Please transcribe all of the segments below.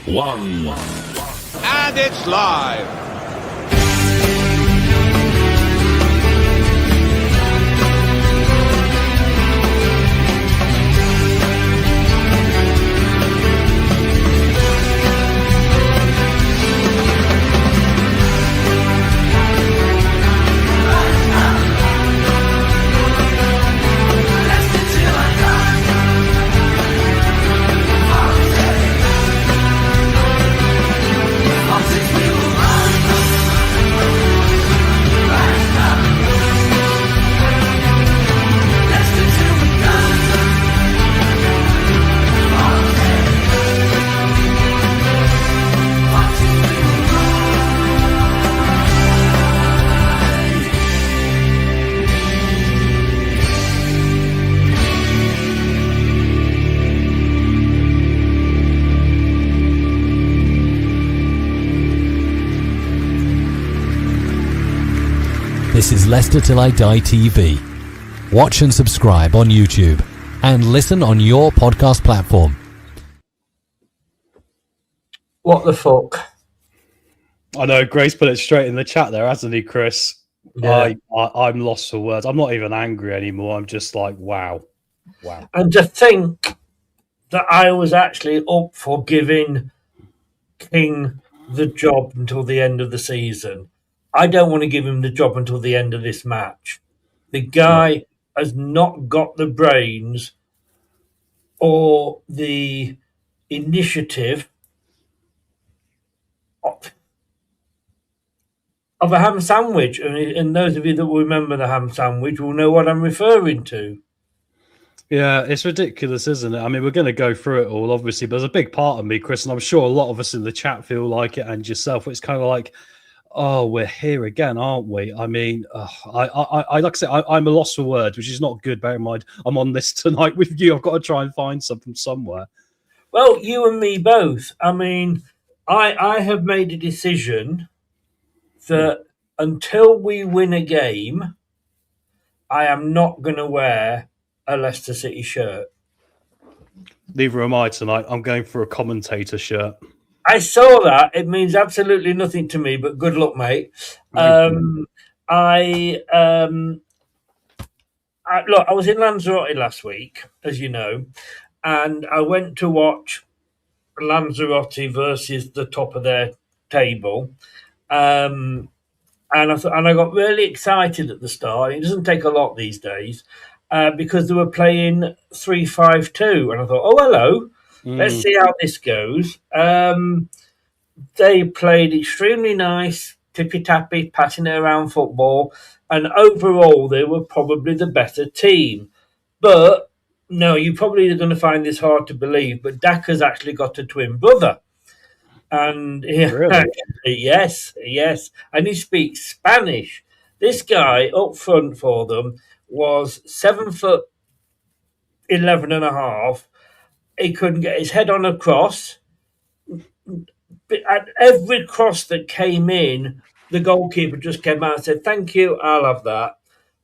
1. And it's live. This is Leicester Till I Die TV. Watch and subscribe on YouTube and listen on your podcast platform. What the fuck? I know, Grace put it straight in the chat there, hasn't he, Chris? Yeah. I'm lost for words. I'm not even angry anymore. I'm just like, wow. And to think that I was actually up for giving King the job until the end of the season. I don't want to give him the job until the end of this match. The guy has not got the brains or the initiative of a ham sandwich. And those of you that will remember the ham sandwich will know what I'm referring to. Yeah, it's ridiculous, isn't it? I mean, we're going to go through it all, obviously, but there's a big part of me, Chris, and I'm sure a lot of us in the chat feel like it, and yourself. It's kind of like, oh, we're here again, aren't we? I mean, I like I say, I'm a loss for words, which is not good. Bear in mind, I'm on this tonight with you. I've got to try and find something somewhere. Well, you and me both. I mean, I have made a decision that until we win a game, I am not going to wear a Leicester City shirt. Neither am I tonight. I'm going for a commentator shirt. I saw that. It means absolutely nothing to me, but good luck, mate. Look, I was in Lanzarote last week, as you know, and I went to watch Lanzarote versus the top of their table. And I got really excited at the start. It doesn't take a lot these days because they were playing 3-5-2, and I thought, oh, hello. Let's see how this goes. They played extremely nice, tippy-tappy, passing it around football, and overall they were probably the better team. But, no, you probably are going to find this hard to believe, but Daka's actually got a twin brother. And Really? yes, and he speaks Spanish. This guy up front for them was 7'11 and a half. He couldn't get his head on a cross. At every cross that came in, the goalkeeper just came out and said, "Thank you, I'll have that."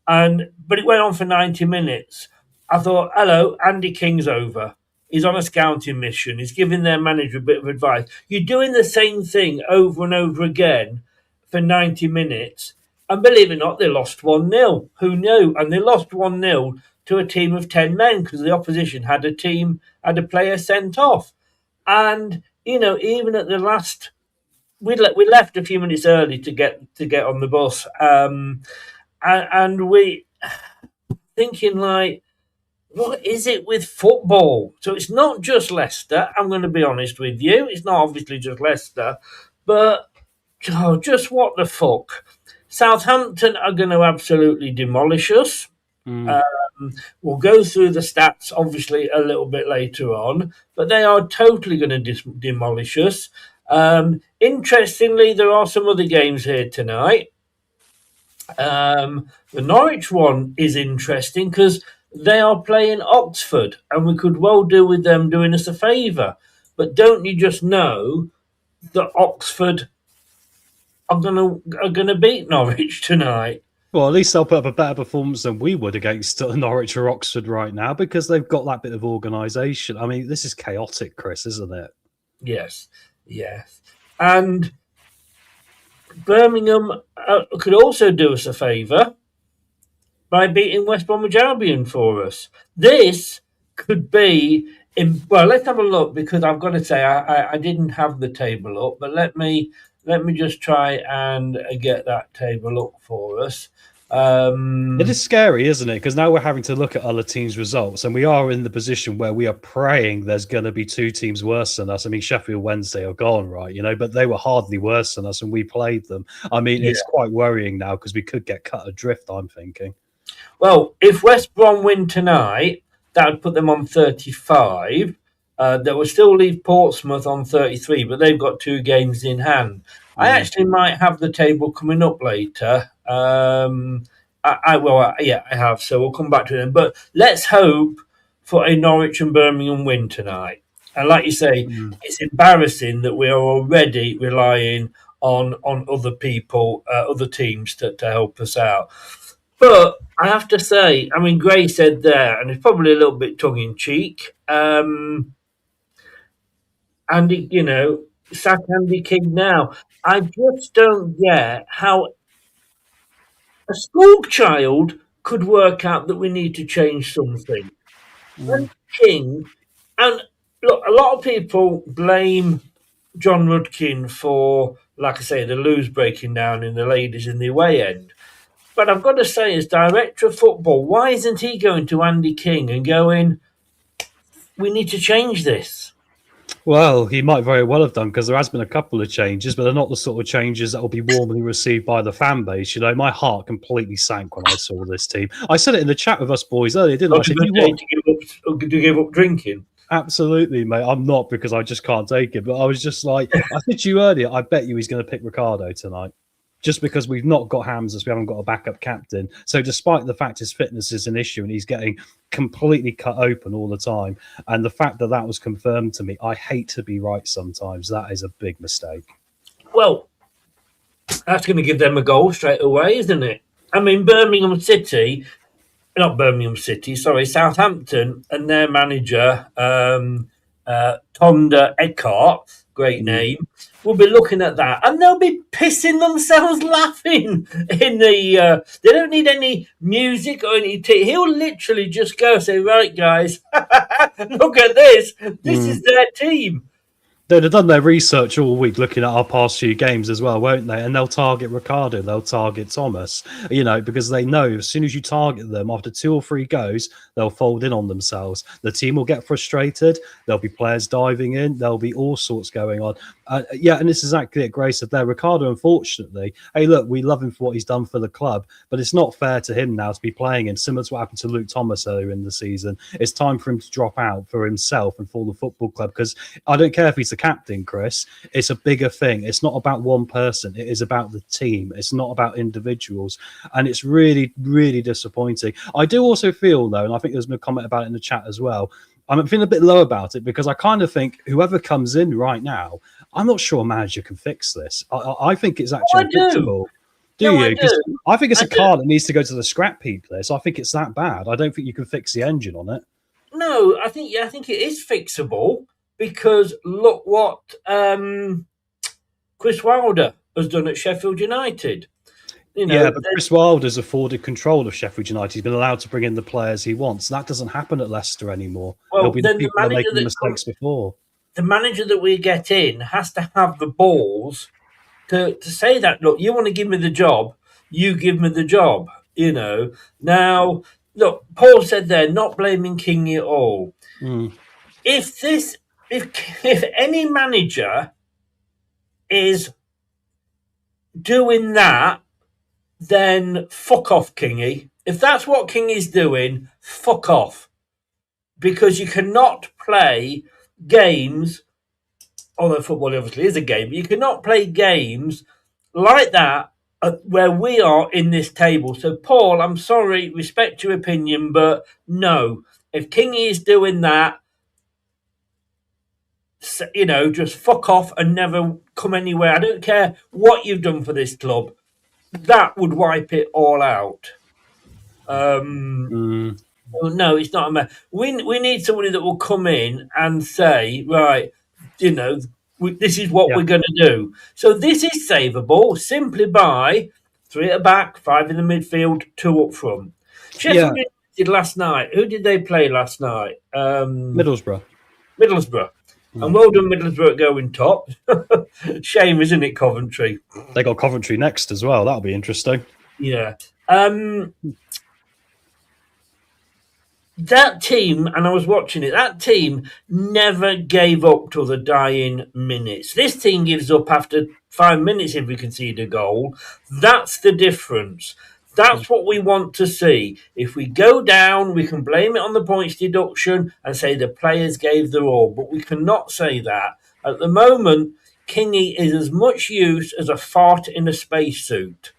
But it went on for 90 minutes. I thought, hello, Andy King's over. He's on a scouting mission. He's giving their manager a bit of advice. You're doing the same thing over and over again for 90 minutes. And believe it or not, they lost 1-0. Who knew? And they lost 1-0 to a team of 10 men because the opposition had a player sent off. And, you know, even at the last, we left a few minutes early to get on the bus. And we thinking like, what is it with football? So it's not just Leicester. I'm going to be honest with you. It's not obviously just Leicester, but just what the fuck? Southampton are going to absolutely demolish us. We'll go through the stats, obviously, a little bit later on, but they are totally going to demolish us. Interestingly, there are some other games here tonight. The Norwich one is interesting because they are playing Oxford, and we could well do with them doing us a favour. But don't you just know that Oxford are gonna beat Norwich tonight? Well, at least they'll put up a better performance than we would against Norwich or Oxford right now because they've got that bit of organisation. I mean, this is chaotic, Chris, isn't it? Yes, yes. And Birmingham could also do us a favour by beating West Bromwich Albion for us. This could be well. Let's have a look, because I've got to say I didn't have the table up, but let me just try and get that table up for us. It is scary, isn't it? Because now we're having to look at other teams' results, and we are in the position where we are praying there's going to be two teams worse than us. I mean, Sheffield Wednesday are gone, right? But they were hardly worse than us, and we played them. I mean, It's quite worrying now because we could get cut adrift, I'm thinking. Well, if West Brom win tonight, that would put them on 35. That would still leave Portsmouth on 33, but they've got 2 games in hand. I actually might have the table coming up later. I have, so we'll come back to them. But let's hope for a Norwich and Birmingham win tonight. And like you say, it's embarrassing that we are already relying on other people, other teams to help us out. But I have to say, I mean, Gray said there, and it's probably a little bit tongue-in-cheek, Andy, sack Andy King now. I just don't get how a school child could work out that we need to change something. And King, and look, a lot of people blame John Rudkin for, like I say, the lose breaking down in the ladies in the away end. But I've got to say, as director of football, why isn't he going to Andy King and going, we need to change this? Well, he might very well have done, because there has been a couple of changes, but they're not the sort of changes that will be warmly received by the fan base. My heart completely sank when I saw this team. I said it in the chat with us boys earlier, didn't I? I said, to give up drinking? Absolutely, mate. I'm not, because I just can't take it. But I was just like, I said to you earlier, I bet you he's going to pick Ricardo tonight. Just because we've not got Hamzas, we haven't got a backup captain. So despite the fact his fitness is an issue and he's getting completely cut open all the time, and the fact that was confirmed to me, I hate to be right sometimes. That is a big mistake. Well, that's going to give them a goal straight away, isn't it? I mean, Southampton and their manager, Tonda Eckhart, great name, will be looking at that, and they'll be pissing themselves laughing in the they don't need any music or any he'll literally just go say, right guys, look at this is their team. They'd have done their research all week looking at our past few games as well, won't they? And they'll target Ricardo, they'll target Thomas, because they know as soon as you target them, after 2 or 3 goes, they'll fold in on themselves. The team will get frustrated. There'll be players diving in. There'll be all sorts going on. And this is exactly it Grace said there. Ricardo, unfortunately, hey, look, we love him for what he's done for the club, but it's not fair to him now to be playing him, similar to what happened to Luke Thomas earlier in the season. It's time for him to drop out for himself and for the football club, because I don't care if he's the captain, Chris. It's a bigger thing. It's not about one person. It is about the team. It's not about individuals. And it's really, really disappointing. I do also feel, though, and I think there's been a comment about it in the chat as well, I'm feeling a bit low about it, because I kind of think whoever comes in right now, I'm not sure a manager can fix this. I think it's actually unfixable. Do you? Because I think it's a car that needs to go to the scrap heap. This, I think it's that bad. I don't think you can fix the engine on it. No, I think it is fixable, because look what Chris Wilder has done at Sheffield United. But Chris Wilder's afforded control of Sheffield United. He's been allowed to bring in the players he wants. That doesn't happen at Leicester anymore. Well, there'll be the people that are making mistakes before. The manager that we get in has to have the balls to say that, look, you want to give me the job, you give me the job, Now, look, Paul said there, not blaming Kingy at all. If any manager is doing that, then fuck off, Kingy. If that's what Kingy's doing, fuck off. Because you cannot play games, although football obviously is a game, but you cannot play games like that where we are in this table. So, Paul, I'm sorry, respect your opinion, but no. If Kingy is doing that, just fuck off and never come anywhere. I don't care what you've done for this club. That would wipe it all out. No, it's not a matter. We need somebody that will come in and say, right, This is what we're going to do. So this is savable simply by 3 at the back, 5 in the midfield, 2 up front. Sheffield United last night. Who did they play last night? Middlesbrough. And well done, Middlesbrough, at going top. Shame, isn't it, Coventry? They got Coventry next as well. That'll be interesting. Yeah. That team, and I was watching it, that team never gave up till the dying minutes. This team gives up after 5 minutes if we concede a goal. That's the difference. That's what we want to see. If we go down, we can blame it on the points deduction and say the players gave their all, but we cannot say that. At the moment, Kingy is as much use as a fart in a spacesuit.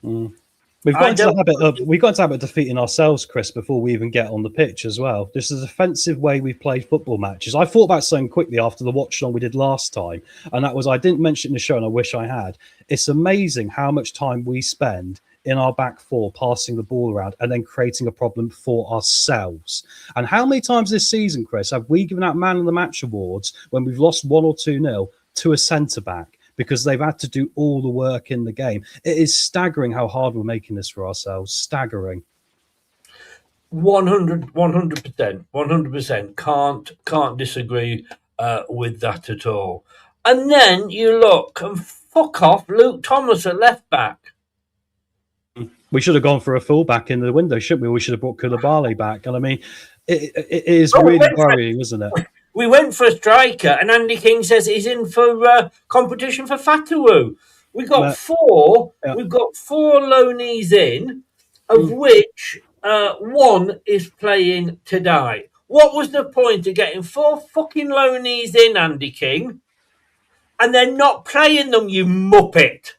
We've got into the habit of defeating ourselves, Chris, before we even get on the pitch as well. This is a defensive way we've played football matches. I thought about something quickly after the watch-along we did last time, and that was, I didn't mention it in the show, and I wish I had. It's amazing how much time we spend in our back four passing the ball around and then creating a problem for ourselves. And how many times this season, Chris, have we given out Man of the Match awards when we've lost 1 or 2-0 to a centre-back? Because they've had to do all the work in the game. It is staggering how hard we're making this for ourselves. Staggering. 100%. Can't disagree with that at all. And then you look and fuck off Luke Thomas at left back. We should have gone for a fullback in the window, shouldn't we? We should have brought Koulibaly back. And I mean, it is really worrying, isn't it? We went for a striker, and Andy King says he's in for competition for Fatawu. We've got 4. Yeah. We've got 4 loanees in, of which 1 is playing today. What was the point of getting 4 fucking loanees in, Andy King, and they're not playing them? You muppet!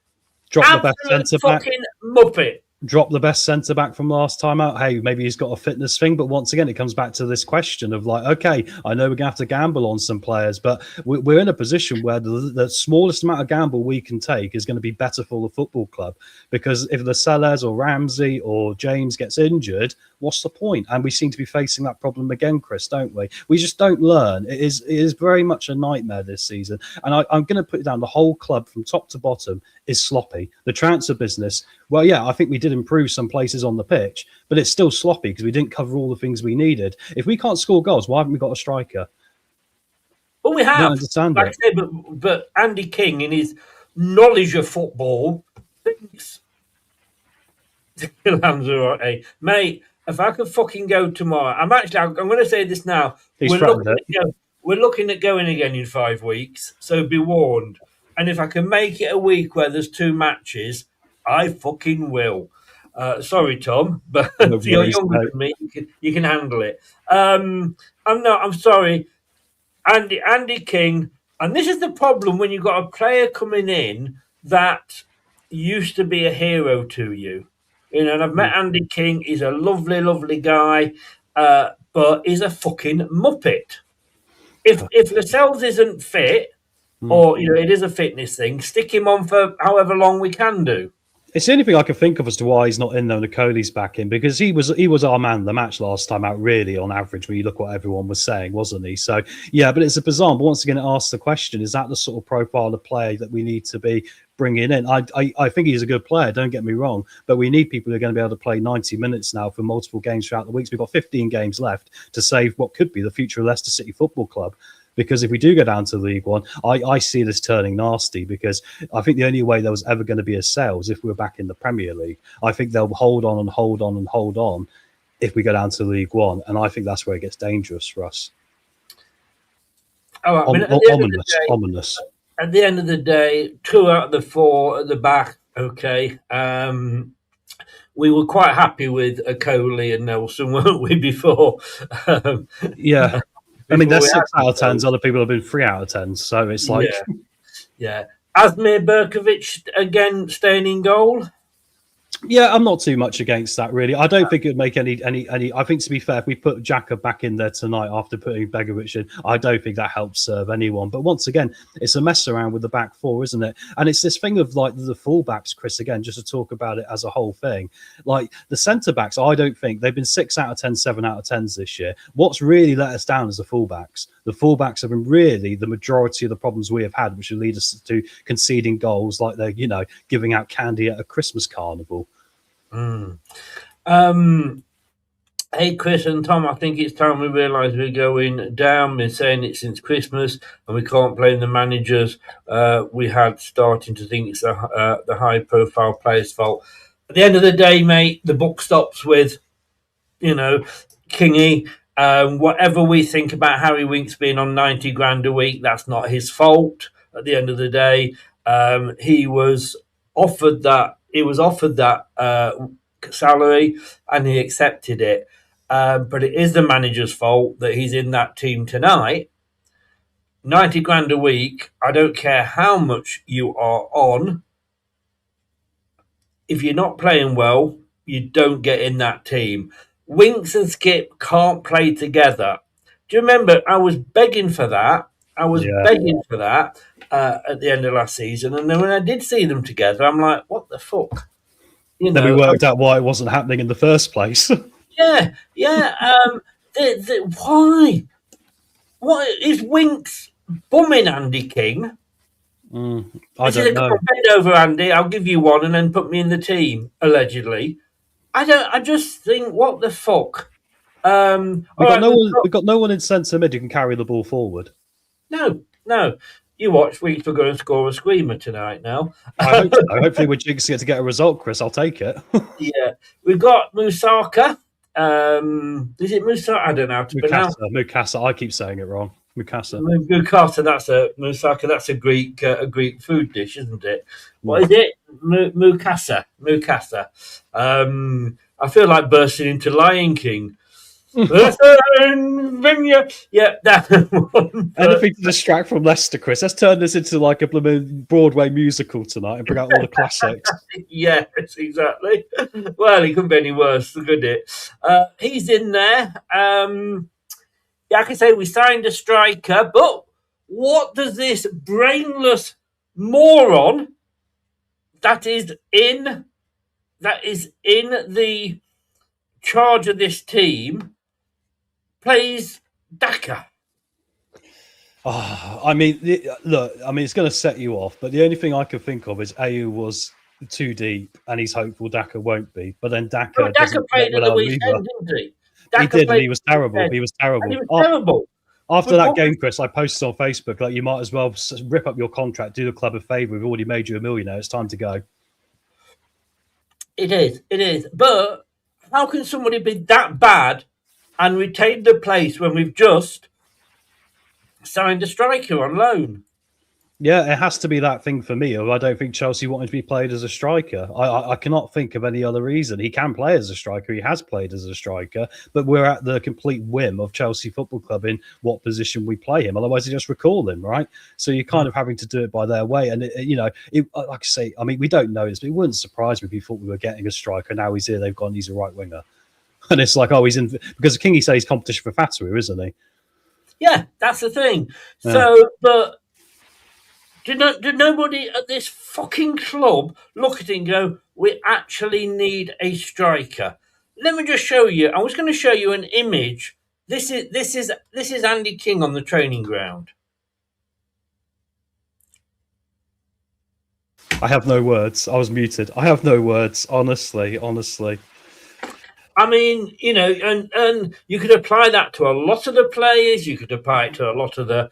Drop the best centre back. Fucking muppet. Drop the best centre back from last time out. Hey, maybe he's got a fitness thing, but once again, it comes back to this question of like, okay, I know we're going to have to gamble on some players, but we're in a position where the smallest amount of gamble we can take is going to be better for the football club. Because if the Sellers or Ramsey or James gets injured, what's the point? And we seem to be facing that problem again, Chris, don't we? We just don't learn. It is very much a nightmare this season. And I'm going to put it down. The whole club from top to bottom is sloppy. The transfer business, well, yeah, I think we did improve some places on the pitch, but it's still sloppy because we didn't cover all the things we needed. If we can't score goals, why haven't we got a striker? Well, we have. I don't understand it. Say, but Andy King, in his knowledge of football, thinks Lanzarote, mate, if I could fucking go tomorrow, I'm going to say this now. We're looking at going again in 5 weeks, so be warned. And if I can make it a week where there's 2 matches, I fucking will. Sorry, Tom, but you're younger than me. You can handle it. I'm sorry. Andy King, and this is the problem when you've got a player coming in that used to be a hero to you. You know, and I've met Andy King. He's a lovely, lovely guy, but he's a fucking muppet. If Lascelles isn't fit, or it is a fitness thing, stick him on for however long we can do. It's the only thing I can think of as to why he's not in there. Nicoli's back in, because he was our man of the match last time out, really, on average, when you look what everyone was saying, wasn't he? So, yeah, but it's a bizarre. But once again, it asks the question, is that the sort of profile of player that we need to be bringing in? I think he's a good player, don't get me wrong, but we need people who are going to be able to play 90 minutes now for multiple games throughout the weeks. We've got 15 games left to save what could be the future of Leicester City Football Club. Because if we do go down to League One, I see this turning nasty, because I think the only way there was ever going to be a sale is if we were back in the Premier League. I think they'll hold on and hold on and hold on if we go down to League One. And I think that's where it gets dangerous for us. Ominous. At the end of the day, 2 out of the 4 at the back, okay. We were quite happy with Coley and Nelson, weren't we, before? Yeah. I mean, they're 6 out of 10s. Other people have been 3 out of 10s. So it's like... Yeah. Asmir Berkovic, again, staying in goal? Yeah, I'm not too much against that, really. I don't think it would make any. I think, to be fair, if we put Xhaka back in there tonight after putting Begovic in, I don't think that helps serve anyone. But once again, it's a mess around with the back four, isn't it? And it's this thing of like the fullbacks, Chris, again, just to talk about it as a whole thing. Like the centre backs, I don't think they've been 6 out of 10, 7 out of 10s this year. What's really let us down is the fullbacks. The fullbacks have been really the majority of the problems we have had, which will lead us to conceding goals like they're, giving out candy at a Christmas carnival. Hey, Chris and Tom, I think it's time we realise we're going down. Been saying it since Christmas, and we can't blame the managers. We had starting to think it's the high-profile players' fault. At the end of the day, mate, the book stops with, Kingy. Whatever we think about Harry Winks being on 90 grand a week, that's not his fault. At the end of the day, he was offered that. He was offered that salary, and he accepted it. But it is the manager's fault that he's in that team tonight. 90 grand a week, I don't care how much you are on. If you're not playing well, you don't get in that team. Winks and Skip can't play together. Do you remember? I was begging for that. At the end of last season. And then when I did see them together, I'm like, what the fuck? Then we worked out why it wasn't happening in the first place. Yeah. Why? What is Winks bumming Andy King? I don't know. Bend over, Andy. I'll give you one, and then put me in the team. Allegedly, I just think, what the fuck? We've got no one in centre mid who can carry the ball forward. No. You watch Winks. We're going to score a screamer tonight. Now, I hope so. Hopefully, we're jinxing it to get a result, Chris. I'll take it. Yeah, we've got Musaka. Is it Musaka? I don't know how to pronounce it. Mukasa. I keep saying it wrong. Mukasa. Musaka. That's a Greek food dish, isn't it? What is it? Mukasa. I feel like bursting into Lion King. Yeah, that one. Anything to distract from Leicester, Chris. Let's turn this into like a Broadway musical tonight and bring out all the classics. Yes, exactly. Well, he couldn't be any worse, could it? He's in there. I can say we signed a striker, but what does this brainless moron that is in the charge of this team plays Daka? It's going to set you off, but the only thing I can think of is Ayew was too deep, and he's hopeful Daka won't be. But then Daka played at the weekend, didn't he? He did, and he was terrible. He was terrible. After that game, Chris, I posted on Facebook, like, you might as well rip up your contract, do the club a favour. We've already made you a millionaire. It's time to go. It is. But how can somebody be that bad and retain the place when we've just signed a striker on loan? Yeah, it has to be that thing for me. I don't think Chelsea wanted to be played as a striker. I cannot think of any other reason. He can play as a striker. He has played as a striker, but we're at the complete whim of Chelsea Football Club in what position we play him. Otherwise, they just recall him, right? So you're kind of having to do it by their way. And, like I say, I mean, we don't know this, but it wouldn't surprise me if we thought we were getting a striker. Now he's here. They've gone, he's a right winger. And it's like, he's in, because Kingy says he's competition for Fatwa, isn't he? Yeah, that's the thing. Yeah. So, but did nobody at this fucking club look at it and go, we actually need a striker? Let me just show you. I was going to show you an image. This is Andy King on the training ground. I have no words. I was muted. I have no words. Honestly. I mean, and you could apply that to a lot of the players. You could apply it to a lot of the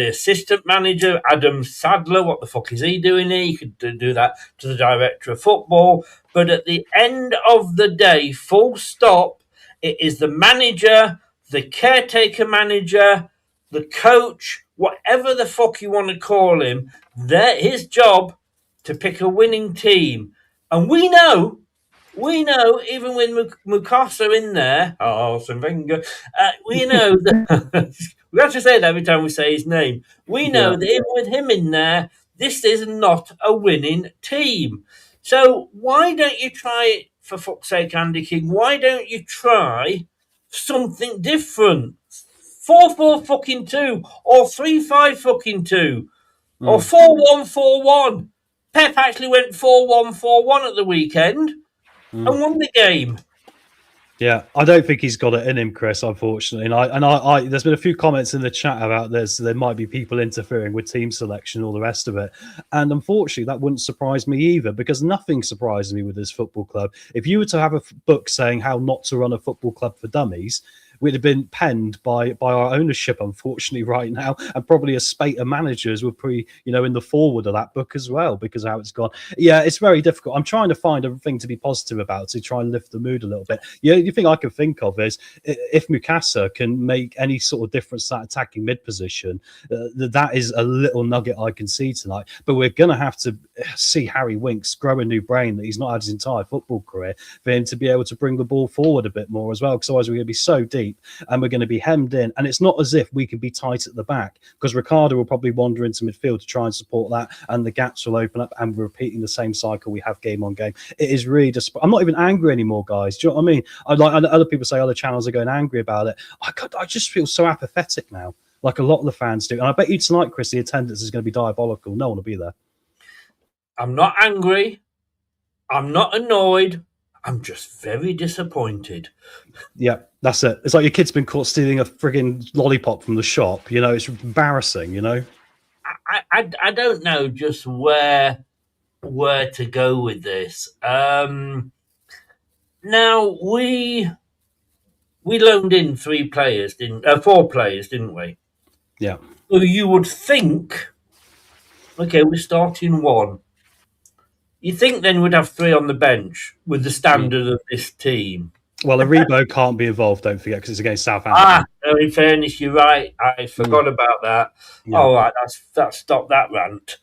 assistant manager, Adam Sadler. What the fuck is he doing here? You could do that to the director of football. But at the end of the day, full stop, it is the manager, the caretaker manager, the coach, whatever the fuck you want to call him. His job to pick a winning team. And we know, even with Mukasa in there, Arsene Wenger, we know that we have to say that every time we say his name. We know that even with him in there, this is not a winning team. So why don't you try it, for fuck's sake, Andy King? Why don't you try something different? 4-4-2 or 3-5-2 or 4-1-4-1. Pep actually went 4-1-4-1 at the weekend. And won the game. Yeah, I don't think he's got it in him, Chris. Unfortunately, and I there's been a few comments in the chat about this. There might be people interfering with team selection, all the rest of it, and unfortunately, that wouldn't surprise me either, because nothing surprises me with this football club. If you were to have a book saying how not to run a football club for dummies, we'd have been penned by our ownership, unfortunately, right now, and probably a spate of managers would be, in the forward of that book as well, because of how it's gone. Yeah, it's very difficult. I'm trying to find a thing to be positive about to try and lift the mood a little bit. Yeah, the thing I can think of is if Mukasa can make any sort of difference to that attacking mid position, that is a little nugget I can see tonight. But we're going to have to see Harry Winks grow a new brain that he's not had his entire football career for him to be able to bring the ball forward a bit more as well, because otherwise we're going to be so deep and we're going to be hemmed in. And it's not as if we can be tight at the back, because Ricardo will probably wander into midfield to try and support that, and the gaps will open up, and we're repeating the same cycle we have game on game. It is really just, I'm not even angry anymore, guys. Do you know what I mean? Other people say other channels are going angry about it. I just feel so apathetic now, like a lot of the fans do. And I bet you tonight, Chris, the attendance is going to be diabolical. No one will be there. I'm not angry. I'm not annoyed. I'm just very disappointed. Yeah, that's it. It's like your kid's been caught stealing a frigging lollipop from the shop. It's embarrassing, I don't know just where to go with this. Now we loaned in 4 players, didn't we? Yeah. So you would think, okay, we're starting 1. You think then we'd have 3 on the bench with the standard of this team. Well, Aribo can't be involved, don't forget, because it's against Southampton. In fairness, you're right. I forgot about that. Yeah. All right, that's stopped that rant.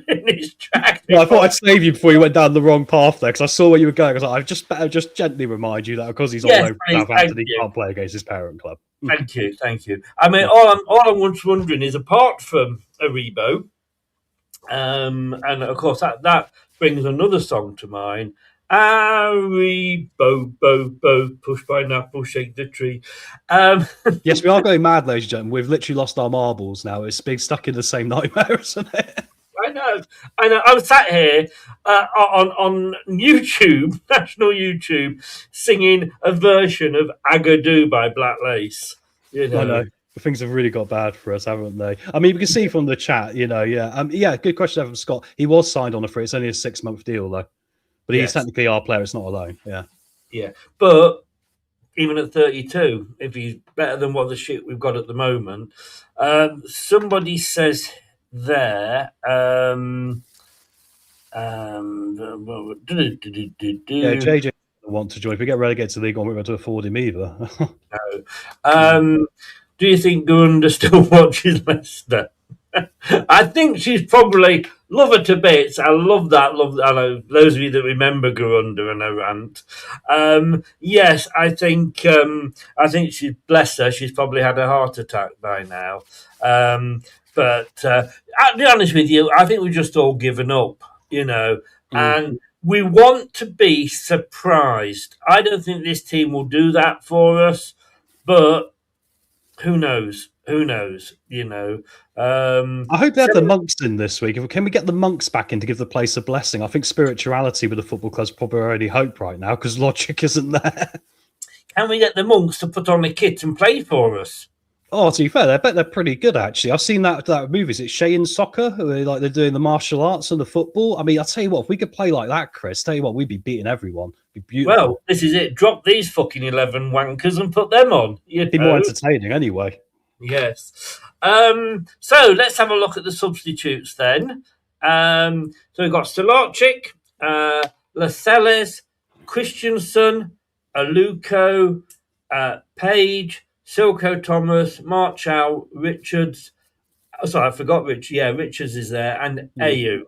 In his track. Well, I thought I'd save you before you went down the wrong path there, because I saw where you were going. I was like, I've just better just gently remind you that because he's all over Southampton, he can't play against his parent club. Thank you. I mean, all I'm wondering is, apart from Aribo, and of course that brings another song to mind. Aribo, push by an apple, shake the tree. Yes, we are going mad, ladies and gentlemen. We've literally lost our marbles now. It's being stuck in the same nightmare, isn't it? I know. I'm sat here on YouTube, national YouTube, singing a version of Agadoo by Black Lace. I know. Things have really got bad for us, haven't they? I mean, we can see from the chat, good question from Scott. He was signed on a free. It's only a 6-month deal, though. But he's technically our player. It's not a loan. Yeah. Yeah. But even at 32, if he's better than what the shit we've got at the moment, somebody says there. JJ want to join. If we get relegated to League One, we won't be able to afford him either. No. Do you think Gurunda still watches Leicester? I think she's probably love her to bits. I love that. I know those of you that remember Gurunda and her rant. Yes, I think she's, bless her, she's probably had a heart attack by now. But I'll be honest with you, I think we've just all given up, and we want to be surprised. I don't think this team will do that for us, but who knows? I hope they have the monks in this week. Can we get the monks back in to give the place a blessing? I think spirituality with the football club's probably our only hope right now, because logic isn't there. Can we get the monks to put on a kit and play for us? Oh, to be fair, I bet they're pretty good, actually. I've seen that movie. Is it Shay in Soccer? They're doing the martial arts and the football. I mean, I'll tell you what, if we could play like that, Chris, we'd be beating everyone. It'd be beautiful. Well, this is it. Drop these fucking 11 wankers and put them on. It'd be more entertaining anyway. Yes. So let's have a look at the substitutes then. So we've got Stolarczyk, Lascelles, Christensen, Aluko, Page, Silko Thomas, Marchal, Richards. Sorry, I forgot Rich. Yeah, Richards is there, and Ayew.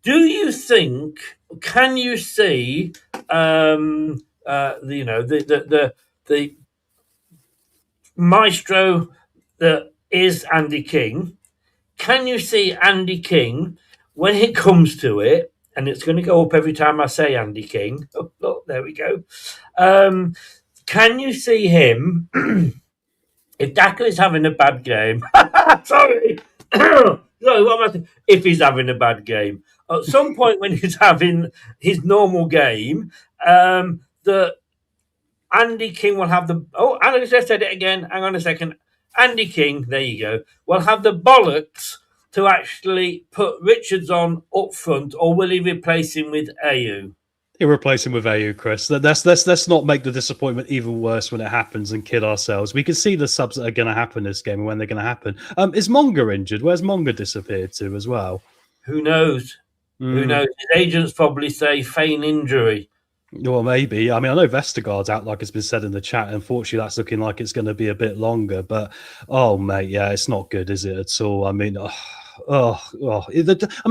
Do you think? Can you see? The maestro that is Andy King. Can you see Andy King when it comes to it? And it's going to go up every time I say Andy King. Oh, look, there we go. Can you see him if Daka is having a bad game? Sorry. Sorry, what am I saying? If he's having a bad game. At some point when he's having his normal game, that Andy King will have the... Oh, I just said it again. Hang on a second. Andy King, there you go, will have the bollocks to actually put Richards on up front, or will he replace him with Ayew? He'll replace him with Ayew, Chris. Let's not make the disappointment even worse when it happens and kid ourselves. We can see the subs that are going to happen this game and when they're going to happen. Is Monga injured? Where's Monga disappeared to as well? Who knows? Who knows? His agents probably say feign injury. Well, maybe. I mean, I know Vestergaard's out, like it's been said in the chat. Unfortunately, that's looking like it's going to be a bit longer. But, oh, mate, yeah, it's not good, is it, at all? I mean,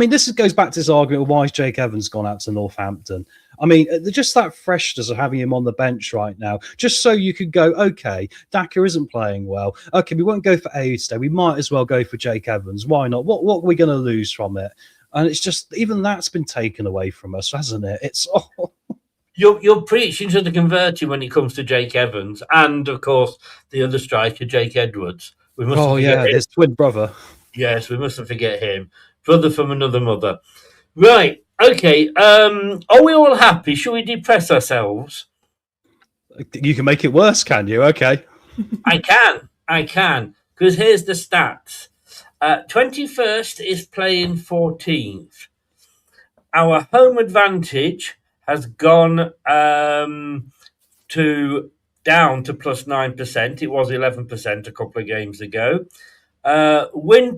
this goes back to this argument of why is Jake Evans gone out to Northampton? I mean, just that freshness of having him on the bench right now, just so you could go, okay, Daka isn't playing well. Okay, we won't go for Ayew today. We might as well go for Jake Evans. Why not? What are we going to lose from it? And it's just, even that's been taken away from us, hasn't it? It's... You're preaching to the converted when it comes to Jake Evans and, of course, the other striker, Jake Edwards. His twin brother. Yes, we mustn't forget him. Brother from another mother. Right, okay. Are we all happy? Shall we depress ourselves? You can make it worse, can you? Okay. I can. Because here's the stats. 21st is playing 14th. Our home advantage has gone down to plus 9%. It was 11% a couple of games ago. Win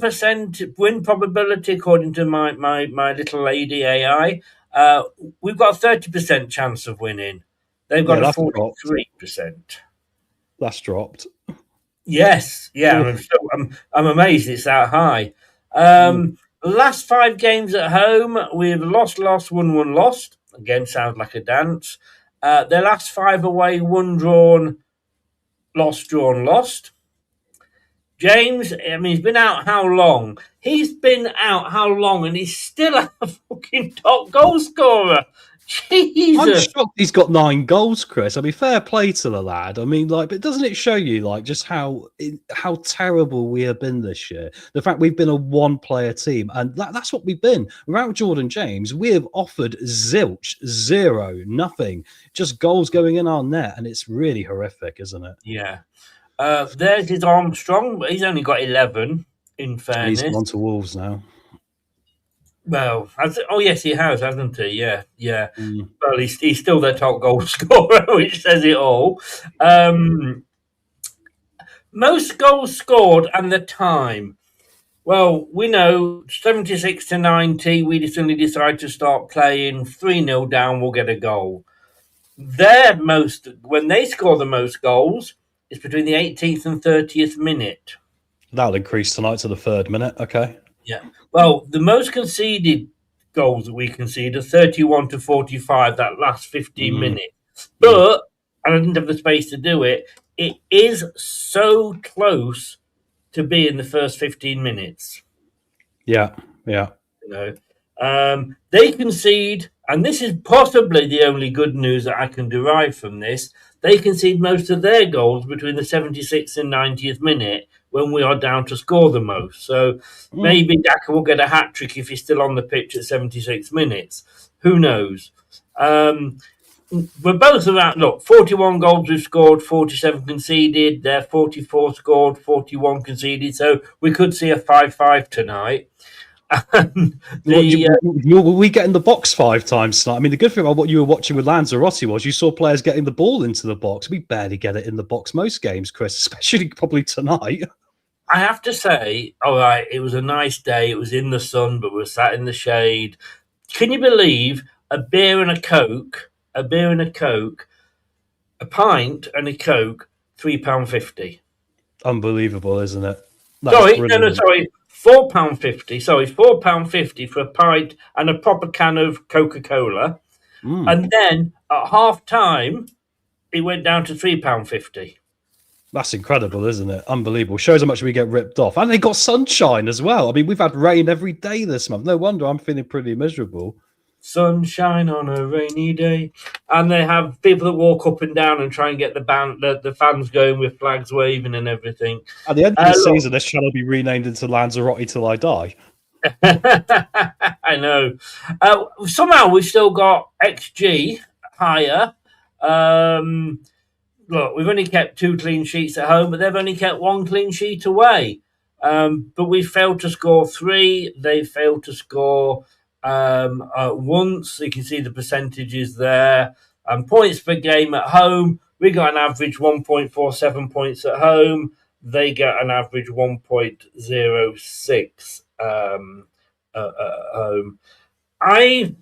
probability, according to my little lady AI, we've got a 30% chance of winning. They've got a 43%. That's dropped. Yes, yeah. I'm amazed it's that high. Last 5 games at home, we've lost, won, lost. Again, sounds like a dance. Their last 5 away, won, drawn, lost. James, I mean, he's been out how long? He's been out how long, and he's still a fucking top goal scorer. Jesus. I'm shocked he's got 9 goals, Chris. I mean, fair play to the lad. I mean, but doesn't it show you, just how terrible we have been this year? The fact we've been a one-player team, and that's what we've been. Without Jordan James, we have offered zilch, zero, nothing. Just goals going in our net, and it's really horrific, isn't it? Yeah. There's his Armstrong, but he's only got 11, in fairness. He's gone to Wolves now. Well, yes, he has, hasn't he? Yeah. Well, he's still their top goal scorer, which says it all. Most goals scored and the time. Well, we know 76 to 90, we suddenly decide to start playing 3-0 down, we'll get a goal. When they score the most goals, it's between the 18th and 30th minute. That'll increase tonight to the 3rd minute, okay. Yeah. Well, the most conceded goals that we concede are 31 to 45, that last 15 minutes. But, and I didn't have the space to do it, it is so close to be in the first 15 minutes. Yeah. They concede, and this is possibly the only good news that I can derive from this, they concede most of their goals between the 76th and 90th minute, when we are down to score the most. So maybe Daka will get a hat-trick if he's still on the pitch at 76 minutes. Who knows? We're both around, look, 41 goals we've scored, 47 conceded. They're 44 scored, 41 conceded. So we could see a 5-5 tonight. Will we get in the box 5 times tonight? I mean, the good thing about what you were watching with Lanzarote was you saw players getting the ball into the box. We barely get it in the box most games, Chris, especially probably tonight. I have to say, all right, it was a nice day. It was in the sun, but we were sat in the shade. Can you believe a beer and a Coke, a pint and a Coke, £3.50? Unbelievable, isn't it? Sorry. £4.50. Sorry, £4.50 for a pint and a proper can of Coca-Cola. And then at half time, it went down to £3.50. That's incredible, isn't it? Unbelievable. Shows how much we get ripped off. And they got sunshine as well. I mean, we've had rain every day this month. No wonder I'm feeling pretty miserable. Sunshine on a rainy day. And they have people that walk up and down and try and get the fans going with flags waving and everything. At the end of the season, this channel will be renamed into Lanzarote Till I Die. I know. Somehow we've still got XG higher. Look, we've only kept 2 clean sheets at home, but they've only kept 1 clean sheet away. But we failed to score 3. They failed to score once. You can see the percentages there. Points per game at home, we got an average 1.47 points at home. They get an average 1.06 at home. I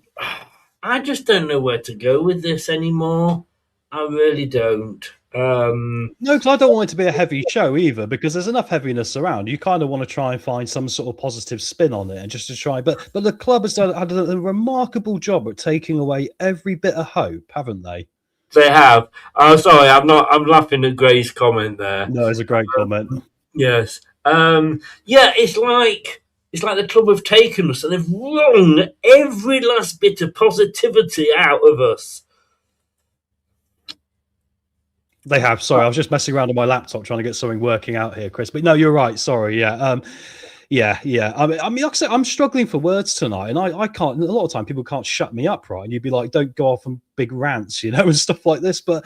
just don't know where to go with this anymore. I really don't. No, because I don't want it to be a heavy show either, because there's enough heaviness around. You kind of want to try and find some sort of positive spin on it, and just to try. But the club has had a remarkable job at taking away every bit of hope, haven't they? They have. Oh, sorry, I'm laughing at Gray's comment there. No, it's a great comment. Yes. Yeah, it's like the club have taken us and they've wrung every last bit of positivity out of us. They have. Sorry, I was just messing around on my laptop trying to get something working out here, Chris. But no, you're right. Sorry. Yeah. Yeah. I mean, like I said, I'm struggling for words tonight, and I can't. A lot of time, people can't shut me up, right? And you'd be like, "Don't go off on big rants," and stuff like this. But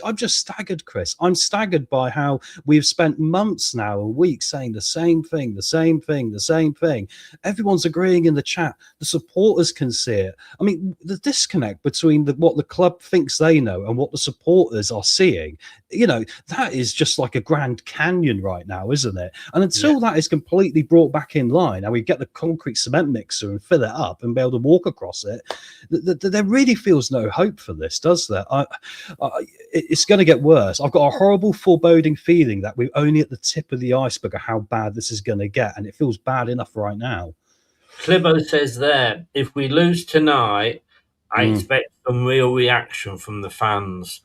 I'm just staggered, Chris. I'm staggered by how we've spent months now and weeks saying the same thing. Everyone's agreeing in the chat. The supporters can see it. I mean, the disconnect between what the club thinks they know and what the supporters are seeing, that is just like a Grand Canyon right now, isn't it? And until that is completely brought back in line and we get the concrete cement mixer and fill it up and be able to walk across it, there really feels no hope for this, does there? It's going to get worse. I've got a horrible foreboding feeling that we're only at the tip of the iceberg of how bad this is going to get, and it feels bad enough right now. Clibbo says there, if we lose tonight, I expect some real reaction from the fans.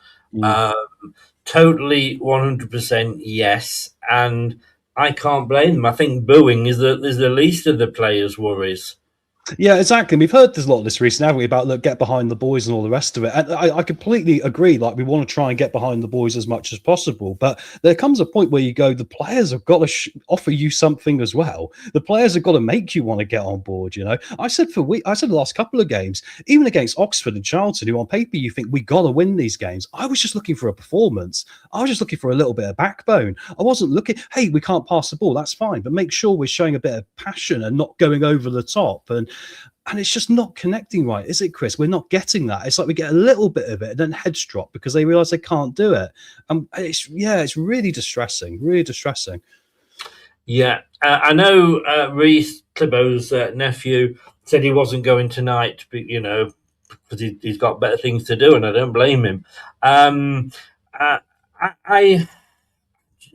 Totally 100% yes, and I can't blame them. I think booing is the least of the players' worries. Yeah, exactly. We've heard there's a lot of this recently, haven't we, about look, get behind the boys and all the rest of it. And I completely agree. Like, we want to try and get behind the boys as much as possible. But there comes a point where you go, the players have got to offer you something as well. The players have got to make you want to get on board. I said the last couple of games, even against Oxford and Charlton, who on paper you think we got to win these games. I was just looking for a performance. I was just looking for a little bit of backbone. I wasn't looking, hey, we can't pass the ball. That's fine, but make sure we're showing a bit of passion and not going over the top. And it's just not connecting right, is it, Chris? We're not getting that. It's like we get a little bit of it and then heads drop because they realise they can't do it. It's really distressing, Yeah, I know Reece, Clibbo's nephew, said he wasn't going tonight, because he's got better things to do, and I don't blame him. I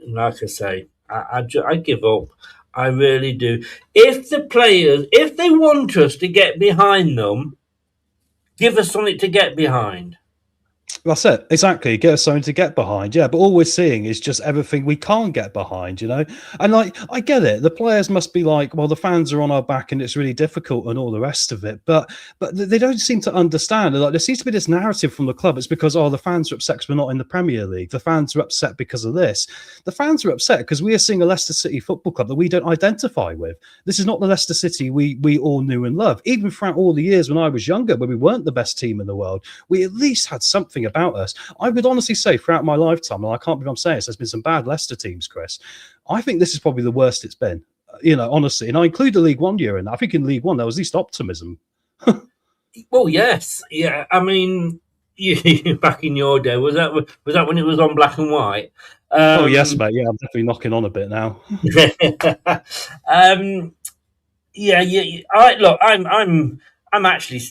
like I say, I give up. I really do. If the players, if they want us to get behind them, give us something to get behind. That's it. Exactly. Get us something to get behind. Yeah. But all we're seeing is just everything we can't get behind, And I get it. The players must be like, well, the fans are on our back and it's really difficult and all the rest of it. But they don't seem to understand. Like, there seems to be this narrative from the club. It's because, the fans are upset because we're not in the Premier League. The fans are upset because of this. The fans are upset because we are seeing a Leicester City football club that we don't identify with. This is not the Leicester City we all knew and loved. Even throughout all the years when I was younger, when we weren't the best team in the world, we at least had something about us. I would honestly say throughout my lifetime, and I can't believe I'm saying this, there's been some bad Leicester teams, Chris. I think this is probably the worst it's been, honestly. And I include the League One year in that. I think in League One, there was at least optimism. Well, yes. Yeah. I mean, back in your day, was that when it was on black and white? Oh, yes, mate. Yeah, I'm definitely knocking on a bit now. Look, I'm actually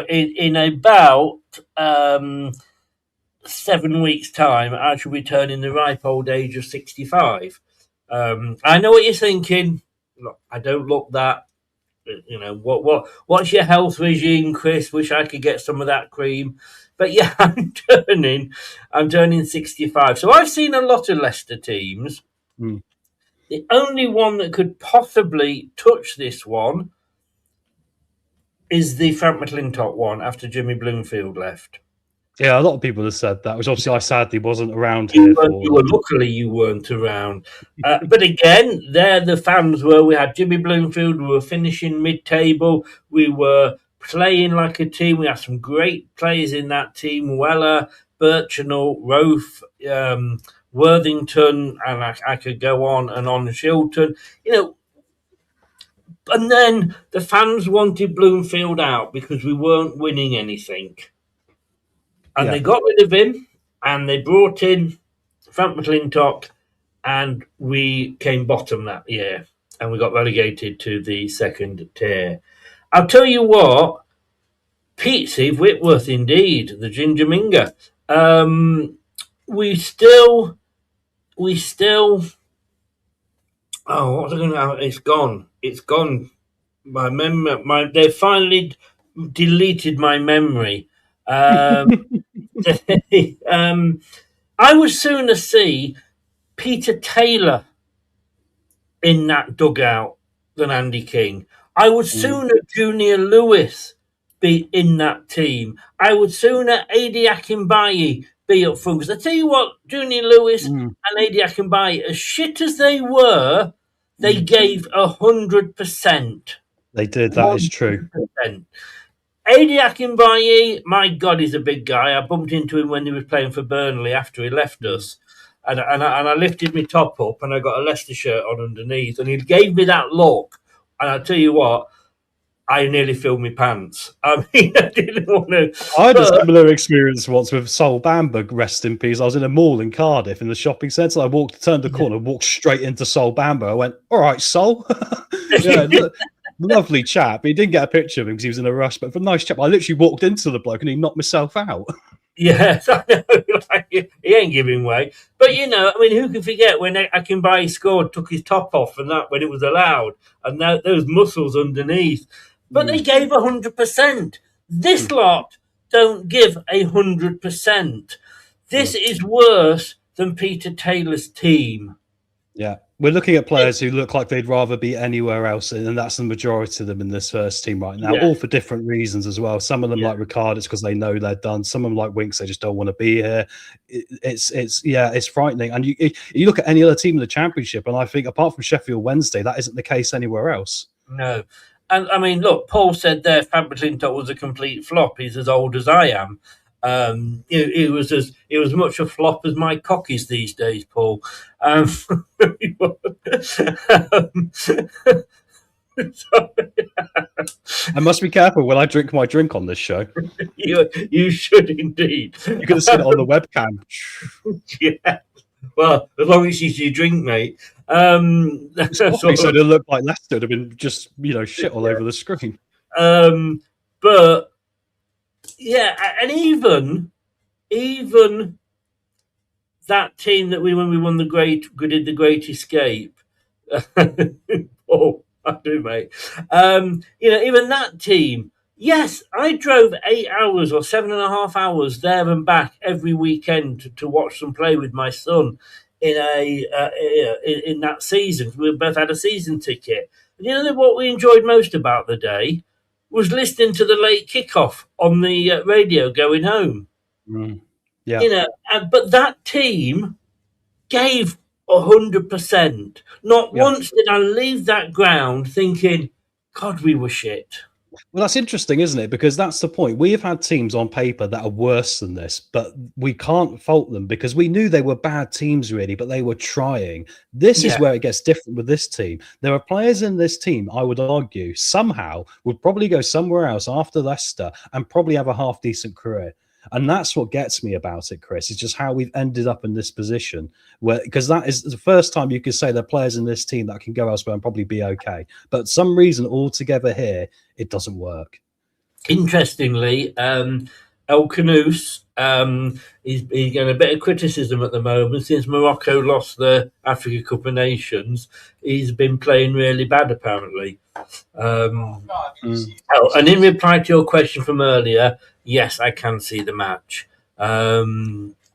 in about 7 weeks' time, I shall be turning the ripe old age of 65. I know what you're thinking. Look, I don't look that. What's your health regime, Chris? Wish I could get some of that cream. But yeah, I'm turning 65. So I've seen a lot of Leicester teams. The only one that could possibly touch this one is the Frank McLintock one after Jimmy Bloomfield left. Yeah, a lot of people have said that, which obviously I sadly wasn't around here for. Luckily, you weren't around. But again, there the fans were. We had Jimmy Bloomfield. We were finishing mid-table. We were playing like a team. We have some great players in that team: Weller, Birchenall, Rofe, Worthington, and I could go on and on. Shilton, and then the fans wanted Bloomfield out because we weren't winning anything, and they got rid of him, and they brought in Frank McClintock, and we came bottom that year, and we got relegated to the second tier. I'll tell you what, Pete Steve Whitworth, indeed, the Ginger Minger. We still. Oh, what's I going to? It's gone. It's gone. My memory. They finally deleted my memory. I would sooner see Peter Taylor in that dugout than Andy King. I would sooner Junior Lewis be in that team. I would sooner Adi Akinbaye be up front. Because I tell you what, Junior Lewis and Adi Akinbaye, as shit as they were, they gave 100%. They did. That is true. Adi Akinbaye, my God, he's a big guy. I bumped into him when he was playing for Burnley after he left us. And I lifted my top up and I got a Leicester shirt on underneath. And he gave me that look. And I tell you what, I nearly filled my pants. I mean, I didn't want to. I had a similar experience once with Sol Bamberg, rest in peace. I was in a mall in Cardiff in the shopping centre. I turned the corner, walked straight into Sol Bamberg. I went, all right, Sol. Lovely chap. He didn't get a picture of him because he was in a rush, but for a nice chap, I literally walked into the bloke and he knocked myself out. Yes, I know. He ain't giving way. But, who can forget when Akinbaye scored, took his top off and that when it was allowed, and those muscles underneath. But they gave 100%. This lot don't give 100%. This is worse than Peter Taylor's team. Yeah. We're looking at players who look like they'd rather be anywhere else, and that's the majority of them in this first team right now, all for different reasons as well. Some of them like Ricard, it's because they know they're done. Some of them like Winks, they just don't want to be here. It's frightening. And you look at any other team in the Championship, and I think apart from Sheffield Wednesday, that isn't the case anywhere else. No. And I mean, look, Paul said there Fab McClintock was a complete flop. He's as old as I am. It was much a flop as my cock is these days, Paul. I must be careful when I drink my drink on this show. You should indeed. You could have seen it on the webcam. Yeah. Well, as long as you drink, mate. So it looked like Leicester would have been just shit all over the screen. But yeah, and even that team that when we won the Great Escape. Oh, I do, mate. Even that team. Yes, I drove 8 hours or 7.5 hours there and back every weekend to watch them play with my son in in that season. We both had a season ticket. And what we enjoyed most about the day was listening to the late kickoff on the radio going home. Yeah. But that team gave 100%. Not once did I leave that ground thinking, God, we were shit. Well, that's interesting, isn't it? Because that's the point. We have had teams on paper that are worse than this, but we can't fault them because we knew they were bad teams, really, but they were trying. This is where it gets different with this team. There are players in this team, I would argue, somehow would probably go somewhere else after Leicester and probably have a half-decent career. And that's what gets me about it, Chris. It's just how we've ended up in this position, because that is the first time you could say there are players in this team that can go elsewhere and probably be okay. But some reason altogether here, it doesn't work. Interestingly, El Canouse he's getting a bit of criticism at the moment since Morocco lost the Africa Cup of Nations. He's been playing really bad, apparently. And in reply to your question from earlier, yes, I can see the match.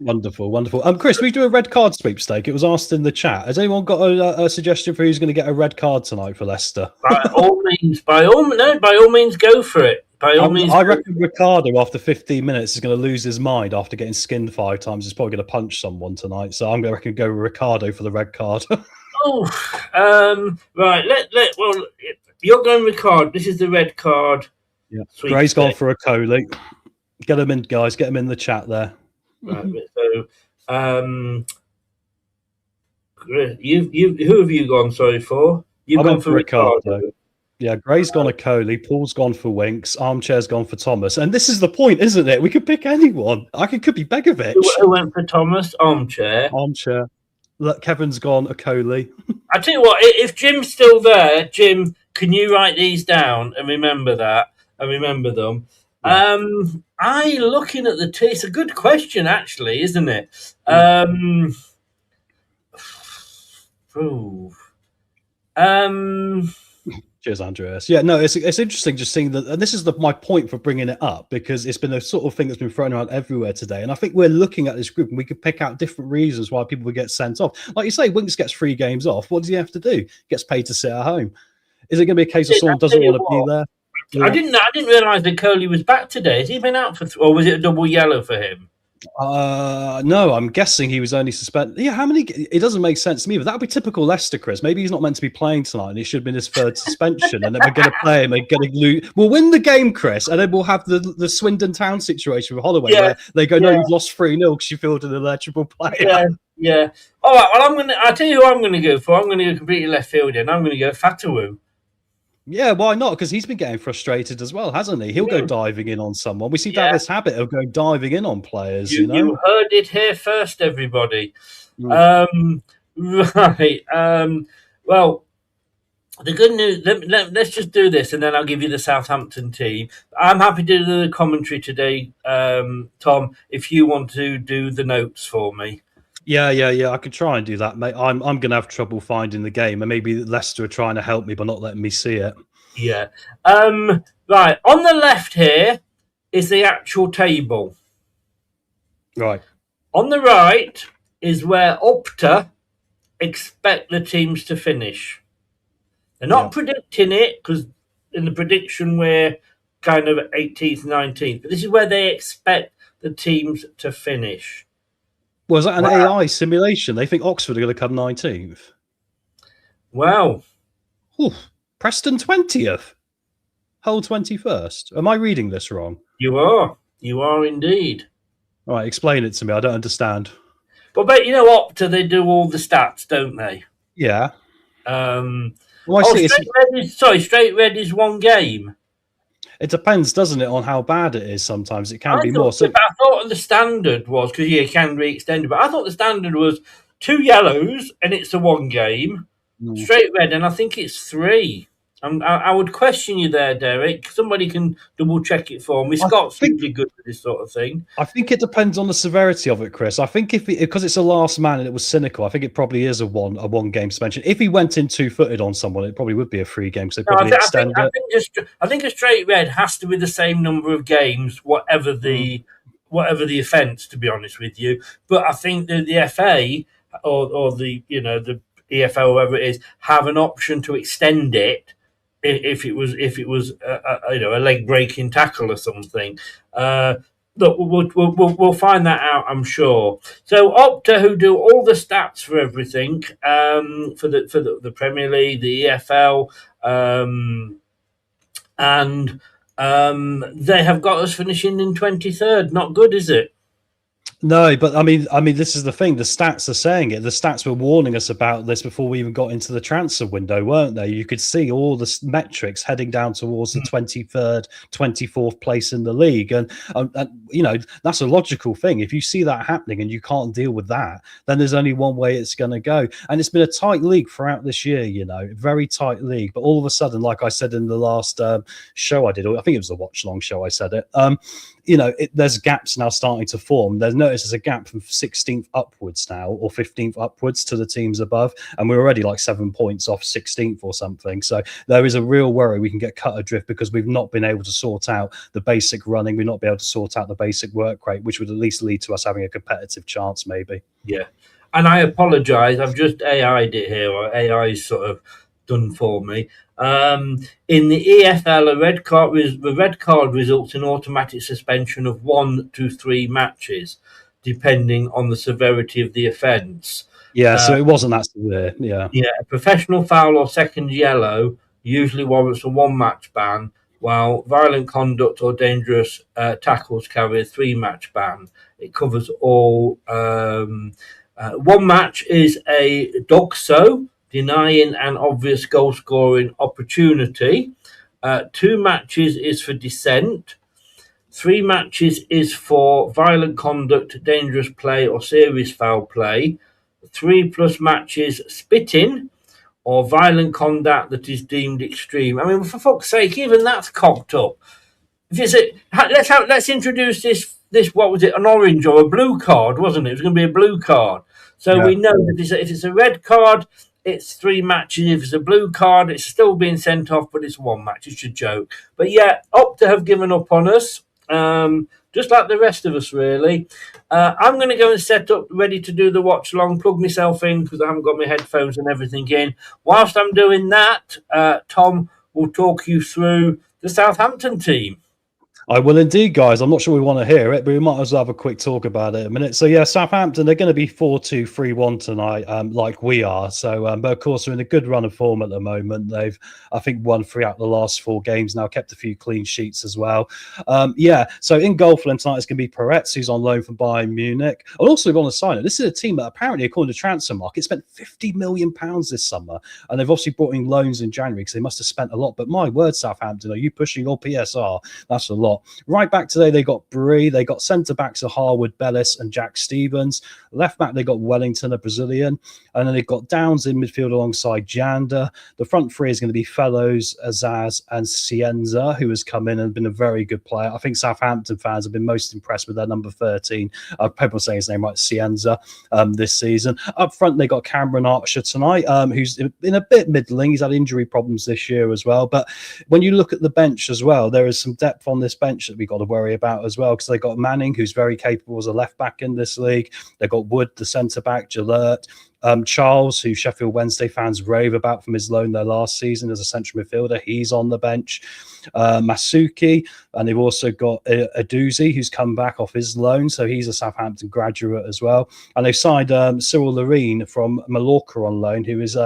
Wonderful. Chris, we do a red card sweepstake. It was asked in the chat. Has anyone got a suggestion for who's going to get a red card tonight for Leicester? By all means, go for it. I reckon Ricardo, after 15 minutes, is going to lose his mind after getting skinned 5 times. He's probably going to punch someone tonight. So I'm going to go with Ricardo for the red card. Right. Well, you're going Ricardo. This is the red card. Yeah. Sweet Gray's gone stick. for a Coley. Get him in, guys. Get him in the chat there. Right. So, who have you gone? Sorry for you've I gone went for for Ricardo. Ricardo. Yeah, Gray's gone a Coley, Paul's gone for Winks, Armchair's gone for Thomas. And this is the point, isn't it? We could pick anyone. Could be Begovic. Who went for Thomas? Armchair. Armchair. Look, Kevin's gone a Coley. I tell you what, if Jim's still there, Jim, can you write these down and remember that and remember them? Yeah. I looking at the it's a good question actually, isn't it? Cheers, Andreas. Yeah, no, it's interesting just seeing that, and this is my point for bringing it up, because it's been a sort of thing that's been thrown around everywhere today. And I think we're looking at this group and we could pick out different reasons why people would get sent off. Like you say, Winks gets 3 games off. What does he have to do? Gets paid to sit at home. Is it going to be a case of someone doesn't want to be there? Yeah. I didn't realise that Curly was back today. Has he been out for, or was it a double yellow for him? No, I'm guessing he was only suspended. Yeah, how many? It doesn't make sense to me, but that would be typical Leicester, Chris. Maybe he's not meant to be playing tonight, and it should have been his 3rd suspension, and then we're going to play him and going to lose. We'll win the game, Chris, and then we'll have the Swindon Town situation with Holloway, where they go, "No, you've lost 3-0 because you fielded an eligible player." Yeah. All right. Well, I'll tell you who I'm going to go for. I'm going to go completely left field, and I'm going to go Fatawu. Yeah, why not? Because he's been getting frustrated as well, hasn't he? He'll go diving in on someone. We seem to have this habit of going diving in on players. You heard it here first, everybody. Right. Well, the good news. Let's just do this, and then I'll give you the Southampton team. I'm happy to do the commentary today, Tom. If you want to do the notes for me. Yeah. I could try and do that, mate. I'm going to have trouble finding the game, and maybe Leicester are trying to help me by not letting me see it. Yeah. Right. On the left here is the actual table. Right. On the right is where Opta expect the teams to finish. They're not predicting it, because in the prediction we're kind of 18th, 19th. But this is where they expect the teams to finish. Was that an AI simulation? They think Oxford are going to come 19th. Wow. Ooh, Preston 20th. Hull 21st. Am I reading this wrong? You are. You are indeed. All right, explain it to me. I don't understand. But you know, Opta, they do all the stats, don't they? Yeah. Straight red is 1 game. It depends, doesn't it, on how bad it is sometimes. It can be more. So I thought the standard was, because it can be extended, but I thought the standard was 2 yellows and it's a 1 game. Straight red, and I think it's 3. I would question you there, Derek. Somebody can double check it for me. Scott's usually good for this sort of thing. I think it depends on the severity of it, Chris. I think because it's a last man and it was cynical, I think it probably is a one game suspension. If he went in 2-footed on someone, it probably would be a 3 game. So probably extend it. I think a straight red has to be the same number of games, whatever the offence. To be honest with you, but I think the FA or the the EFL, whoever it is, have an option to extend it. If it was a leg breaking tackle or something, look, we'll find that out, I'm sure. So Opta, who do all the stats for everything, for the Premier League, the EFL, and they have got us finishing in 23rd. Not good, is it? No, but I mean, this is the thing. The stats are saying it. The stats were warning us about this before we even got into the transfer window, weren't they? You could see all the metrics heading down towards the 23rd, 24th place in the league. And that's a logical thing. If you see that happening and you can't deal with that, then there's only one way it's going to go. And it's been a tight league throughout this year, very tight league. But all of a sudden, like I said in the last show I did, I think it was the Watchalong show I said it, there's gaps now starting to form. There's a gap from 16th upwards now, or 15th upwards to the teams above, and we're already like 7 points off 16th or something. So there is a real worry we can get cut adrift because we've not been able to sort out the basic running. We've not been able to sort out the basic work rate, which would at least lead to us having a competitive chance, maybe. Yeah, and I apologise. I've just AI'd it here, or AI's sort of done for me. In the EFL, the red card results in automatic suspension of 1 to 3 matches, depending on the severity of the offence. Yeah, so it wasn't that severe. Yeah, a professional foul or second yellow usually warrants a 1-match ban, while violent conduct or dangerous tackles carry a 3-match ban. It covers all. 1 match is a dogso, denying an obvious goal-scoring opportunity. 2 matches is for dissent. 3 matches is for violent conduct, dangerous play, or serious foul play. 3+ matches spitting or violent conduct that is deemed extreme. I mean, for fuck's sake, even that's cocked up. Let's introduce this. What was it? An orange or a blue card, wasn't it? It was going to be a blue card. So we know that if it's a red card, it's 3 matches. If it's a blue card, it's still being sent off, but it's 1 match. It's a joke. But yeah, Opta have given up on us. Just like the rest of us, really. I'm going to go and set up, ready to do the watch along, plug myself in because I haven't got my headphones and everything in. Whilst I'm doing that, Tom will talk you through the Southampton team. I will indeed, guys. I'm not sure we want to hear it, but we might as well have a quick talk about it in a minute. So, yeah, Southampton, they're going to be 4-2-3-1 tonight, like we are. So, but of course, they're in a good run of form at the moment. They've, I think, won 3 out of the last 4 games now, kept a few clean sheets as well. So in goal for them tonight is going to be Peretz, who's on loan from Bayern Munich. I also want to sign it. This is a team that apparently, according to Transfermarkt, spent £50 million this summer. And they've obviously brought in loans in January because they must have spent a lot. But my word, Southampton, are you pushing your PSR? That's a lot. Right back today, they got Brie. They got centre backs of Harwood, Bellis, and Jack Stevens. Left back, they got Wellington, a Brazilian. And then they've got Downs in midfield alongside Janda. The front 3 is going to be Fellows, Azaz, and Cienza, who has come in and been a very good player. I think Southampton fans have been most impressed with their number 13. People saying his name right, Cienza, this season. Up front, they got Cameron Archer tonight, who's been a bit middling. He's had injury problems this year as well. But when you look at the bench as well, there is some depth on this bench that we got to worry about as well, because they got Manning, who's very capable as a left back in this league. They got Wood, the centre back, Gillert, Charles, who Sheffield Wednesday fans rave about from his loan there last season as a central midfielder. He's on the bench. Masuki, and they've also got Aduzi, who's come back off his loan, so he's a Southampton graduate as well. And they've signed Cyril Larine from Mallorca on loan, who is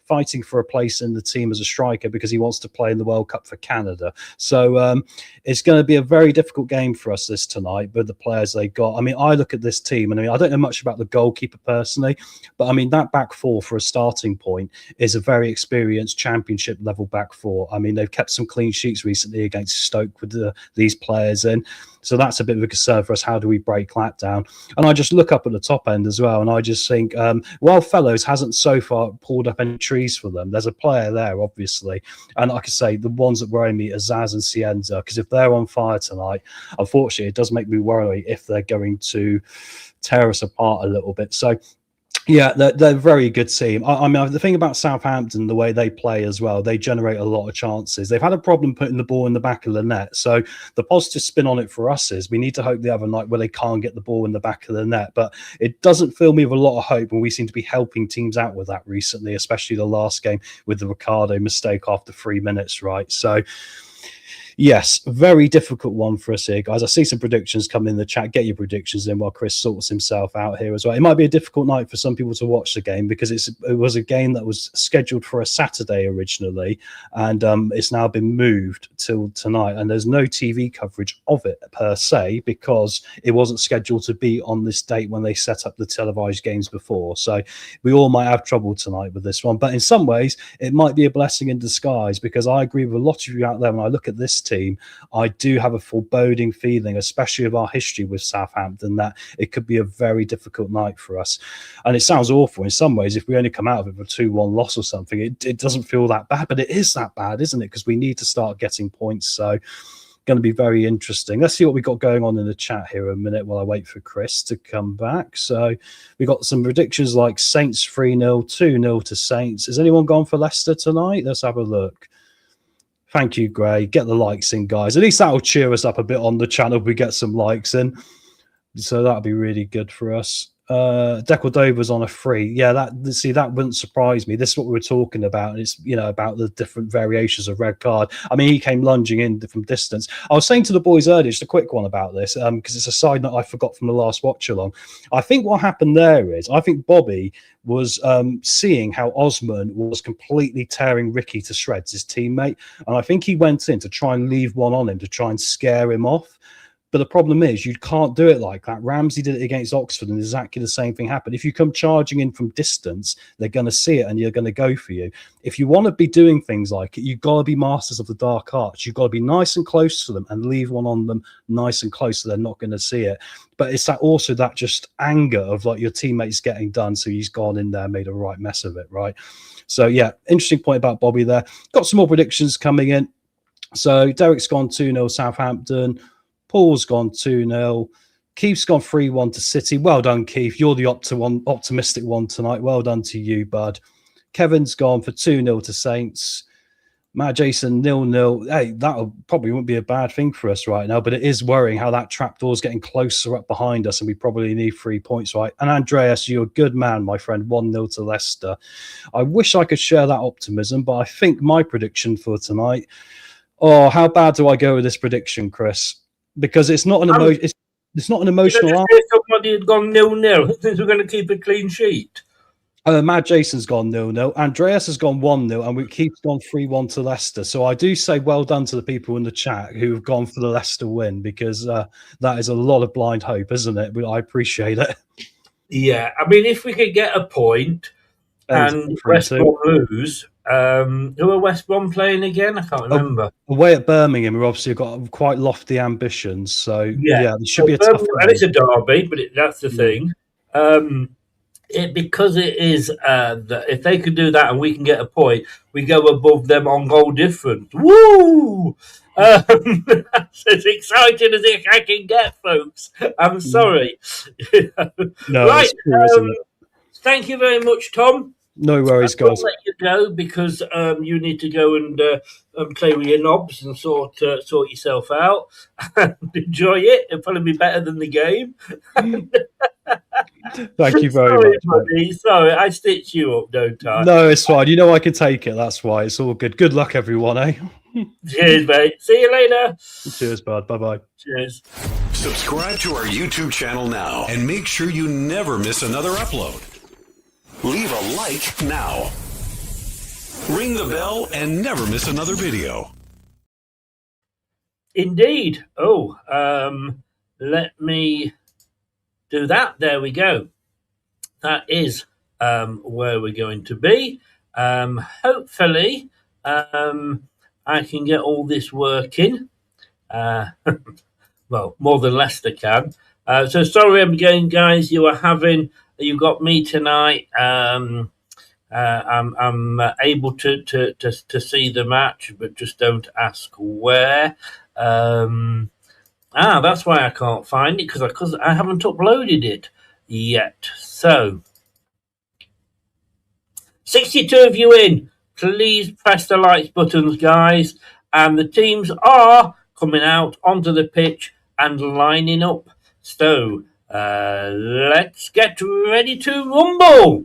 fighting for a place in the team as a striker because he wants to play in the World Cup for Canada. So it's going to be a very difficult game for us this tonight with the players they got. I mean, I look at this team, and I don't know much about the goalkeeper personally, but I mean, that back 4 for a starting point is a very experienced championship level back 4. I mean, they've kept some clean sheets recently against Stoke with these players in. So that's a bit of a concern for us. How do we break that down? And I just look up at the top end as well, and I just think, while Fellows hasn't so far pulled up any trees for them, there's a player there, obviously. And like I say, the ones that worry me are Zaz and Cienza, because if they're on fire tonight, unfortunately, it does make me worry if they're going to tear us apart a little bit. So, yeah, they're a very good team. I mean, the thing about Southampton, the way they play as well, they generate a lot of chances. They've had a problem putting the ball in the back of the net. So the positive spin on it for us is we need to hope they have a night where they can't get the ball in the back of the net. But it doesn't fill me with a lot of hope when we seem to be helping teams out with that recently, especially the last game with the Ricardo mistake after 3 minutes, right? So, yes, very difficult one for us here, guys. I see some predictions come in the chat. Get your predictions in while Chris sorts himself out here as well. It might be a difficult night for some people to watch the game because it was a game that was scheduled for a Saturday originally, and it's now been moved till tonight. And there's no TV coverage of it per se because it wasn't scheduled to be on this date when they set up the televised games before. So we all might have trouble tonight with this one. But in some ways, it might be a blessing in disguise because I agree with a lot of you out there when I look at this team. I do have a foreboding feeling, especially of our history with Southampton, that it could be a very difficult night for us. And it sounds awful in some ways. If we only come out of it with a 2-1 loss or something, it doesn't feel that bad, but it is that bad, isn't it? Because we need to start getting points. So going to be very interesting. Let's see what we got going on in the chat here a minute while I wait for Chris to come back. So we got some predictions like Saints 3-0, 2-0 to Saints. Has anyone gone for Leicester tonight? Let's have a look. Thank you, Gray. Get the likes in, guys. At least that will cheer us up a bit on the channel if we get some likes in. So that'll be really good for us. Decordova's on a free. Yeah, that wouldn't surprise me. This is what we were talking about. And it's, about the different variations of red card. I mean, he came lunging in from distance. I was saying to the boys earlier, just a quick one about this, because it's a side note I forgot from the last watch along. I think what happened there is, I think Bobby was seeing how Osman was completely tearing Ricky to shreds, his teammate. And I think he went in to try and leave one on him to try and scare him off. But the problem is you can't do it like that. Ramsey did it against Oxford, and exactly the same thing happened. If you come charging in from distance, they're going to see it and you're going to go for you. If you want to be doing things like it, you've got to be masters of the dark arts. You've got to be nice and close to them and leave one on them nice and close so they're not going to see it. But it's that just anger of like your teammates getting done. So he's gone in there, made a right mess of it, right? So, yeah, interesting point about Bobby there. Got some more predictions coming in. So Derek's gone 2-0 Southampton. Paul's gone 2-0. Keith's gone 3-1 to City. Well done, Keith. You're the optimistic one tonight. Well done to you, bud. Kevin's gone for 2-0 to Saints. Matt Jason 0-0. Hey, that probably wouldn't be a bad thing for us right now, but it is worrying how that trapdoor's getting closer up behind us, and we probably need 3 points, right? And Andreas, you're a good man, my friend. 1-0 to Leicester. I wish I could share that optimism, but I think my prediction for tonight. Oh, how bad do I go with this prediction, Chris? Because it's not an it's not an emotional. Somebody had gone 0-0 since we're going to keep a clean sheet. Matt Jason's gone 0-0. Andreas has gone 1-0, and we keep gone 3-1 to Leicester. So I do say well done to the people in the chat who have gone for the Leicester win, because that is a lot of blind hope, isn't it? I appreciate it. Yeah, I mean, if we could get a point and West Brom lose. Who are West Brom playing again? I can't remember. Away at Birmingham, we've obviously got quite lofty ambitions. So, yeah there should be a tough and it's a derby, but that's the thing. Because it is, if they could do that and we can get a point, we go above them on goal difference. Woo! That's as exciting as I can get, folks. I'm sorry. No, right. true, isn't it? Thank you very much, Tom. No worries, guys. I'll let you go because you need to go and play with your knobs and sort yourself out and enjoy it. It'll probably be better than the game. Thank you very much. Buddy. Sorry, I stitched you up, don't I? No, it's fine. You know I can take it. That's why. It's all good. Good luck, everyone, eh? Cheers, mate. See you later. Cheers, bud. Bye-bye. Cheers. Subscribe to our YouTube channel now and make sure you never miss another upload. Leave a like now. Ring the bell and never miss another video. Indeed. Oh, let me do that. There we go. That is where we're going to be. Hopefully, I can get all this working. Well, more than Leicester can. So sorry again, guys. You've got me tonight. I'm able to see the match, but just don't ask where. That's why I can't find it, because I haven't uploaded it yet. So 62 of you in. Please press the likes buttons, guys. And the teams are coming out onto the pitch and lining up. So let's get ready to rumble.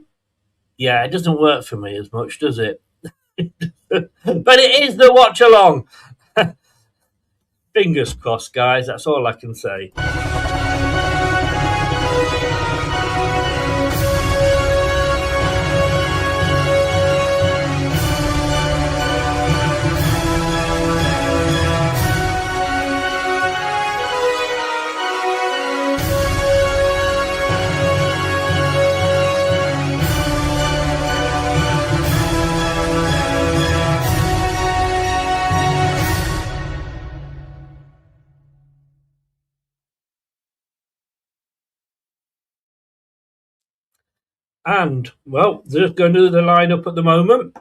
Yeah, it doesn't work for me as much, does it? But it is the watch along. Fingers crossed, guys. That's all I can say. And, well, just going to do the lineup at the moment.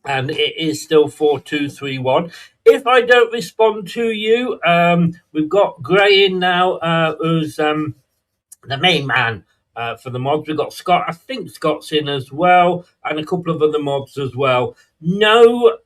And it is still 4-2-3-1. If I don't respond to you, we've got Gray in now, who's the main man for the mods. We've got Scott. I think Scott's in as well, and a couple of other mods as well. No,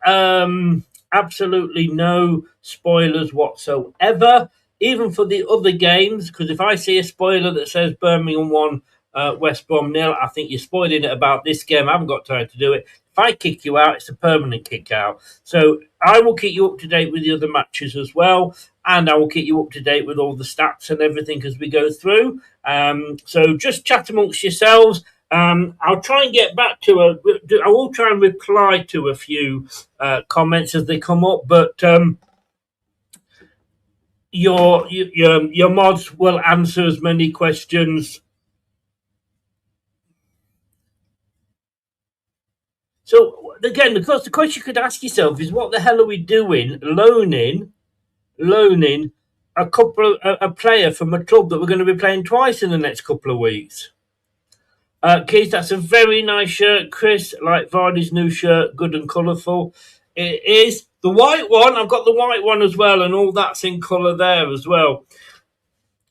absolutely no spoilers whatsoever, even for the other games, because if I see a spoiler that says Birmingham won West Brom 0. I think you're spoiling it about this game. I haven't got time to do it. If I kick you out, it's a permanent kick out. So I will keep you up to date with the other matches as well, and I will keep you up to date with all the stats and everything as we go through. So just chat amongst yourselves. I'll try and get back to I will try and reply to a few comments as they come up, but your mods will answer as many questions. So again, because the question you could ask yourself is, what the hell are we doing loaning a player from a club that we're going to be playing twice in the next couple of weeks? Keith, that's a very nice shirt, Chris. Like Vardy's new shirt, good and colourful. It is. The white one, I've got the white one as well, and all that's in colour there as well.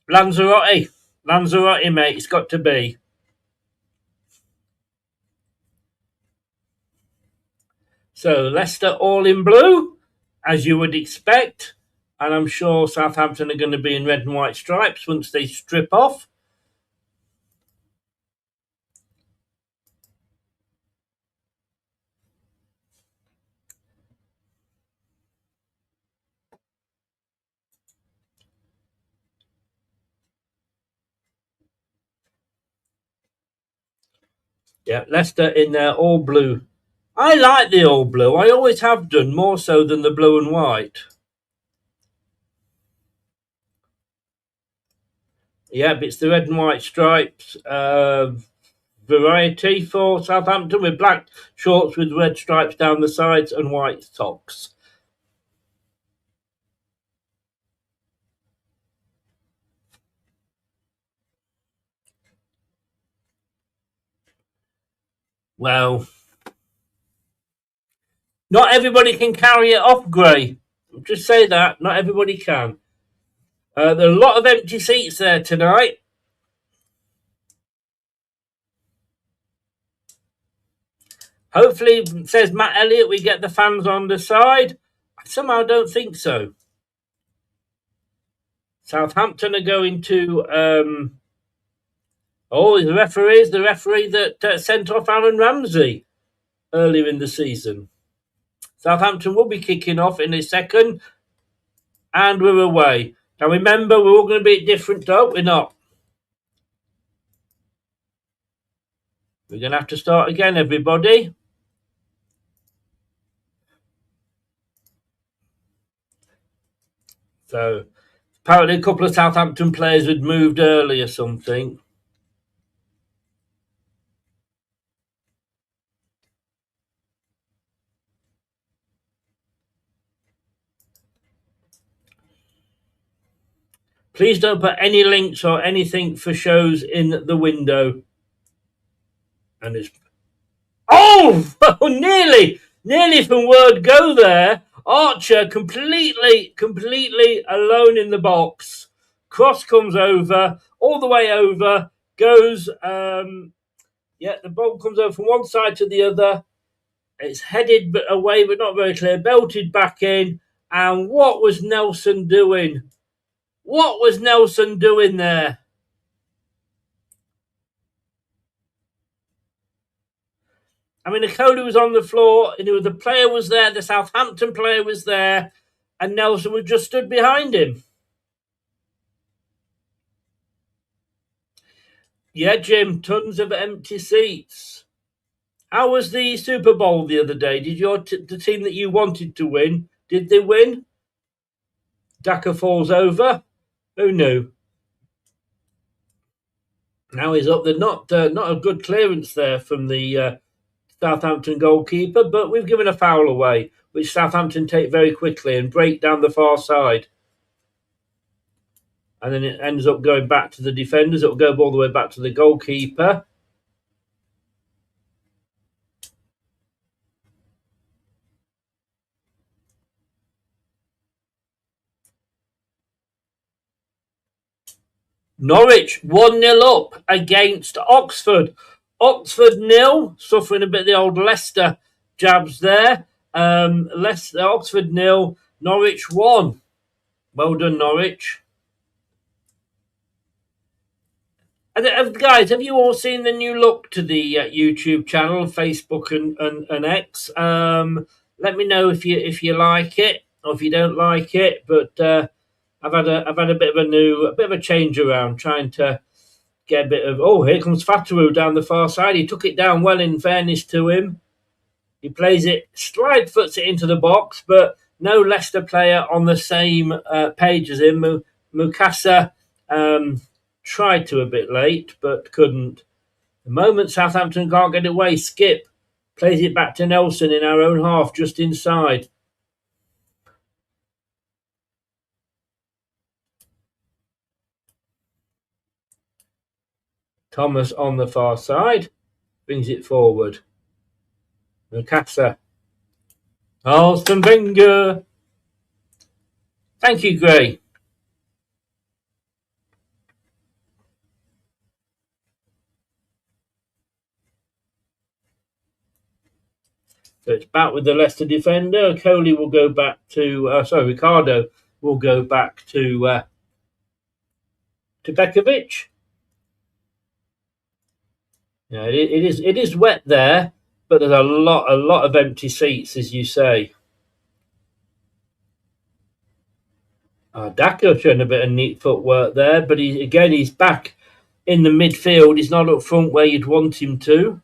Lanzarote, mate, it's got to be. So Leicester all in blue, as you would expect. And I'm sure Southampton are going to be in red and white stripes once they strip off. Yeah, Leicester in their all blue. I like the all blue. I always have done, more so than the blue and white. Yeah, but it's the red and white stripes variety for Southampton, with black shorts with red stripes down the sides and white socks. Well, not everybody can carry it off, Gray. Just say that. Not everybody can. There are a lot of empty seats there tonight. Hopefully, says Matt Elliott, we get the fans on the side. I somehow don't think so. Southampton are going to... the referee that sent off Aaron Ramsey earlier in the season. Southampton will be kicking off in a second, and we're away. Now remember, we're all going to be different, though. We're not. We're going to have to start again, everybody. So, apparently a couple of Southampton players had moved early or something. Please don't put any links or anything for shows in the window. And it's... Oh! Nearly from word go there. Archer completely alone in the box. Cross comes over, all the way over, goes... the ball comes over from one side to the other. It's headed away, but not very clear. Belted back in. And what was Nelson doing? What was Nelson doing there? I mean, Akoli was on the floor, and the player was there, the Southampton player was there, and Nelson was just stood behind him. Yeah, Jim, tons of empty seats. How was the Super Bowl the other day? Did the team that you wanted to win, did they win? Daka falls over. Who knew? Now he's up. They're not a good clearance there from the Southampton goalkeeper, but we've given a foul away, which Southampton take very quickly and break down the far side. And then it ends up going back to the defenders. It'll go all the way back to the goalkeeper. Norwich 1-0 up against Oxford. Oxford 0, suffering a bit of the old Leicester jabs there. Oxford 0, Norwich 1. Well done, Norwich. Guys, have you all seen the new look to the YouTube channel, Facebook and X? Let me know if you like it or if you don't like it. But I've had a bit of a change around, trying to get a bit of. Oh, here comes Fataru down the far side. He took it down well, in fairness to him. He plays it, slide foots it into the box, but no Leicester player on the same page as him. Mukasa tried to a bit late, but couldn't. The moment Southampton can't get away, Skip plays it back to Nelson in our own half, just inside. Thomas on the far side, brings it forward. Mukasa. Alston Wenger. Thank you, Gray. So it's back with the Leicester defender. Coley will go back to... Ricardo will go back to Bekovic. Yeah, it is wet there, but there's a lot of empty seats, as you say. Daka showing a bit of neat footwork there, but he's back in the midfield. He's not up front where you'd want him to.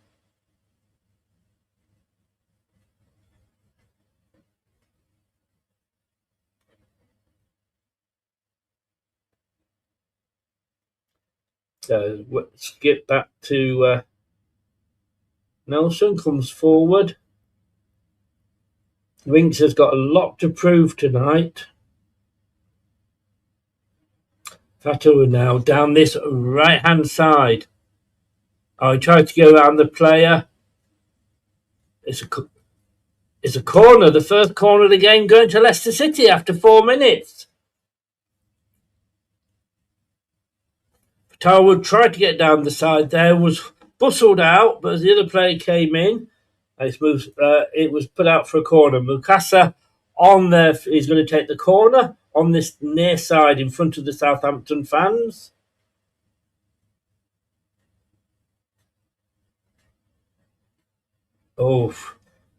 So skip back to Nelson, comes forward. Winks has got a lot to prove tonight. Fataru now down this right-hand side. Oh, he tried to go around the player. It's a corner, the first corner of the game going to Leicester City after 4 minutes. Fataru tried to get down the side there, was bustled out, but as the other player came in, it was put out for a corner. Mukasa on there is going to take the corner on this near side in front of the Southampton fans. Oh,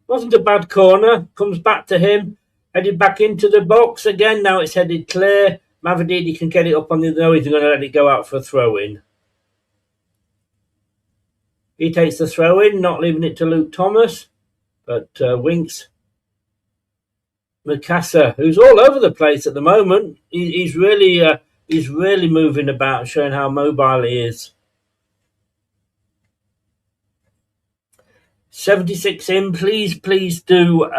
wasn't a bad corner. Comes back to him, headed back into the box again. Now it's headed clear. Mavididi can get it up on the... No, he's going to let it go out for a throw-in. He takes the throw-in, not leaving it to Luke Thomas. But Winks... Mukasa, who's all over the place at the moment. He's really moving about, showing how mobile he is. 76 in. Please do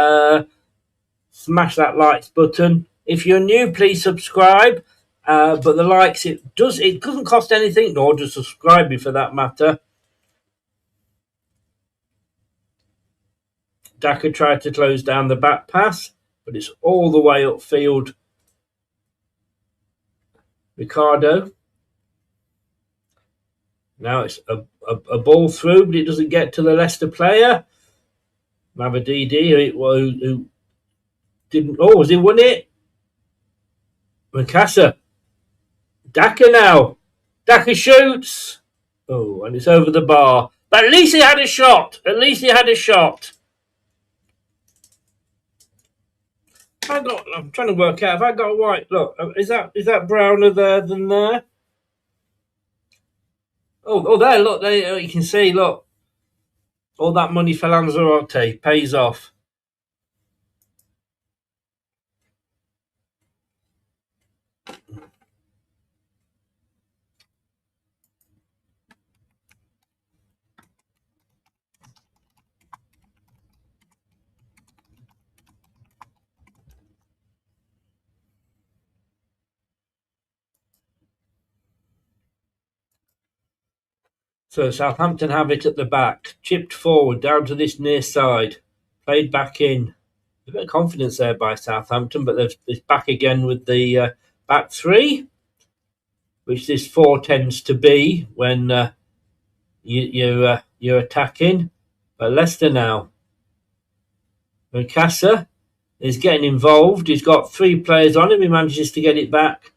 smash that likes button. If you're new, please subscribe. But the likes, it doesn't cost anything, nor does subscribing for that matter. Daka tried to close down the back pass, but it's all the way upfield. Ricardo. Now it's a ball through, but it doesn't get to the Leicester player. Mavididi, who didn't... Oh, has he won it? Mukasa. Daka now. Daka shoots. Oh, and it's over the bar. But at least he had a shot. I'm trying to work out. Have I got white? Look, is that browner there than there? Oh, there. Look, there you can see. Look, all that money for Lanzarote pays off. So Southampton have it at the back, chipped forward down to this near side, played back in. A bit of confidence there by Southampton, but it's back again with the back three, which this 4 tends to be when you're attacking. But Leicester now. Mukasa is getting involved. He's got 3 players on him. He manages to get it back.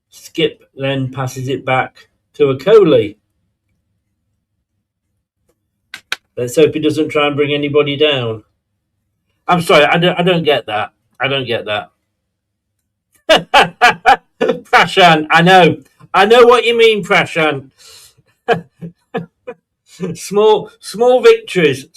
Skip then passes it back to a Coley. Let's hope he doesn't try and bring anybody down. I'm sorry, I don't get that. I don't get that. Prashan, I know what you mean, Prashan. small victories.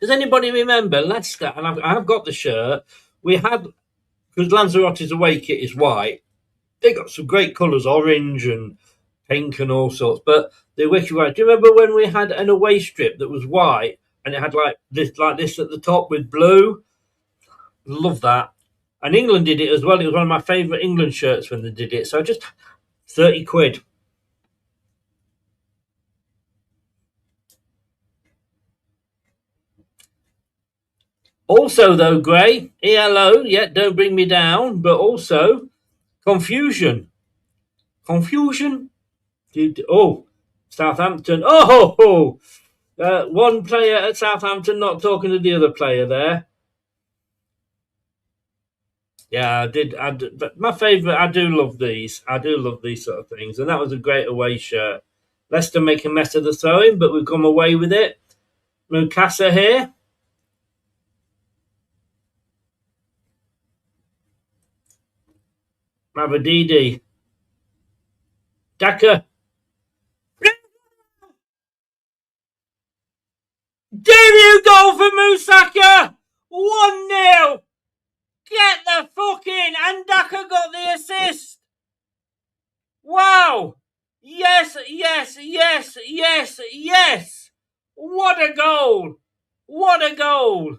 Does anybody remember Leicester? And I've got the shirt. We had, because Lanzarotte's away kit is white. They got some great colours, orange and pink and all sorts. But the wiki white. Do you remember when we had an away strip that was white and it had like this at the top with blue? Love that. And England did it as well. It was one of my favourite England shirts when they did it. So just 30 quid. Also, though, Gray, ELO, yeah, don't bring me down, but also confusion. Confusion? Oh, Southampton. One player at Southampton not talking to the other player there. Yeah, I did. But my favourite, I do love these. I do love these sort of things. And that was a great away shirt. Leicester make a mess of the throwing, but we've come away with it. Mukasa here. Mavadidi. Daka. Debut goal for Musaka! 1-0! Get the fuck in! And Daka got the assist! Wow! Yes! What a goal! What a goal!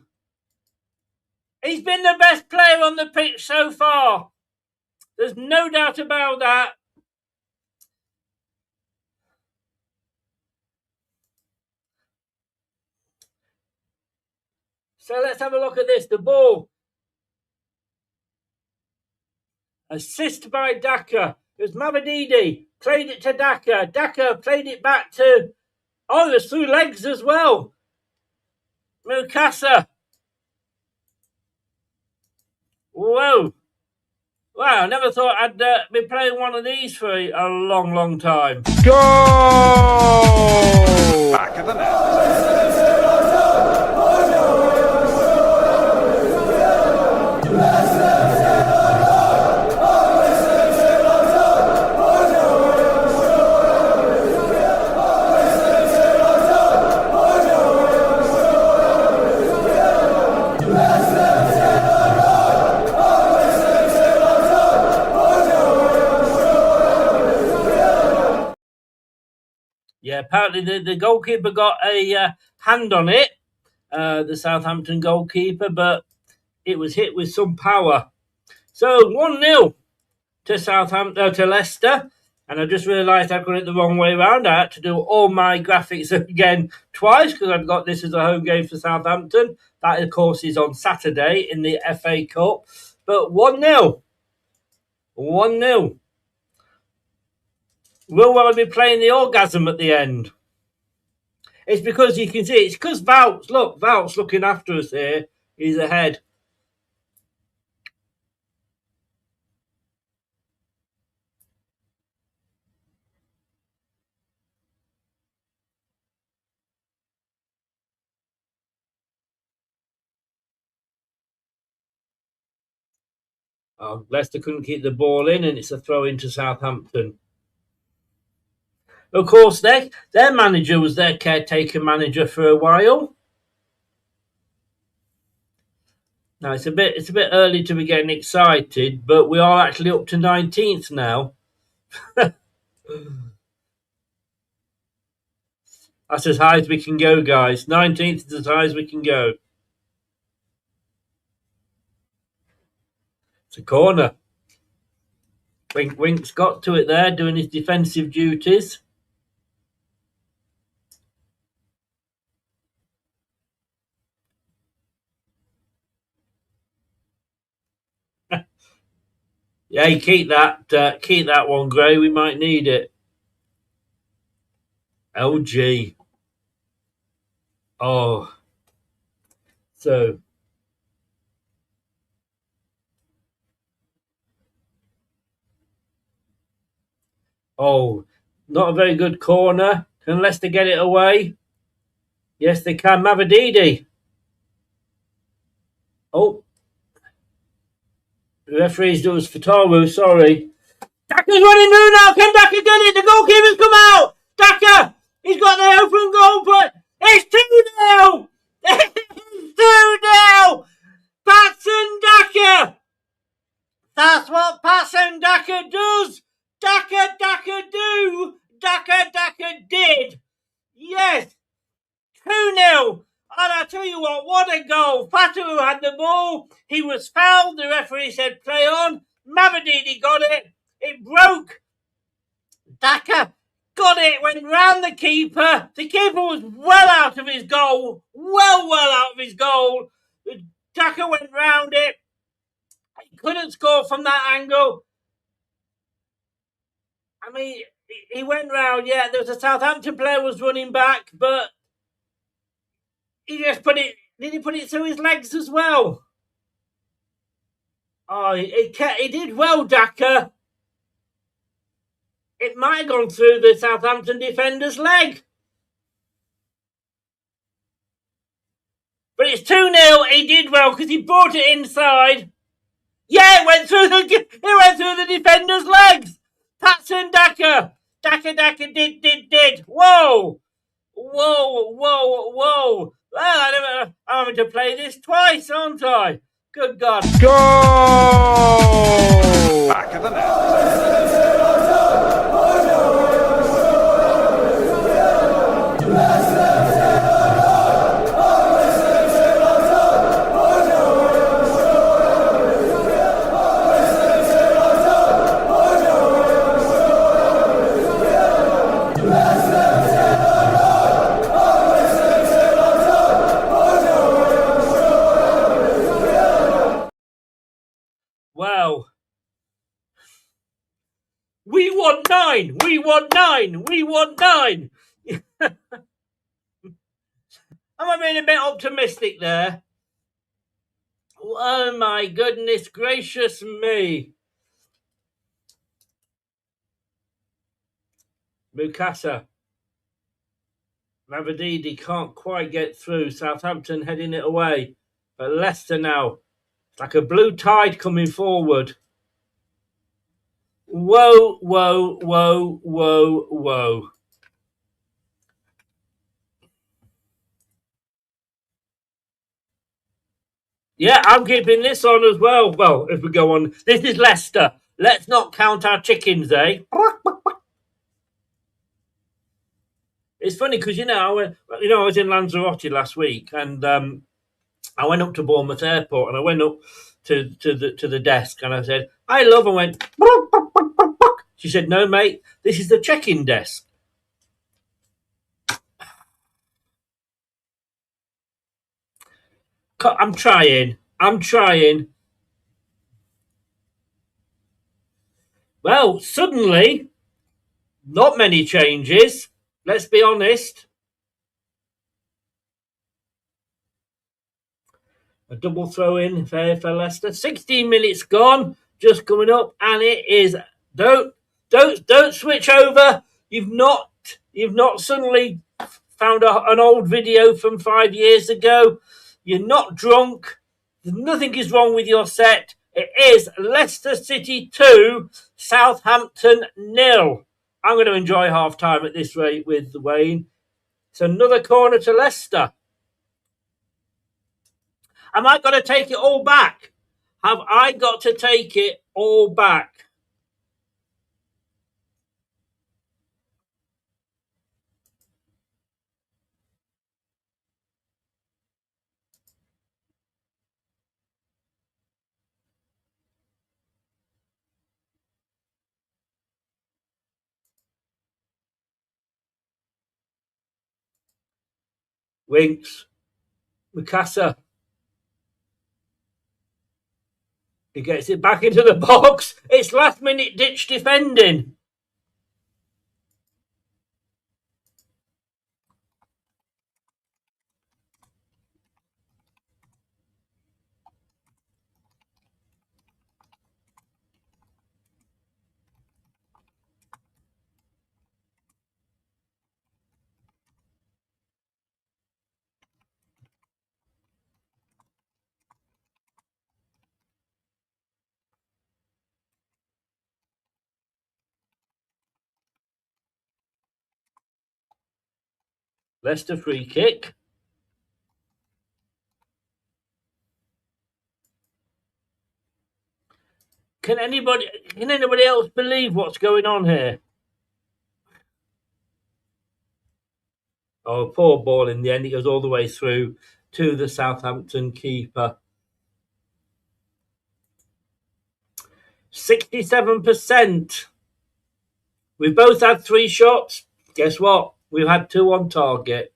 He's been the best player on the pitch so far. There's no doubt about that. So let's have a look at this. The ball. Assist by Daka. It was Mavadidi. Played it to Daka. Daka played it back to... Oh, it was through legs as well. Mukasa. Whoa. Wow, I never thought I'd be playing one of these for a long time. Go! Back of the net. Yeah, apparently the goalkeeper got a hand on it, the Southampton goalkeeper, but it was hit with some power. So 1-0 to Southampton, to Leicester. And I just realised I got it the wrong way around. I had to do all my graphics again twice because I've got this as a home game for Southampton. That, of course, is on Saturday in the FA Cup. But 1-0. 1-0. Will I be playing the orgasm at the end? It's because you can see, it's because Vout's looking after us here. He's ahead. Oh, Leicester couldn't keep the ball in, and it's a throw into Southampton. Of course, their manager was their caretaker manager for a while. Now it's a bit early to be getting excited, but we are actually up to 19th now. That's as high as we can go, guys. 19th is as high as we can go. It's a corner. Wink's got to it there, doing his defensive duties. Yeah, keep that one, Gray. We might need it. LG. Oh, so not a very good corner. Can Leicester get it away? Yes, they can. Mavididi. Oh, the referee's doing Fatawu, sorry. Daka's running through now. Can Daka get it? The goalkeeper's come out. Daka, he's got the open goal, but it's 2-0. It's 2-0. Patson Daka. That's what Patson Daka does. Daka do. Daka did. Yes. 2-0. And I tell you what a goal. Fatu had the ball. He was fouled. The referee said play on. Mavididi got it. It broke. Daka got it, went round the keeper. The keeper was well out of his goal. Well out of his goal. Daka went round it. He couldn't score from that angle. I mean, he went round, yeah. There was a Southampton player was running back, but he just put it. Did he put it through his legs as well? Oh, he did well, Daka. It might have gone through the Southampton defender's leg. But it's 2-0. He did well because he brought it inside. Yeah, it went through the defender's legs. Patson Daka. Daka did. Whoa. Well, I'm having to play this twice, aren't I? Good God. Go! Back of the net. Wow. We want 9. Am I being a bit optimistic there? Oh my goodness gracious me. Mukasa. Mavididi can't quite get through. Southampton heading it away. But Leicester now. It's like a blue tide coming forward. Whoa. Yeah, I'm keeping this on as well. Well, if we go on, this is Leicester. Let's not count our chickens, eh? It's funny because I was in Lanzarote last week, and I went up to Bournemouth Airport, and I went up to the desk, and I said, "I love," and went. She said, "No, mate, this is the check-in desk." I'm trying. Well, suddenly, not many changes. Let's be honest. A double throw in for Leicester. 16 minutes gone, just coming up, and it is don't switch over. You've not suddenly found an old video from 5 years ago. You're not drunk. Nothing is wrong with your set. It is Leicester City 2, Southampton 0. I'm going to enjoy half time at this rate with Wayne. It's another corner to Leicester. Am I going to take it all back? Have I got to take it all back? Winks. Mukasa. He gets it back into the box. It's last minute ditch defending. Leicester free kick. Can anybody else believe what's going on here? Oh, poor ball in the end. It goes all the way through to the Southampton keeper. 67%. We've both had 3 shots. Guess what? We've had 2 on target.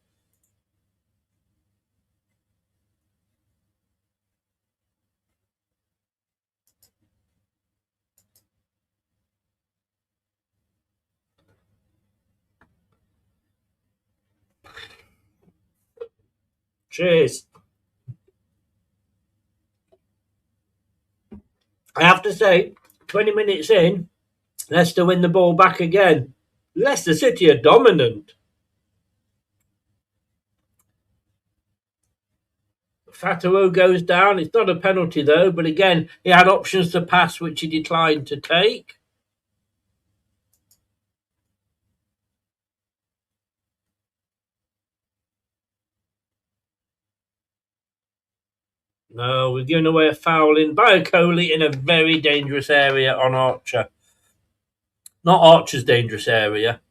Cheers. I have to say, 20 minutes in, Leicester win the ball back again. Leicester City are dominant. Fatawu goes down. It's not a penalty though, but again, he had options to pass which he declined to take. No, we've given away a foul in by Coley in a very dangerous area on Archer. Not Archer's dangerous area.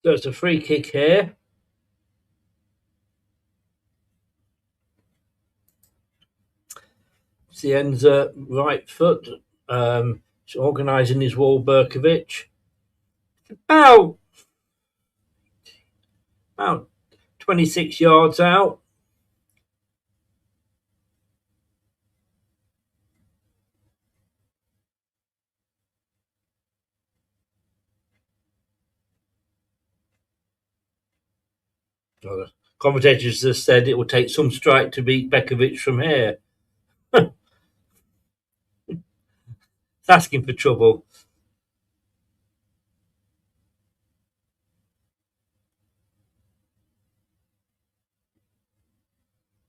So it's a free kick here. Cienza right foot. Organising his wall, Berkovic. About 26 yards out. The commentators have said it will take some strike to beat Bekovic from here. It's asking for trouble.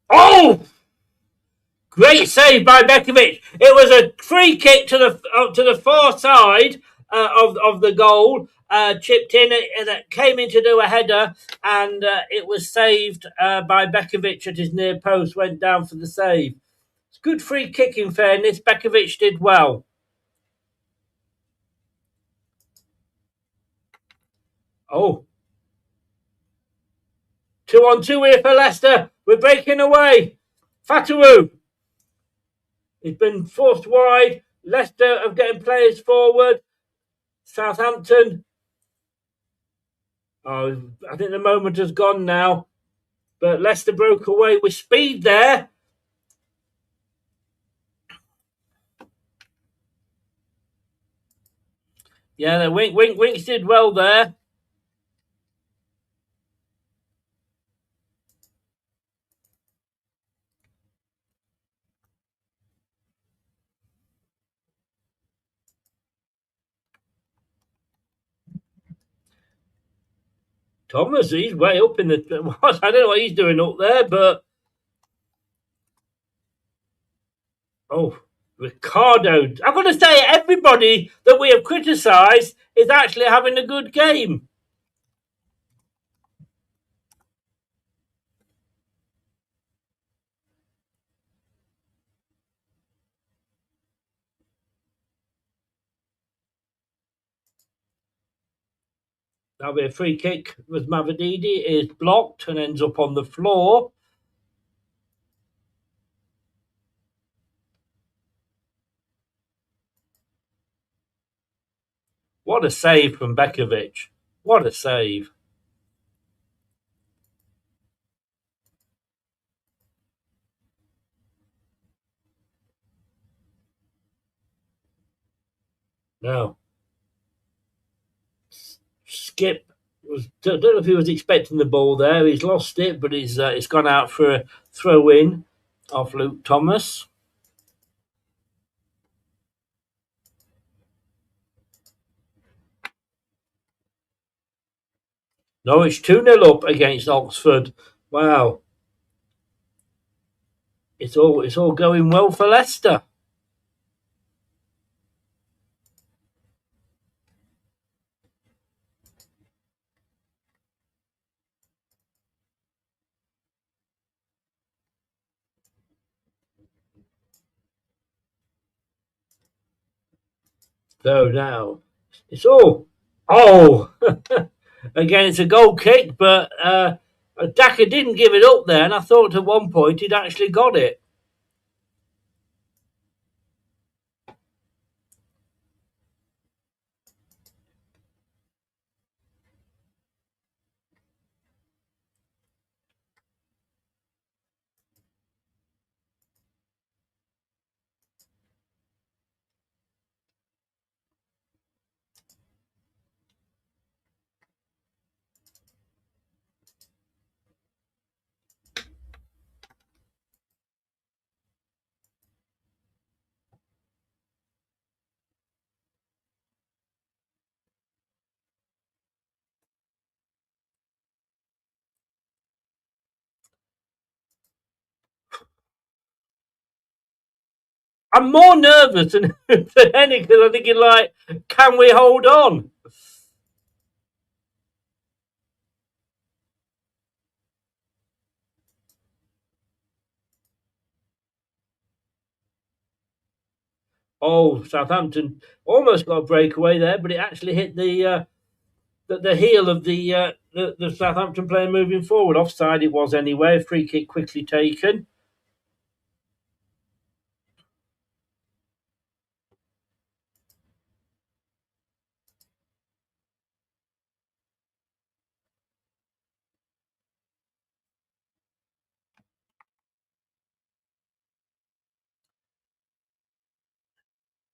Oh! Great save by Bekovic. It was a free kick to the far side of the goal. Chipped in, that came in to do a header, and it was saved by Bekovic at his near post. Went down for the save. It's good free kick. In fairness, Bekovic did well. Oh. 2-on-2 here for Leicester. We're breaking away. Fatawu. He's been forced wide. Leicester are getting players forward. Southampton. Oh, I think the moment has gone now. But Leicester broke away with speed there. Yeah, the Winks did well there. Thomas, he's way up in the... I don't know what he's doing up there, but... Oh, Ricardo. I've got to say, everybody that we have criticised is actually having a good game. That'll be a free kick with Mavididi. Is blocked and ends up on the floor. What a save from Bekovic. What a save. No. Skip don't know if he was expecting the ball there. He's lost it, but it's gone out for a throw in off Luke Thomas. Norwich 2-0 up against Oxford. Wow. It's all going well for Leicester. So now it's all again, it's a goal kick, but Daka didn't give it up there, and I thought at one point he'd actually got it. I'm more nervous than any because I'm thinking, like, can we hold on? Oh, Southampton almost got a breakaway there, but it actually hit the heel of the Southampton player moving forward. Offside it was anyway. Free kick quickly taken.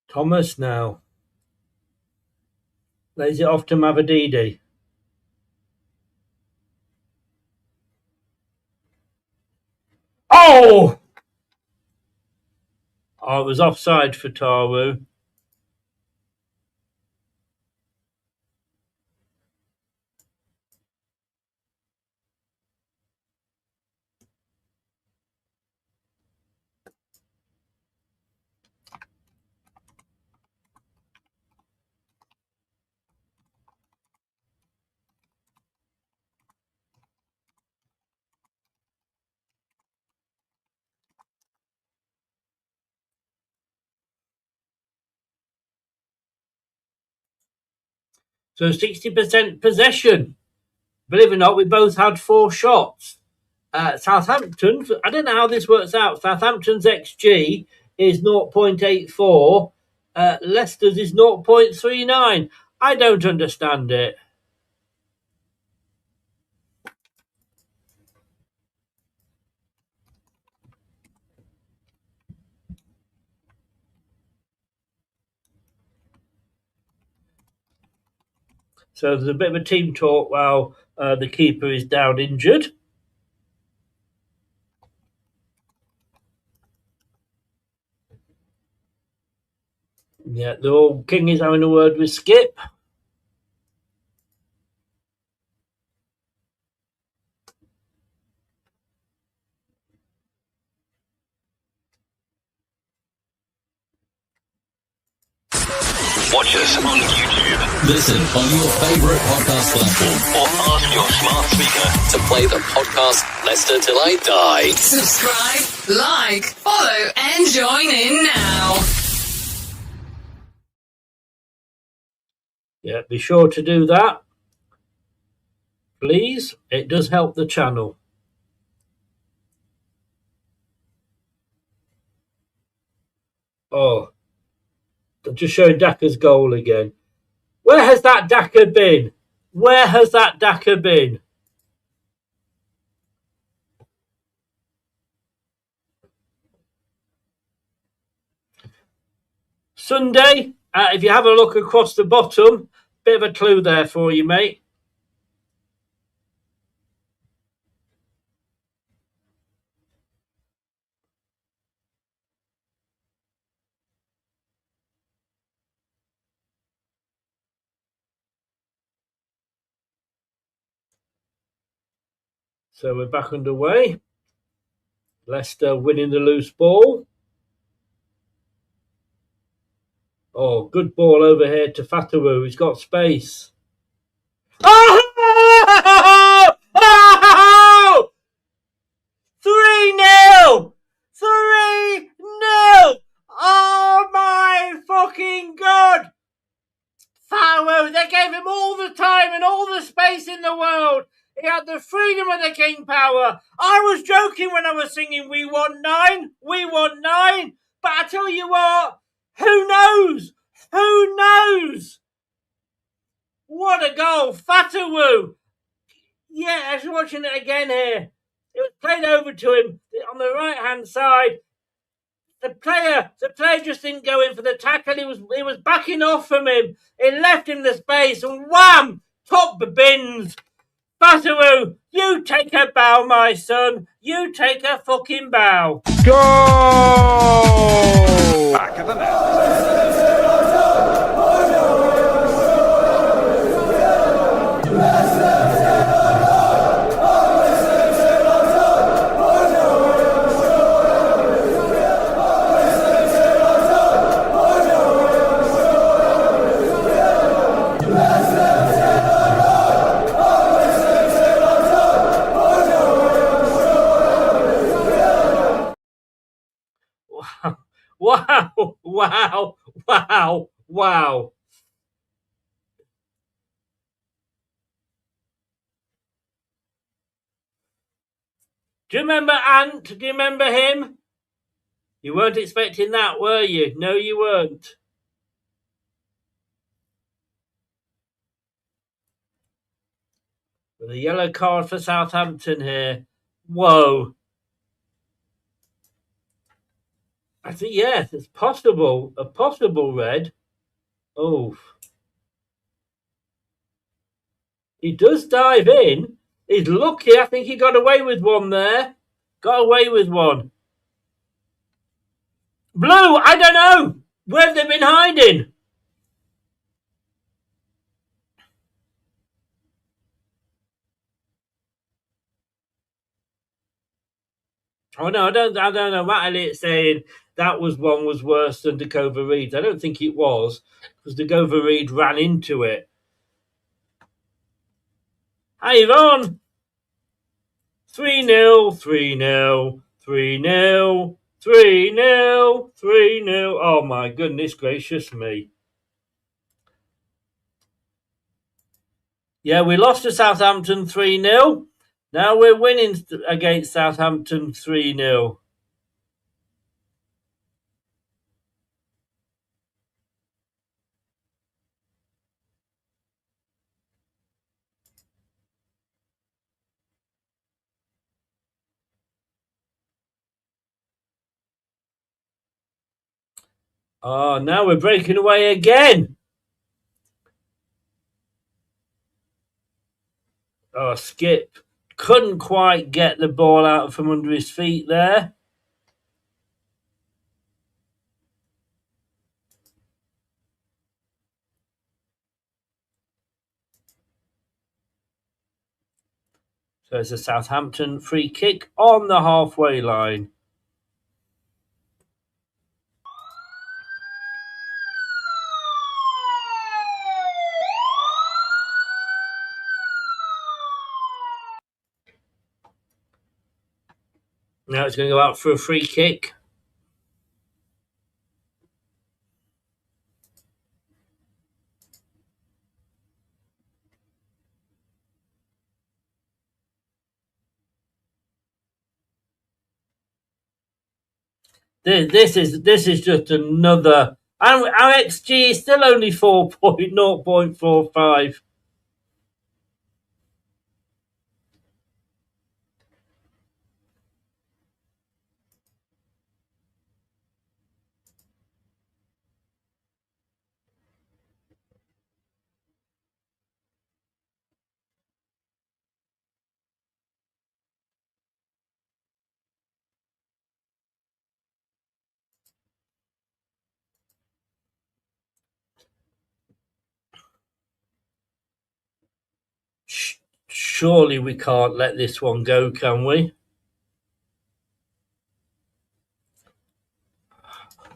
Thomas now lays it off to Mavididi. Oh! Oh, it was offside for Taru. So 60% possession. Believe it or not, we both had 4 shots. Southampton, I don't know how this works out. Southampton's XG is 0.84. Leicester's is 0.39. I don't understand it. So there's a bit of a team talk while the keeper is down injured. Yeah, the old King is having a word with Skip. Watch us on YouTube. Listen on your favourite podcast platform Or ask your smart speaker. to play the podcast Leicester Till I Die. Subscribe, like, follow, and join in now. Yeah, be sure to do that. Please, it does help the channel. Oh, I'm just showing Daka's goal again. Where has that Daka been? Where has that Daka been? Sunday, if you have a look across the bottom, bit of a clue there for you, mate. So we're back underway. Leicester winning the loose ball. Oh, good ball over here to Fatawu. He's got space. Oh! Oh! 3-0! 3-0! Oh my fucking God! Fatawu, they gave him all the time and all the space in the world. He had the freedom of the king power. I was joking when I was singing We Won 9. We Won 9. But I tell you what, who knows? Who knows? What a goal. Fatawu. Yeah, I was watching it again here. It was played over to him on the right-hand side. The player just didn't go in for the tackle. He was backing off from him. It left him the space and wham! Top the bins. Fatawu, you take a bow, my son. You take a fucking bow. Go! Back of the net. Wow, wow, wow, wow. Do you remember Ant? Do you remember him? You weren't expecting that, were you? No, you weren't. With a yellow card for Southampton here. Whoa. I think, yes, it's possible. A possible red. Oh. He does dive in. He's lucky. I think he got away with one there. Got away with one. Blue, I don't know. Where have they been hiding? Oh no, I don't know. Matt Elliott saying that was worse than Dakova Reed's. I don't think it was, because Dakova Reed ran into it. Hey Yvonne! 3-0, 3-0, 3-0, 3-0, 3-0. Oh my goodness gracious me. Yeah, we lost to Southampton 3-0. Now we're winning against Southampton 3-0. Oh, now we're breaking away again. Oh, Skip couldn't quite get the ball out from under his feet there. So it's a Southampton free kick on the halfway line. Now it's going to go out for a free kick. This is just another. Our XG is still only 0.45. Surely we can't let this one go, can we?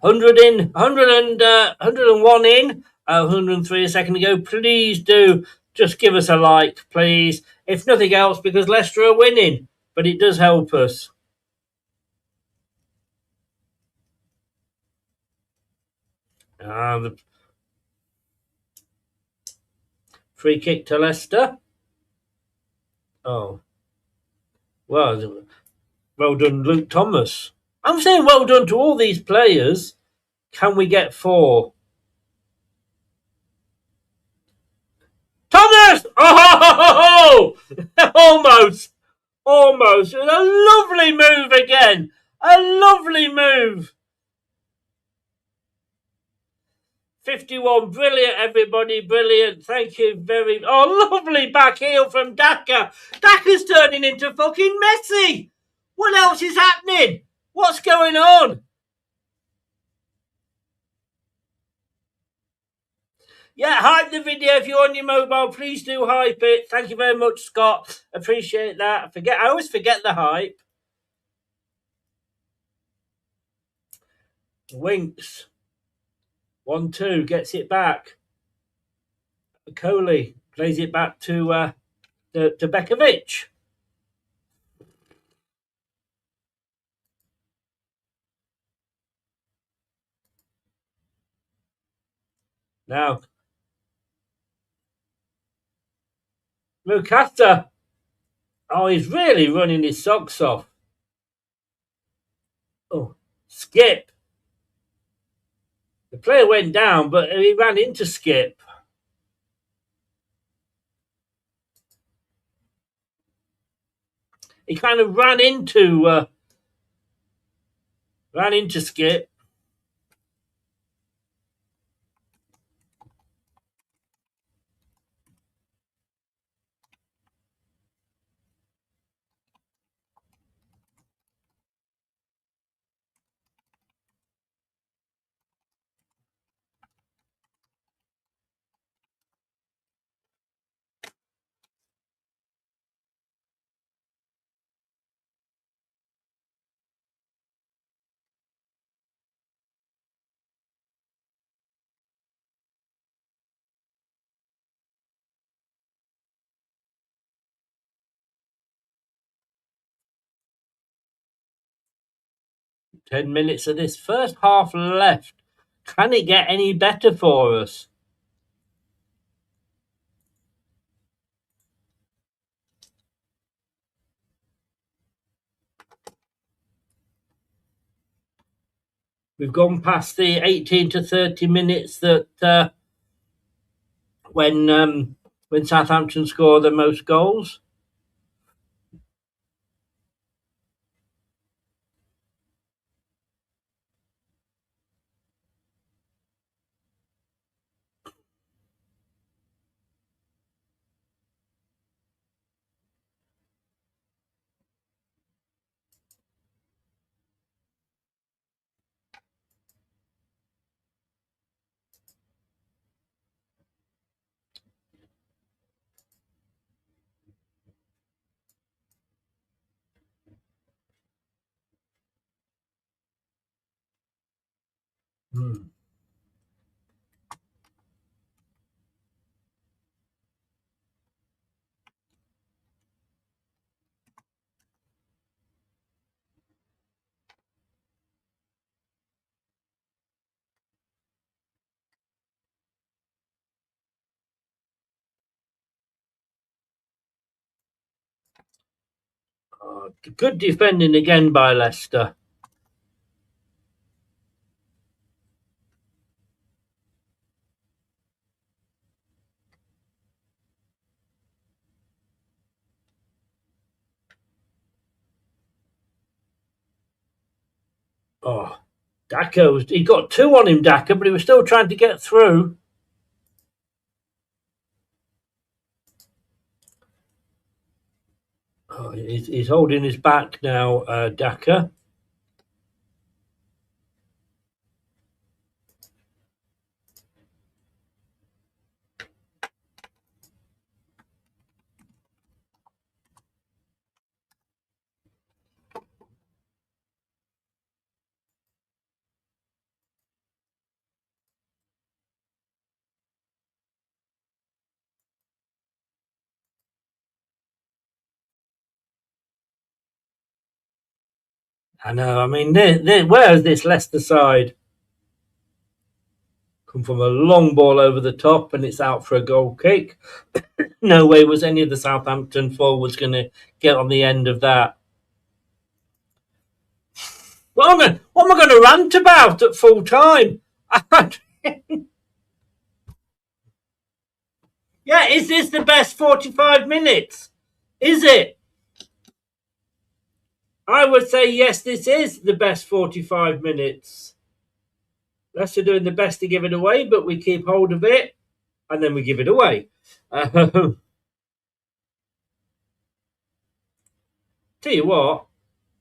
100 in, 101 in, 103 a second ago. Please do just give us a like, please. If nothing else, because Leicester are winning, but it does help us. The free kick to Leicester. Oh, well done, Luke Thomas. I'm saying well done to all these players. Can we get 4? Thomas! Oh, almost. Almost. It was a lovely move again. A lovely move. 51. Brilliant, everybody. Brilliant. Thank you very... Oh, lovely back heel from Daka. Daka's turning into fucking Messi. What else is happening? What's going on? Yeah, hype the video if you're on your mobile. Please do hype it. Thank you very much, Scott. Appreciate that. I always forget the hype. Winks. 1-2. Gets it back. Coley plays it back to Bekovic. Now, Lukata. Oh, he's really running his socks off. Oh, Skip. The player went down, but he ran into Skip. He kind of ran into Skip. Ten minutes of this first half left. Can it get any better for us? We've gone past the 18 to 30 minutes that when Southampton score the most goals. Good defending again by Leicester. Oh, Daka he got 2 on him, Daka, but he was still trying to get through. Oh, he's holding his back now, Daka. I know. I mean, where is this Leicester side? Come from a long ball over the top, and it's out for a goal kick. No way was any of the Southampton forwards going to get on the end of that. What am I going to rant about at full time? Yeah, is this the best 45 minutes? Is it? I would say yes, this is the best 45 minutes. Leicester doing the best to give it away, but we keep hold of it, and then we give it away. Tell you what,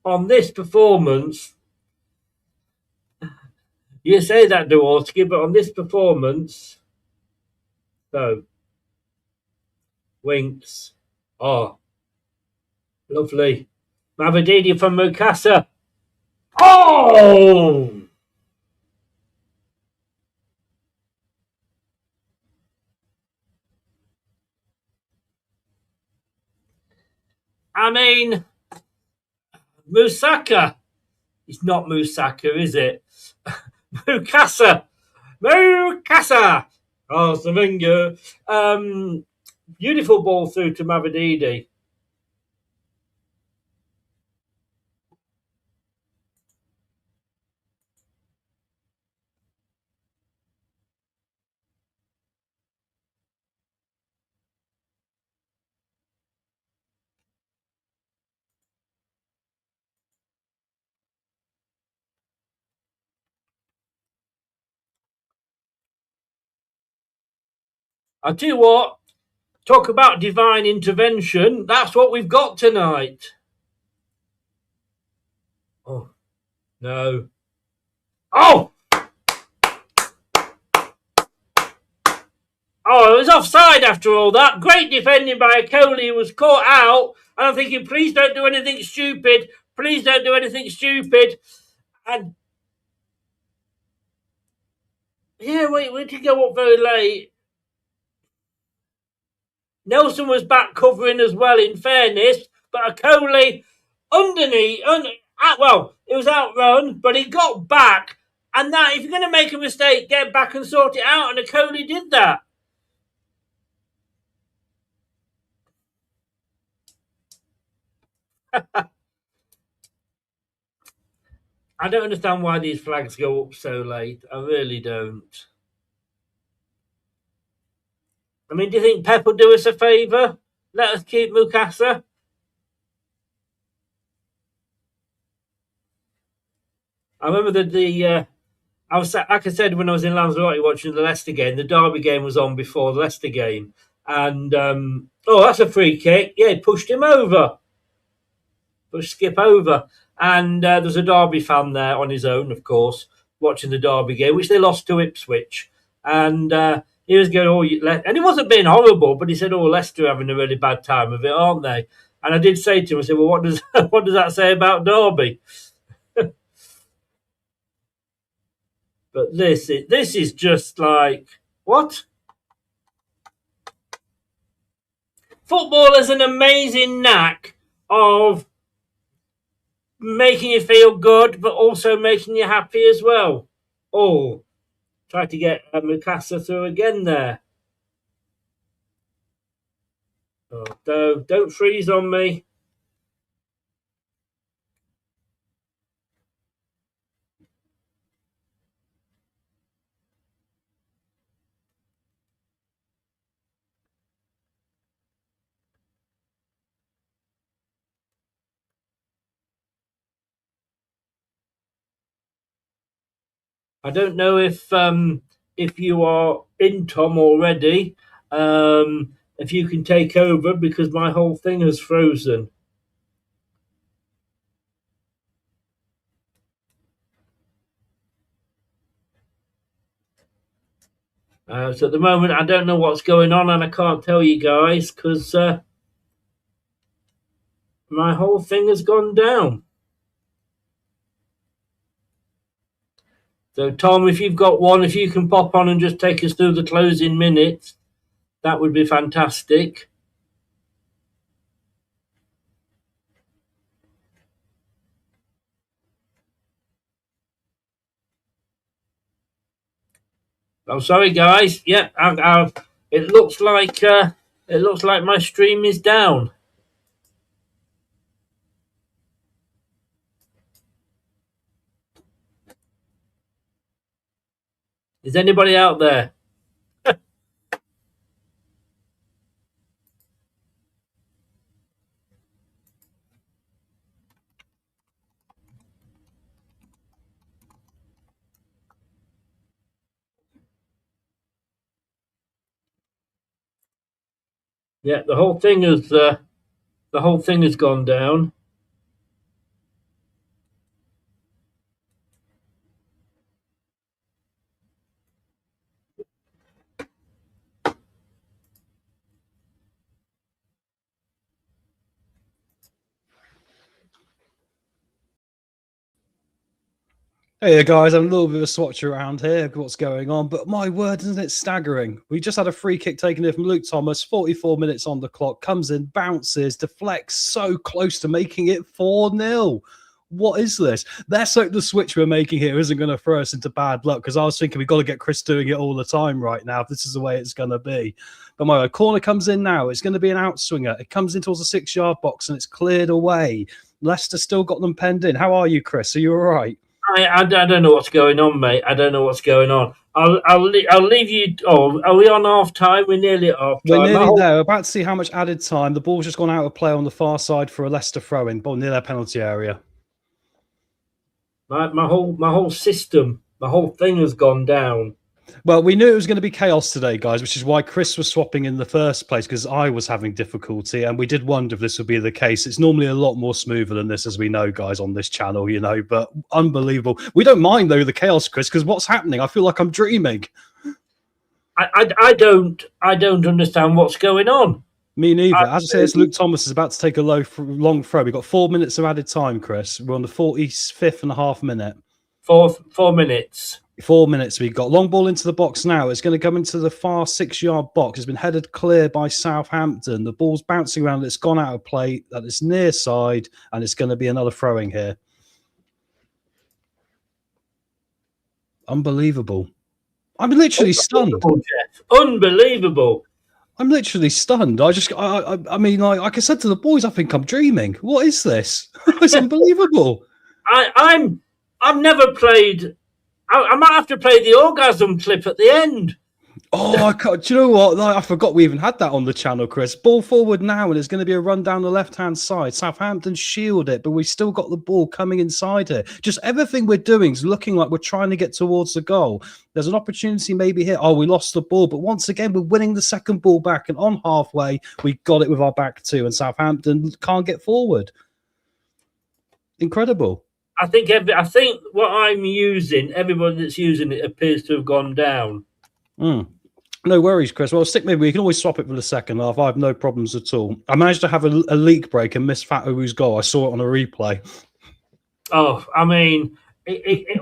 on this performance, you say that, Dworski, but on this performance, so, Winks. Oh, lovely. Mavadidi from Mukasa. Oh! I mean, Musaka. It's not Musaka, is it? Mukasa. Mukasa. Oh, Savinga. Beautiful ball through to Mavadidi. I'll tell you what, talk about divine intervention. That's what we've got tonight. Oh, no. Oh! Oh, it was offside after all that. Great defending by Coley, who was caught out. And I'm thinking, please don't do anything stupid. Please don't do anything stupid. And yeah, we did go up very late. Nelson was back covering as well, in fairness. But Coley underneath, well, it was outrun, but he got back. And that, if you're going to make a mistake, get back and sort it out. And Coley did that. I don't understand why these flags go up so late. I really don't. I mean, do you think Pep will do us a favour? Let us keep Mukasa? I remember that I was, like I said, when I was in Lanzarote watching the Leicester game, the Derby game was on before the Leicester game. And, that's a free kick. Yeah, he pushed him over. Pushed Skip over. And there's a Derby fan there on his own, of course, watching the Derby game, which they lost to Ipswich. And he was going, and he wasn't being horrible, but he said, Leicester are having a really bad time of it, aren't they? And I did say to him, I said, well, what does that say about Derby? But this is just like, what? Football has an amazing knack of making you feel good, but also making you happy as well. Oh, try to get Mukasa through again there. Oh, don't freeze on me. I don't know if you are in, Tom, already. If you can take over, because my whole thing has frozen. So at the moment, I don't know what's going on, and I can't tell you guys because my whole thing has gone down. So, Tom, if you've got one, if you can pop on and just take us through the closing minutes, that would be fantastic. I'm sorry, guys. Yep, it looks like my stream is down. Is anybody out there? Yeah, the whole thing has gone down. Hey guys, I'm a little bit of a swatch around here. What's going on? But my word, isn't it staggering? We just had a free kick taken in from Luke Thomas, 44 minutes on the clock, comes in, bounces, deflects so close to making it 4-0. What is this? Let's hope the switch we're making here isn't going to throw us into bad luck, because I was thinking we've got to get Chris doing it all the time right now if this is the way it's going to be. But my corner comes in now. It's going to be an outswinger. It comes in towards the 6-yard box and it's cleared away. Leicester still got them penned in. How are you, Chris? Are you all right? I don't know what's going on, mate. I don't know what's going on. I'll leave you. Oh, are we on half time? We're nearly at half time. We're nearly there. We're about to see how much added time. The ball's just gone out of play on the far side for a Leicester throw-in, but near their penalty area. My whole system, my whole thing has gone down. Well, we knew it was going to be chaos today, guys, which is why Chris was swapping in the first place, because I was having difficulty, and we did wonder if this would be the case. It's normally a lot more smoother than this, as we know, guys, on this channel, you know, but unbelievable. We don't mind, though, the chaos, Chris, because what's happening? I feel like I'm dreaming. I don't understand what's going on. Me neither. As I say, it's Luke Thomas is about to take a long throw. We've got 4 minutes of added time, Chris. We're on the 45th and a half minute. 4 minutes. 4 minutes we've got. Long ball into the box now. It's going to come into the far 6-yard box. It's been headed clear by Southampton. The ball's bouncing around. It's gone out of play at its near side, and it's going to be another throwing here. Unbelievable. I'm literally stunned. Jeff. Unbelievable. I'm literally stunned. I mean, like I said to the boys, I think I'm dreaming. What is this? It's unbelievable. I've never played. I might have to play the orgasm clip at the end. Oh, I can't. Do you know what? Like, I forgot we even had that on the channel, Chris. Ball forward now, and it's going to be a run down the left-hand side. Southampton shield it, but we've still got the ball coming inside here. Just everything we're doing is looking like we're trying to get towards the goal. There's an opportunity maybe here. Oh, we lost the ball, but once again, we're winning the second ball back, and on halfway, we got it with our back too, and Southampton can't get forward. Incredible. I think what I'm using, everybody that's using it appears to have gone down. No worries, Chris. Well, maybe we can always swap it for the second half. I have no problems at all. I managed to have a leak break and miss Fatou's goal. I saw it on a replay. Oh, I mean,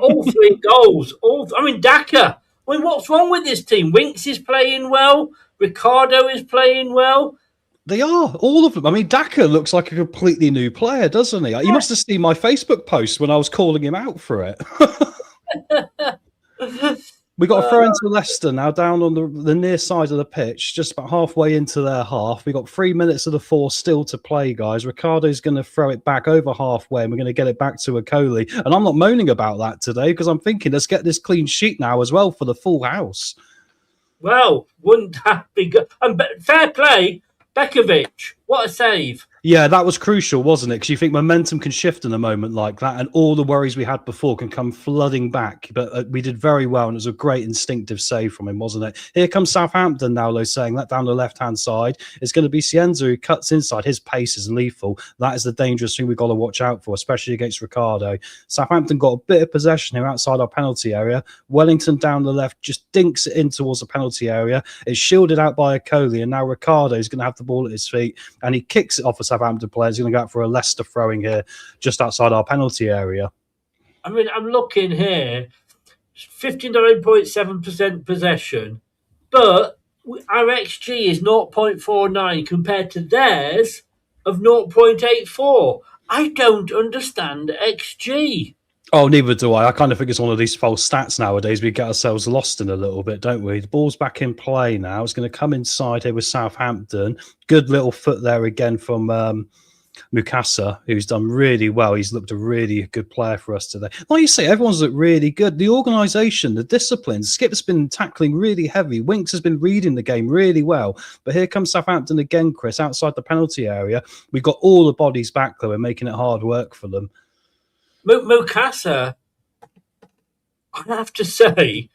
all three goals. Daka. I mean, what's wrong with this team? Winks is playing well. Ricardo is playing well. They are, all of them. I mean, Daka looks like a completely new player, doesn't he? You must have seen my Facebook post when I was calling him out for it. We got a throw into Leicester now, down on the near side of the pitch, just about halfway into their half. We got 3 minutes of the 4 still to play, guys. Ricardo's going to throw it back over halfway, and we're going to get it back to Okoli. And I'm not moaning about that today, because I'm thinking, let's get this clean sheet now as well for the full house. Well, wouldn't that be good? And fair play, Bekovic. What a save. Yeah, that was crucial, wasn't it? Because you think momentum can shift in a moment like that, and all the worries we had before can come flooding back. But we did very well, and it was a great instinctive save from him, wasn't it? Here comes Southampton now, though, saying that down the left-hand side. It's going to be Cienza who cuts inside. His pace is lethal. That is the dangerous thing we've got to watch out for, especially against Ricardo. Southampton got a bit of possession here outside our penalty area. Wellington down the left just dinks it in towards the penalty area. It's shielded out by Okoli, and now Ricardo is going to have the ball at his feet, and he kicks it off a Southampton player. He's going to go out for a Leicester throwing here just outside our penalty area. I mean, I'm looking here, 59.7% possession, but our XG is 0.49 compared to theirs of 0.84. I don't understand XG. Oh, neither do I. I kind of think it's one of these false stats nowadays. We get ourselves lost in a little bit, don't we? The ball's back in play now. It's going to come inside here with Southampton. Good little foot there again from Mukasa, who's done really well. He's looked a really good player for us today. Like you say, everyone's looked really good. The organisation, the discipline. Skip's been tackling really heavy. Winks has been reading the game really well. But here comes Southampton again, Chris, outside the penalty area. We've got all the bodies back, though. We're making it hard work for them. Mukasa, I have to say,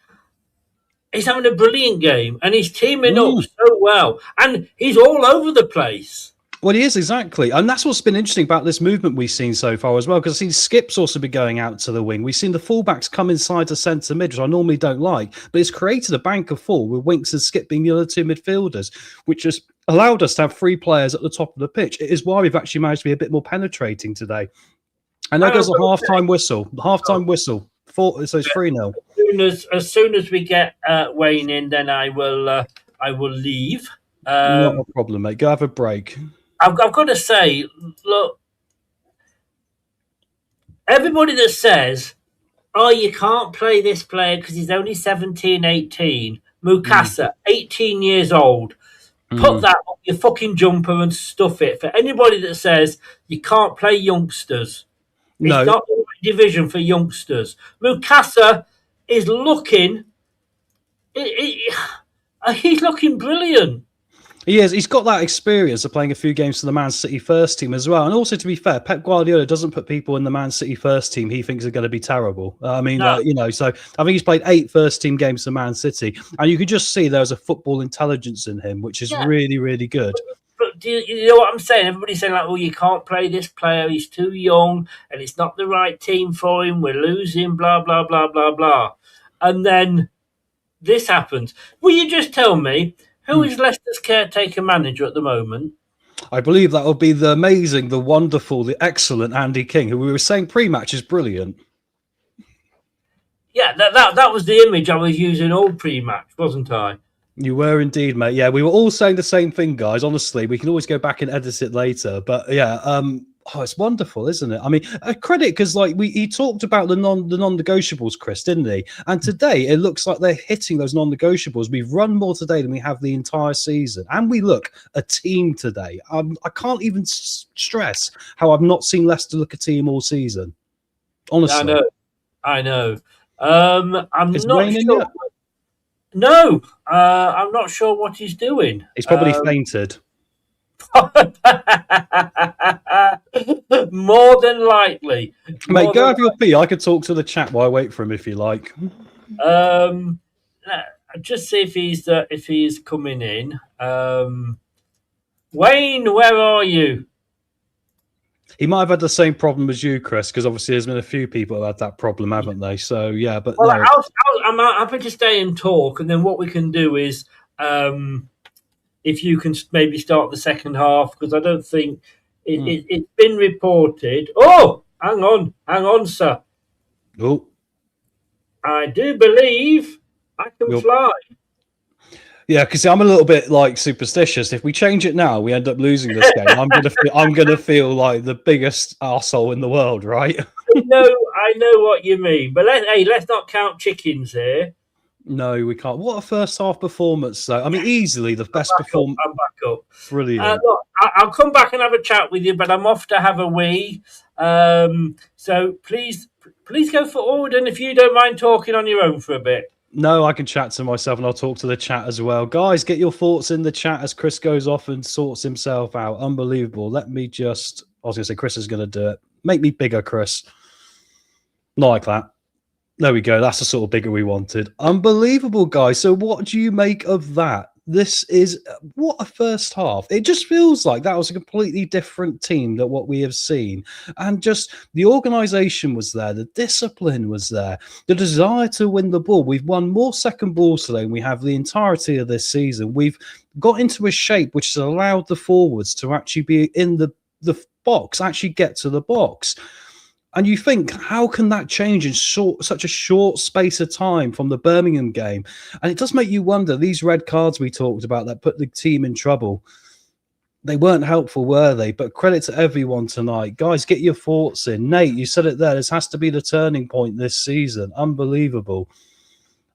he's having a brilliant game and he's teaming up so well. And he's all over the place. Well, he is, exactly. And that's what's been interesting about this movement we've seen so far as well, because I've seen Skip's also be going out to the wing. We've seen the fullbacks come inside the centre mid, which I normally don't like, but it's created a bank of four with Winks and Skip being the other two midfielders, which has allowed us to have three players at the top of the pitch. It is why we've actually managed to be a bit more penetrating today. And there goes the half-time whistle. The half-time whistle. So it's 3-0. As soon as we get Wayne in, then I will leave. Not a problem, mate. Go have a break. I've got to say, look, everybody that says, oh, you can't play this player because he's only 17, 18. Mukasa, 18 years old. Put that on your fucking jumper and stuff it. For anybody that says you can't play youngsters. No. It's not the right division for youngsters. Mukasa is looking... he's looking brilliant. He is. He's got that experience of playing a few games for the Man City first team as well. And also, to be fair, Pep Guardiola doesn't put people in the Man City first team he thinks are going to be terrible. So I think he's played 8 first team games for Man City. And you could just see there's a football intelligence in him, which is really, really good. But do you know what I'm saying? Everybody's saying, like, oh, you can't play this player. He's too young and it's not the right team for him. We're losing, blah, blah, blah, blah, blah. And then this happens. Will you just tell me, who is Leicester's caretaker manager at the moment? I believe that will be the amazing, the wonderful, the excellent Andy King, who we were saying pre-match is brilliant. Yeah, that was the image I was using all pre-match, wasn't I? You were indeed, mate. Yeah, we were all saying the same thing, guys. Honestly, we can always go back and edit it later. But yeah, it's wonderful, isn't it? I mean, credit because he talked about the non-negotiables, Chris, didn't he? And today it looks like they're hitting those non-negotiables. We've run more today than we have the entire season, and we look a team today. I can't even stress how I've not seen Leicester look a team all season. Honestly, I know. I'm Is not Wayne in sure. yet? No, I'm not sure what he's doing. He's probably fainted. More than likely. Mate, go have your pee. I could talk to the chat while I wait for him if you like. Just see if he's coming in. Wayne, where are you? He might have had the same problem as you, Chris, because obviously there's been a few people who had that problem, haven't they? So, yeah, but well, no. I'm happy to stay and talk, and then what we can do is if you can maybe start the second half, because I don't think it's been reported. Oh, hang on, sir. Oh. I do believe I can fly. Yeah, because I'm a little bit superstitious. If we change it now, we end up losing this game. I'm gonna feel like the biggest arsehole in the world, right? I know what you mean, but let's not count chickens here. No, we can't. What a first half performance, though. I mean, easily the best performance. I'm back up. Brilliant. Look, I'll come back and have a chat with you, but I'm off to have a wee. So please go forward, and if you don't mind talking on your own for a bit. No, I can chat to myself and I'll talk to the chat as well. Guys, get your thoughts in the chat as Chris goes off and sorts himself out. Unbelievable. I was going to say Chris is going to do it. Make me bigger, Chris. Not like that. There we go. That's the sort of bigger we wanted. Unbelievable, guys. So what do you make of that? This is what a first half. It just feels like that was a completely different team than what we have seen. And just the organisation was there. The discipline was there. The desire to win the ball. We've won more second balls today than we have the entirety of this season. We've got into a shape which has allowed the forwards to actually be in the box, actually get to the box. And you think, how can that change in such a short space of time from the Birmingham game? And it does make you wonder, these red cards we talked about that put the team in trouble. they weren't helpful, were they? But credit to everyone tonight. Guys, get your thoughts in. Nate, you said it there. This has to be the turning point this season. Unbelievable.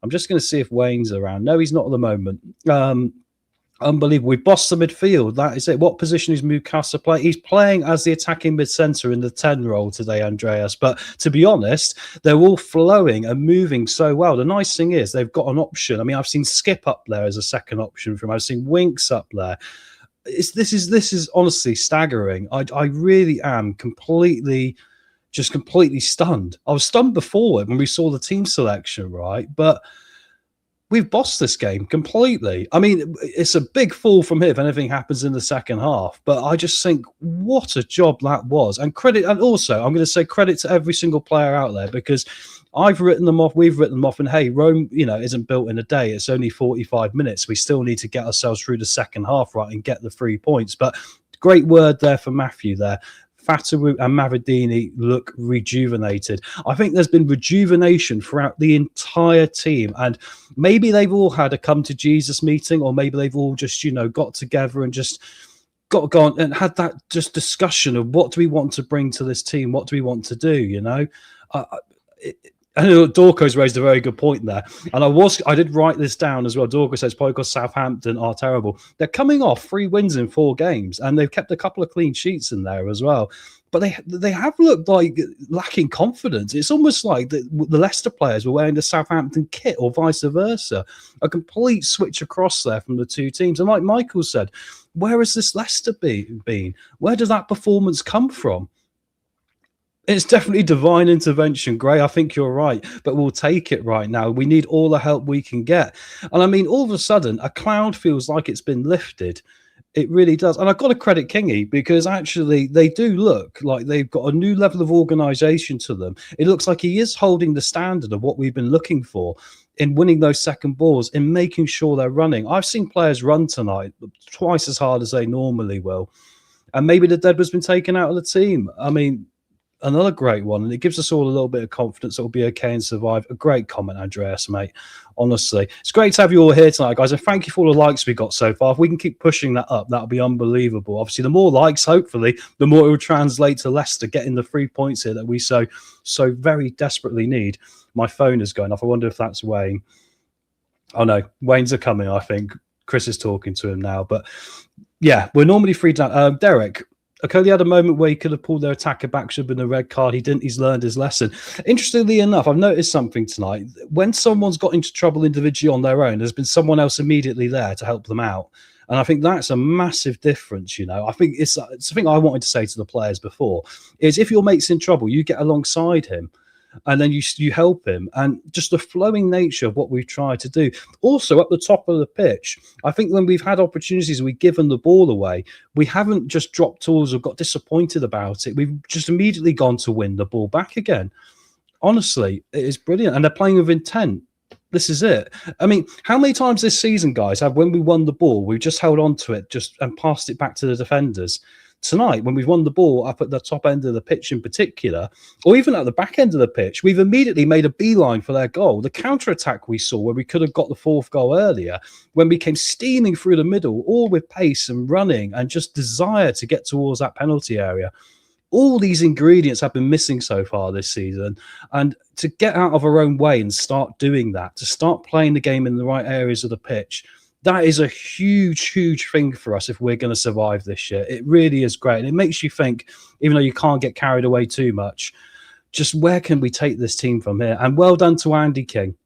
I'm just going to see if Wayne's around. No, he's not at the moment. Unbelievable. We've bossed the midfield. That is it. What position is Mukasa playing? He's playing as the attacking mid-centre in the 10 role today, Andreas. But to be honest, they're all flowing and moving so well. The nice thing is they've got an option. I mean, I've seen Skip up there as a second option for him. I've seen Winks up there. This is honestly staggering. I really am completely stunned. I was stunned before when we saw the team selection, right? But we've bossed this game completely. I mean, it's a big fall from here if anything happens in the second half. But I just think what a job that was. And also, I'm going to say credit to every single player out there, because I've written them off. We've written them off. And hey, Rome, isn't built in a day. It's only 45 minutes. We still need to get ourselves through the second half, right, and get the 3 points. But great word there for Matthew there. Fatawu and Mavidini look rejuvenated. I think there's been rejuvenation throughout the entire team, and maybe they've all had a come to Jesus meeting, or maybe they've all just, got together and just got gone and had that just discussion of what do we want to bring to this team? What do we want to do? I know Dorco's raised a very good point there. And I did write this down as well. Dorco says probably because Southampton are terrible. They're coming off 3 wins in 4 games, and they've kept a couple of clean sheets in there as well. But they have looked like lacking confidence. It's almost like the Leicester players were wearing the Southampton kit or vice versa. A complete switch across there from the two teams. And like Michael said, where has this Leicester been? Where does that performance come from? It's definitely divine intervention, Gray. I think you're right, but we'll take it right now. We need all the help we can get. And I mean, all of a sudden, a cloud feels like it's been lifted. It really does. And I've got to credit Kingy, because actually they do look like they've got a new level of organisation to them. It looks like he is holding the standard of what we've been looking for in winning those second balls, in making sure they're running. I've seen players run tonight twice as hard as they normally will. And maybe the dead has been taken out of the team. I mean, another great one, and it gives us all a little bit of confidence that we'll be okay and survive. A great comment, Andreas, mate. Honestly, it's great to have you all here tonight, guys, and thank you for all the likes we got so far. If we can keep pushing that up, that'll be unbelievable. Obviously, the more likes, hopefully, the more it will translate to Leicester getting the 3 points here that we so very desperately need. My phone is going off. I wonder if that's Wayne. Oh no, Wayne's are coming. I think Chris is talking to him now. But yeah, we're normally free down. Derek. Okoli had a moment where he could have pulled their attacker back, should have been a red card. He didn't. He's learned his lesson. Interestingly enough, I've noticed something tonight. When someone's got into trouble individually on their own, there's been someone else immediately there to help them out. And I think that's a massive difference, I think it's something I wanted to say to the players before, is if your mate's in trouble, you get alongside him. And then you help him, and just the flowing nature of what we've tried to do. Also, at the top of the pitch, I think when we've had opportunities, we've given the ball away. We haven't just dropped tools or got disappointed about it. We've just immediately gone to win the ball back again. Honestly, it is brilliant, and they're playing with intent. This is it. I mean, how many times this season, guys, have when we won the ball, we've just held on to it and passed it back to the defenders? Tonight, when we've won the ball up at the top end of the pitch in particular, or even at the back end of the pitch, we've immediately made a beeline for their goal. The counter-attack we saw where we could have got the 4th goal earlier, when we came steaming through the middle, all with pace and running and just desire to get towards that penalty area. All these ingredients have been missing so far this season. And to get out of our own way and start doing that, to start playing the game in the right areas of the pitch, that is a huge, huge thing for us if we're going to survive this year. It really is great. And it makes you think, even though you can't get carried away too much, just where can we take this team from here? And well done to Andy King.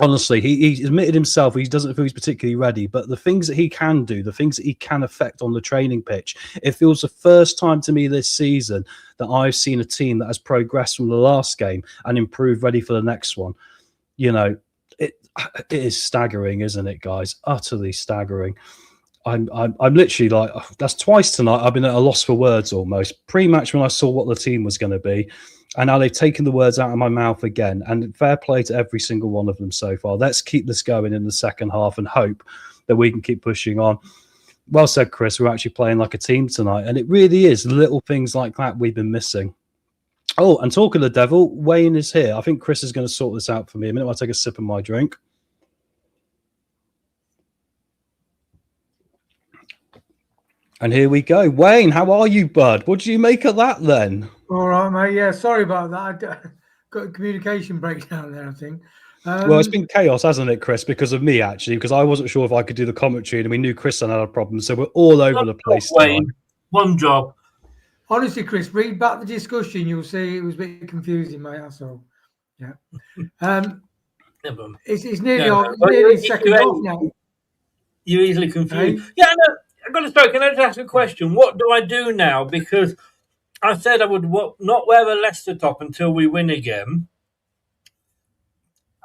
Honestly, he admitted himself he doesn't feel he's particularly ready, but the things that he can do, the things that he can affect on the training pitch, it feels the first time to me this season that I've seen a team that has progressed from the last game and improved, ready for the next one. It is staggering, isn't it, guys? Utterly staggering. I'm literally like, that's twice tonight I've been at a loss for words almost. Pre-match when I saw what the team was going to be, and now they've taken the words out of my mouth again. And fair play to every single one of them so far. Let's keep this going in the second half and hope that we can keep pushing on. Well said, Chris. We're actually playing like a team tonight, and it really is little things like that we've been missing. Oh, and talking of the devil, Wayne is here. I think Chris is going to sort this out for me. A minute, I'll take a sip of my drink. And here we go. Wayne, how are you, bud? What do you make of that then? All right, mate. Yeah, sorry about that. I got a communication breakdown there, I think. Well, it's been chaos, hasn't it, Chris? Because of me, actually, because I wasn't sure if I could do the commentary, and we knew Chris had a problem, so we're all over the place. Wayne, one job. Honestly, Chris, read back the discussion. You'll see it was a bit confusing, mate. That's all. Yeah. It's nearly second off now. You're easily confused. Hey? Yeah, no, I've got to start. Can I just ask a question? What do I do now? Because I said I would not wear the Leicester top until we win again.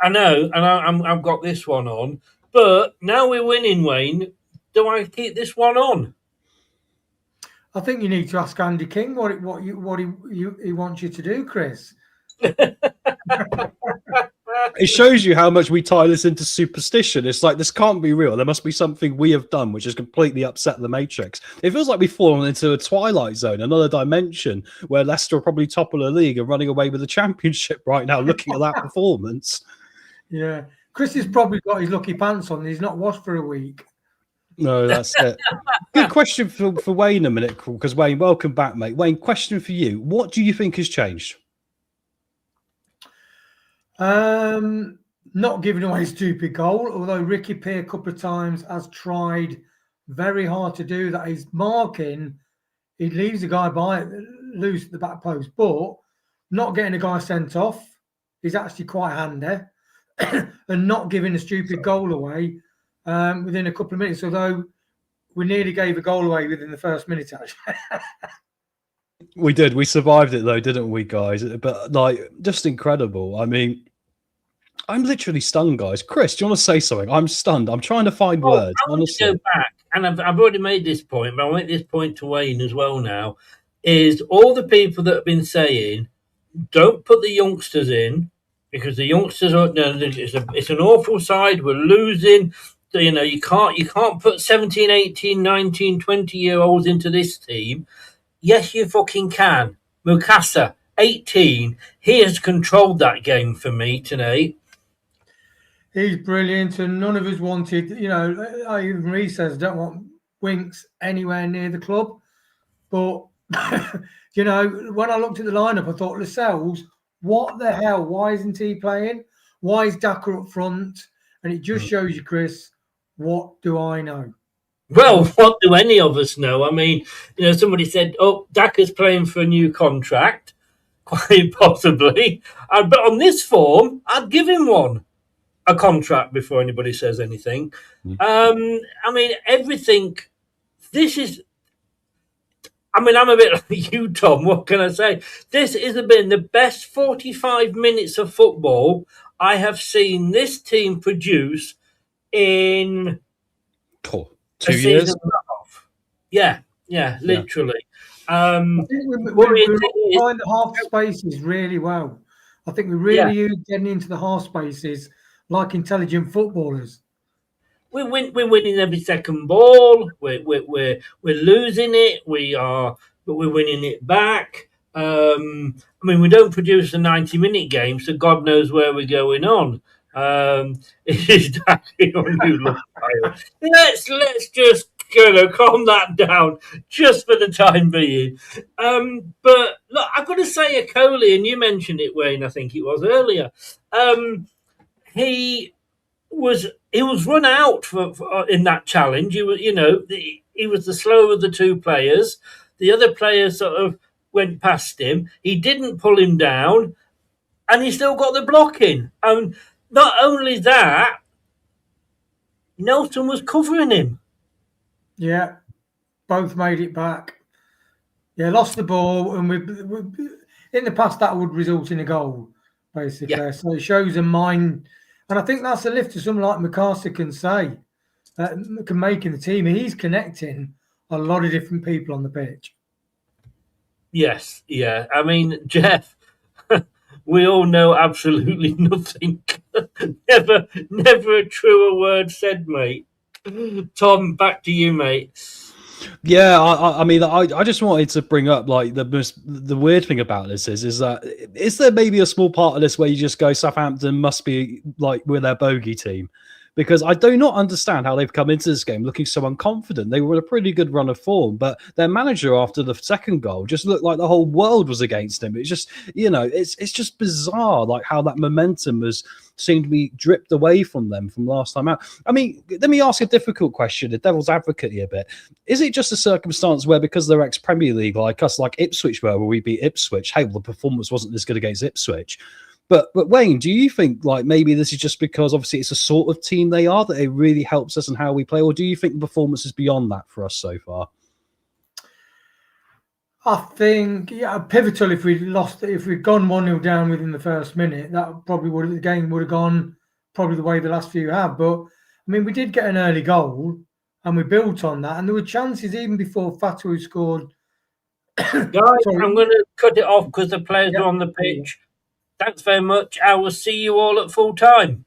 I know, and I've got this one on. But now we're winning, Wayne. Do I keep this one on? I think you need to ask Andy King what he wants you to do, Chris. It shows you how much we tie this into superstition. It's like, this can't be real. There must be something we have done which has completely upset the matrix. It feels like we've fallen into a twilight zone, another dimension where Leicester are probably top of the league and running away with the championship right now, looking at that performance. Yeah. Chris has probably got his lucky pants on. He's not washed for a week. No, that's it. Good question for Wayne a minute, because Wayne, welcome back, mate. Wayne, question for you. What do you think has changed? Not giving away a stupid goal, although Ricky Pearce a couple of times has tried very hard to do that. He's marking, he leaves the guy loose at the back post, but not getting a guy sent off is actually quite handy, and not giving a stupid goal away within a couple of minutes, although we nearly gave a goal away within the first minute, actually. We did. We survived it, though, didn't we, guys? But, like, just incredible. I mean, I'm literally stunned, guys. Chris, do you want to say something? I'm stunned. I'm trying to find words, I want honestly. to go back, and I've already made this point, but I'll make this point to Wayne as well now, is all the people that have been saying, don't put the youngsters in, because the youngsters are, no, it's an awful side, we're losing. So, you know, you can't put 17, 18, 19, 20-year-olds into this team. Yes, you fucking can. Mukasa, 18, he has controlled that game for me tonight. He's brilliant, and none of us wanted, you know, even Reece says, don't want Winks anywhere near the club. But, you know, when I looked at the lineup, I thought, Lascelles, what the hell? Why isn't he playing? Why is Daka up front? And it just shows you, Chris, what do I know? Well, what do any of us know? I mean, you know, somebody said, oh, Daka's playing for a new contract, quite possibly. But on this form, I'd give him a contract before anybody says anything. I mean, everything, this is, I mean, I'm a bit like you, Tom. What can I say? This has been the best 45 minutes of football I have seen this team produce in 2 years. Yeah, literally. I think we're find the half spaces really well. I think we're really getting into the half spaces like intelligent footballers. We're winning every second ball. We're losing it. But we're winning it back. I mean, we don't produce a 90-minute game, so God knows where we're going on. It is exactly on you, look. Let's just calm that down just for the time being. But look, I've got to say, Coley, and you mentioned it, Wayne. I think it was earlier. He was run out for in that challenge. He was the slower of the two players. The other players sort of went past him. He didn't pull him down, and he still got the blocking. Not only that, Nelson was covering him. Yeah, both made it back. Yeah, lost the ball, and we in the past that would result in a goal, basically. Yeah. So it shows a mind, and I think that's a lift to someone like McCarthy can say, can make in the team. He's connecting a lot of different people on the pitch. Yes, yeah. I mean, Jeff, we all know absolutely nothing. never a truer word said, mate. Tom, back to you, mate. Yeah, I mean, I just wanted to bring up, like, the weird thing about this is that, is there maybe a small part of this where you just go, Southampton must be, like, we're their bogey team? because I do not understand how they've come into this game looking so unconfident. They were in a pretty good run of form, but their manager after the second goal just looked like the whole world was against him. It's just, it's just bizarre, like how that momentum has seemed to be dripped away from them from last time out. I mean, let me ask a difficult question, the devil's advocate here a bit. Is it just a circumstance where because they're ex-Premier League like us, like Ipswich were, where we beat Ipswich, hey, well, the performance wasn't as good against Ipswich? But Wayne, do you think like maybe this is just because obviously it's a sort of team they are that it really helps us in how we play, or do you think the performance is beyond that for us so far? I think pivotal if we'd gone 1-0 down within the first minute, that probably the game would have gone probably the way the last few have. But I mean, we did get an early goal and we built on that, and there were chances even before Fatu scored. Guys, I'm going to cut it off because the players are on the pitch. Thanks very much. I will see you all at full time.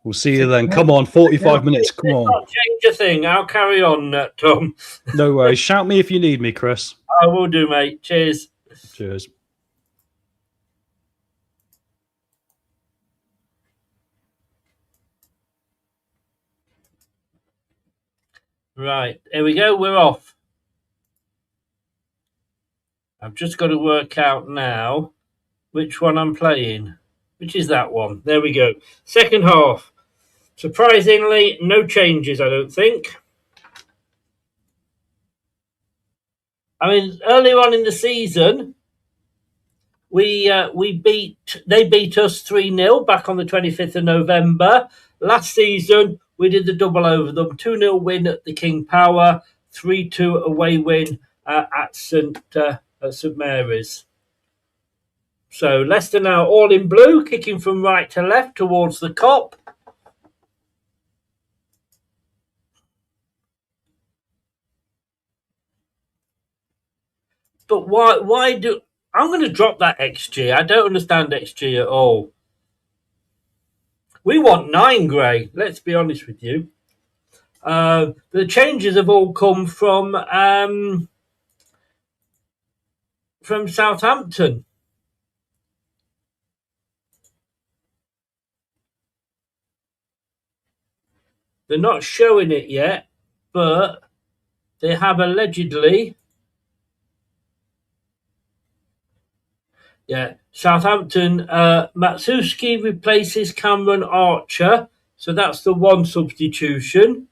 We'll see you then. Come on, 45 minutes. Come on. Not change a thing. I'll carry on, Tom. No worries. Shout me if you need me, Chris. I will do, mate. Cheers. Cheers. Right, here we go. We're off. I've just got to work out now which one I'm playing. Which is that one? There we go. Second half. Surprisingly, no changes, I don't think. I mean, earlier on in the season, they beat us 3-0 back on the 25th of November. Last season, we did the double over them. 2-0 win at the King Power, 3-2 away win at St Mary's. So Leicester now all in blue, kicking from right to left towards the Kop. But why do... I'm going to drop that XG. I don't understand XG at all. We want 9, Gray. Let's be honest with you. The changes have all come from Southampton. They're not showing it yet, but they have allegedly... Yeah, Southampton, Matsuski replaces Cameron Archer. So that's the one substitution.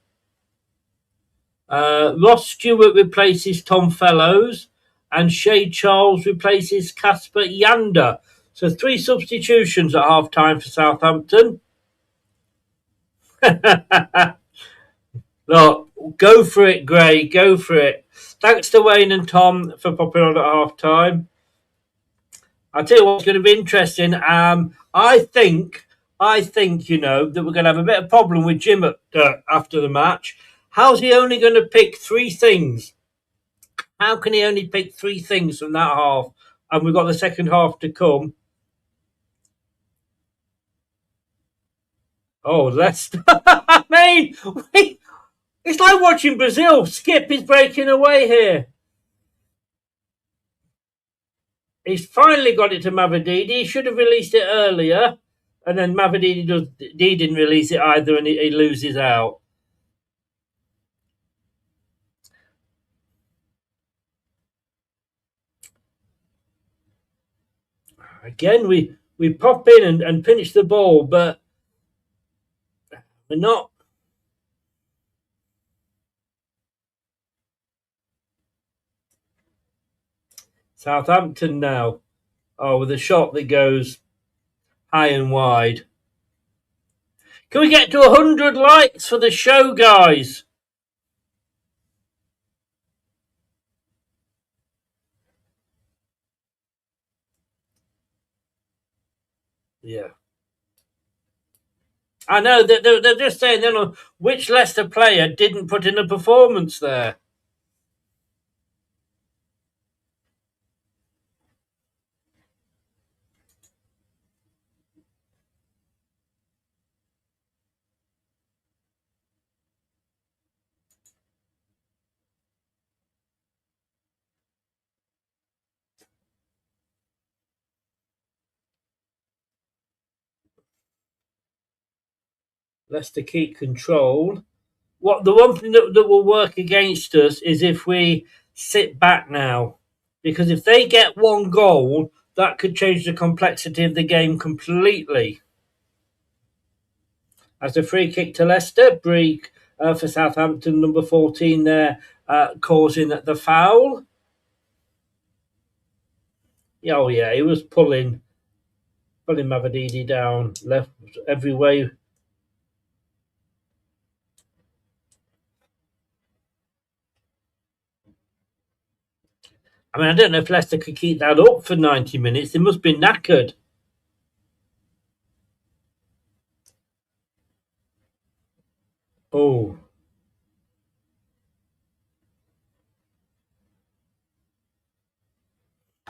Ross Stewart replaces Tom Fellows. And Shay Charles replaces Casper Yander. So 3 substitutions at half-time for Southampton. Look, go for it, Gray. Go for it. Thanks to Wayne and Tom for popping on at half-time. I'll tell you what's going to be interesting. I think that we're going to have a bit of problem with Jim after the match. How's he only going to pick 3 things? How can he only pick 3 things from that half? And we've got the second half to come. Oh, Leicester. I mean, it's like watching Brazil. Skip is breaking away here. He's finally got it to Mavididi. He should have released it earlier. And then Mavididi didn't release it either, and he loses out. Again, we pop in and pinch the ball, but we're not. Southampton now. Oh, with a shot that goes high and wide. Can we get to 100 likes for the show, guys? Yeah. I know, they're just saying, which Leicester player didn't put in a performance there? Leicester keep control. The one thing that will work against us is if we sit back now. Because if they get one goal, that could change the complexity of the game completely. As a free kick to Leicester, break for Southampton, number 14 there, causing the foul. Oh yeah, he was pulling Mavadidi down left every way. I mean, I don't know if Leicester could keep that up for 90 minutes. They must be knackered. Oh.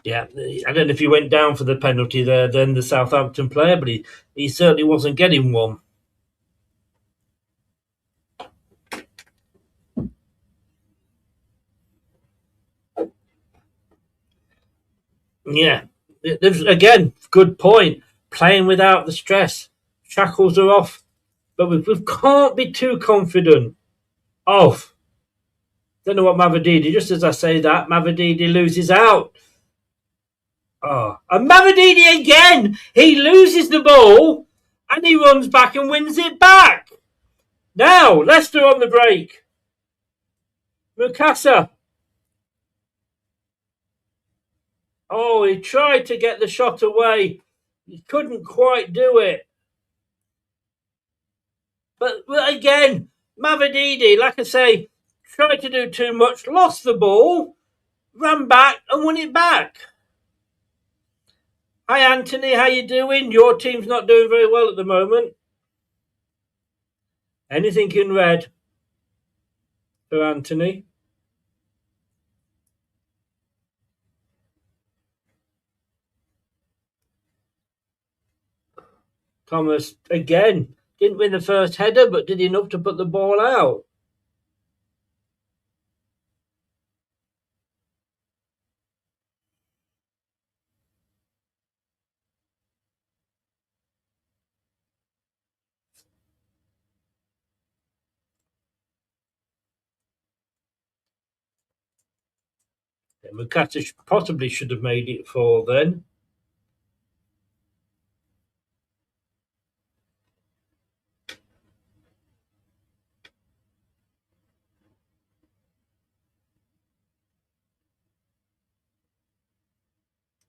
Yeah, I don't know if he went down for the penalty there, then the Southampton player, but he certainly wasn't getting one. Yeah, again, good point. Playing without the stress. Shackles are off, but we can't be too confident. Off. Don't know what Mavadidi, just as I say that, Mavadidi loses out. Oh, and Mavadidi again! He loses the ball and he runs back and wins it back. Now, Leicester on the break. Mukasa. Oh, he tried to get the shot away. He couldn't quite do it. But again, Mavadidi, like I say, tried to do too much, lost the ball, ran back and won it back. Hi, Anthony. How you doing? Your team's not doing very well at the moment. Anything in red for Anthony? Thomas, again, didn't win the first header, but did enough to put the ball out. Mukata possibly should have made it 4 then.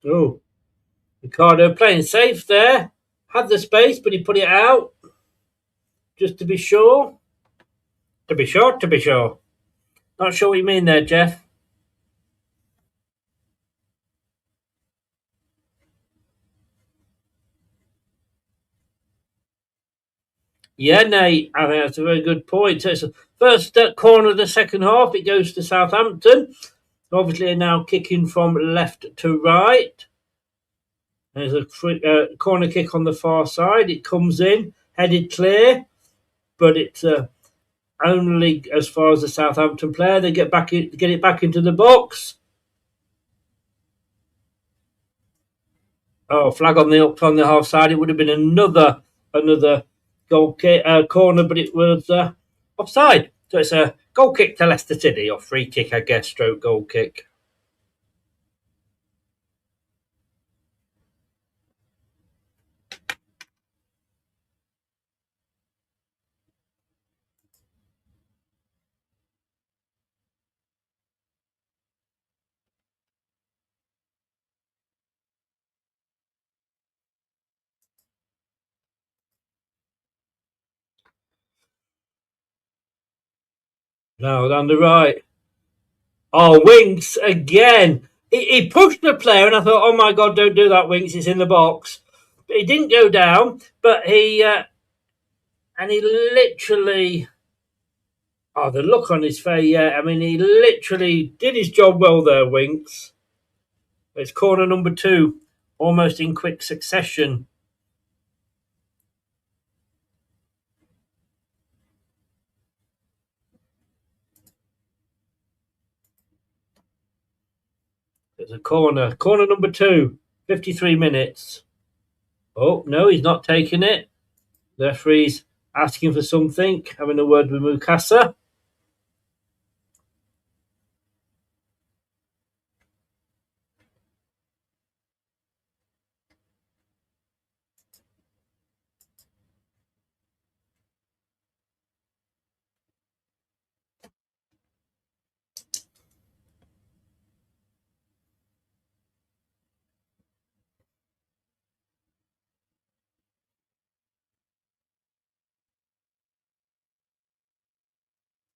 Oh, Ricardo playing safe there. Had the space, but he put it out. Just to be sure. To be sure. Not sure what you mean there, Jeff. Yeah, Nate, I think that's a very good point. So it's the first corner of the second half. It goes to Southampton. Obviously, now kicking from left to right. There's a corner kick on the far side. It comes in, headed clear, but it's only as far as the Southampton player. They get it back into the box. Oh, flag on the half side. It would have been another goal kick, corner, but it was offside. So it's a goal kick to Leicester City, or free kick, I guess, stroke goal kick. Now down the right. Oh, Winks again. He pushed the player, and I thought, oh my God, don't do that, Winks. It's in the box. But he didn't go down, but he literally. Oh, the look on his face, yeah. I mean, he literally did his job well there, Winks. It's corner number 2, almost in quick succession. There's a corner. Corner number 2, 53 minutes. Oh, no, he's not taking it. The referee's asking for something, having a word with Mukasa.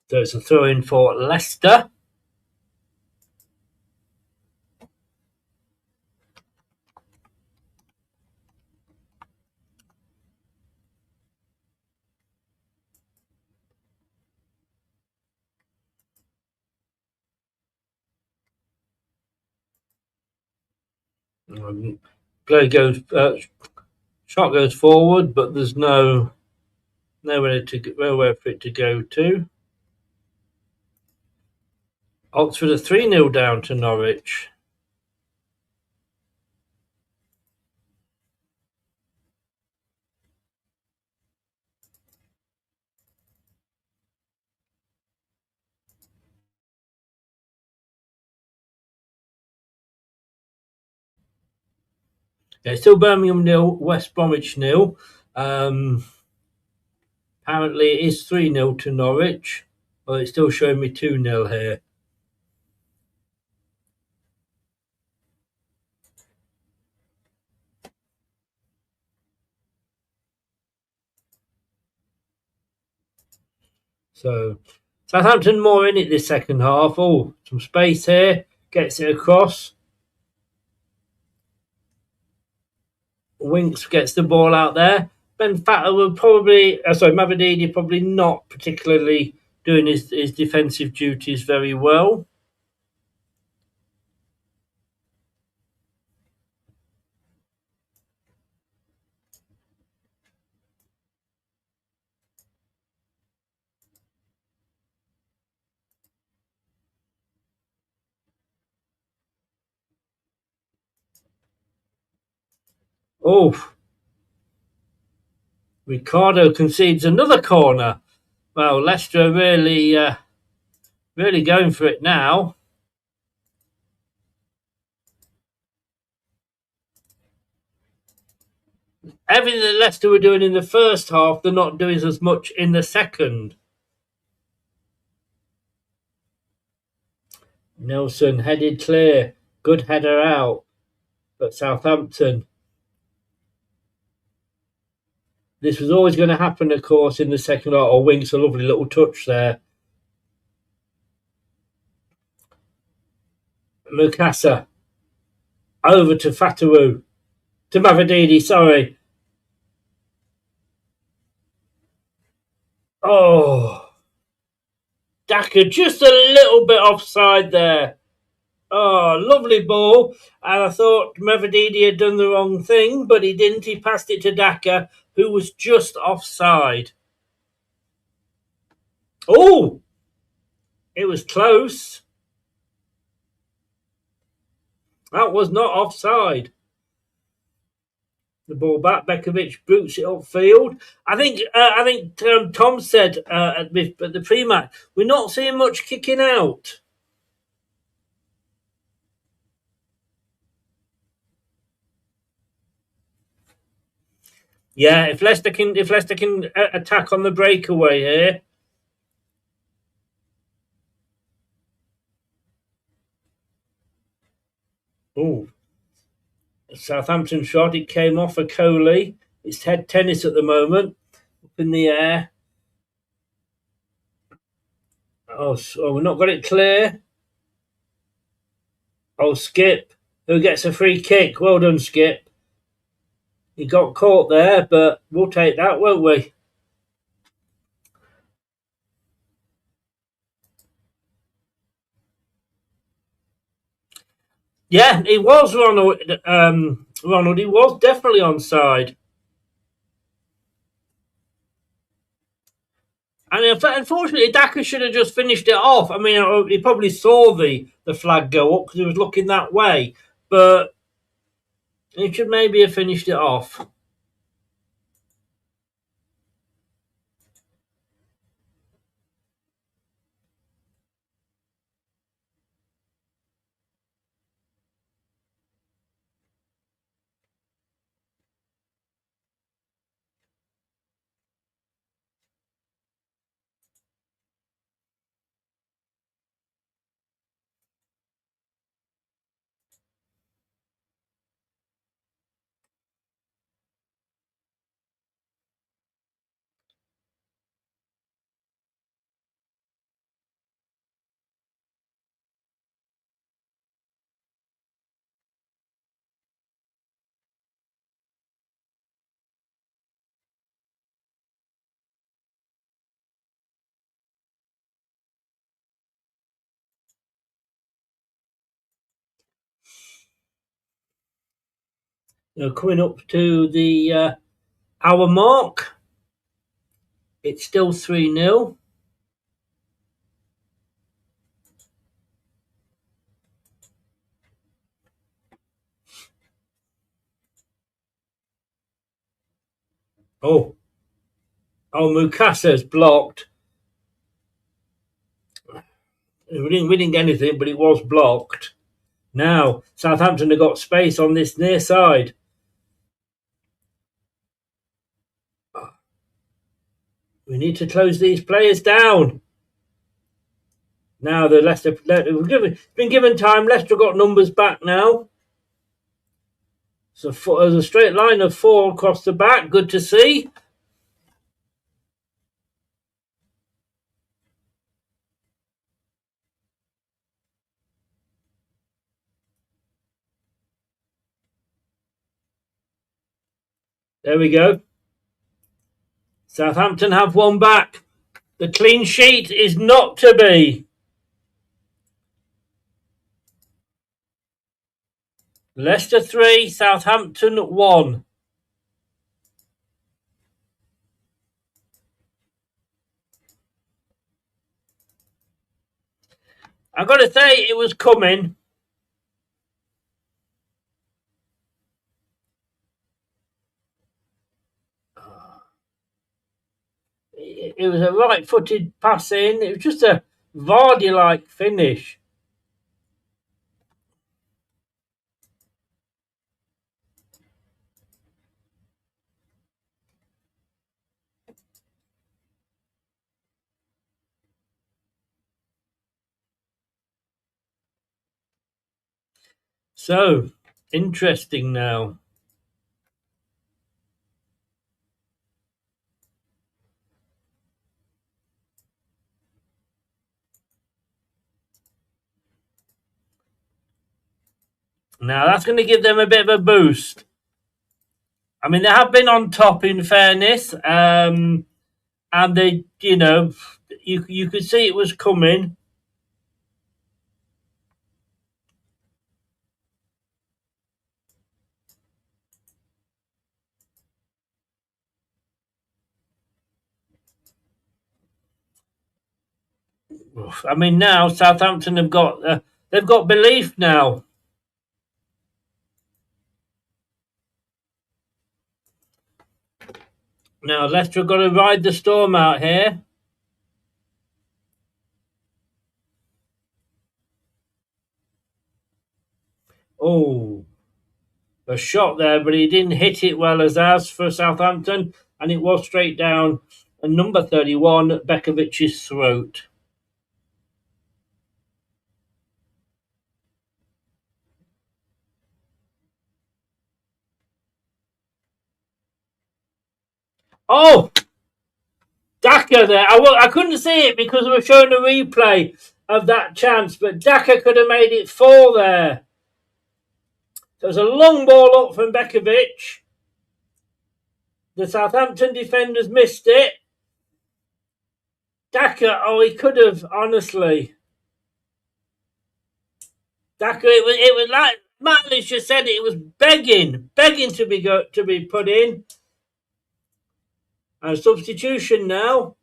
So it's a throw-in for Leicester. Play goes, shot goes forward, but there's nowhere for it to go to. Oxford are 3-0 down to Norwich. Yeah, still Birmingham 0, West Bromwich 0. Apparently it is 3-0 to Norwich, but it's still showing me 2-0 here. So Southampton more in it this second half. Oh, some space here. Gets it across. Winks gets the ball out there. Ben Fatter will probably, Mavididi probably not particularly doing his defensive duties very well. Oh, Ricardo concedes another corner. Well, Leicester really going for it now. Everything that Leicester were doing in the first half, they're not doing as much in the second. Nelson headed clear. Good header out. But Southampton. This was always going to happen, of course, in the second half. Oh, Winks, a lovely little touch there. Mukasa. Over to Fatawu. To Mavididi, sorry. Oh. Daka just a little bit offside there. Oh, lovely ball. And I thought Mavididi had done the wrong thing, but he didn't. He passed it to Daka, who was just offside. Oh! It was close. That was not offside. The ball back. Bekovic boots it upfield. I think Tom said at the pre-match, we're not seeing much kicking out. Yeah, if Leicester can attack on the breakaway here. Oh, Southampton shot. It came off a Coley. It's head tennis at the moment, up in the air. Oh, we've not got it clear. Oh, Skip, who gets a free kick. Well done, Skip. He got caught there, but we'll take that, won't we? Yeah, it was Ronald. Ronald, he was definitely onside. And unfortunately, Daka should have just finished it off. I mean, he probably saw the flag go up because he was looking that way. But he should maybe have finished it off. Coming up to the hour mark. It's still 3-0. Oh, Mukasa's blocked. We didn't get anything, but it was blocked. Now, Southampton have got space on this near side. We need to close these players down. Now, the Leicester, been given time. Leicester got numbers back now. So there's a straight line of 4 across the back. Good to see. There we go. Southampton have one back. The clean sheet is not to be. Leicester 3, Southampton 1. I've got to say, it was coming. It was a right-footed pass in. It was just a Vardy-like finish. So, interesting now. Now, that's going to give them a bit of a boost. I mean, they have been on top, in fairness. And they, you could see it was coming. I mean, now Southampton have got they've got belief now. Now Leicester have got to ride the storm out here. Oh, a shot there, but he didn't hit it well as for Southampton, and it was straight down number 31, Bekovic's throat. Oh, Daka there. I couldn't see it because we were showing a replay of that chance, but Daka could have made it 4 there. So it's a long ball up from Bekovic. The Southampton defenders missed it. Daka, he could have, honestly. Daka, it was like Matlish just said it was begging to be put in. And substitution now.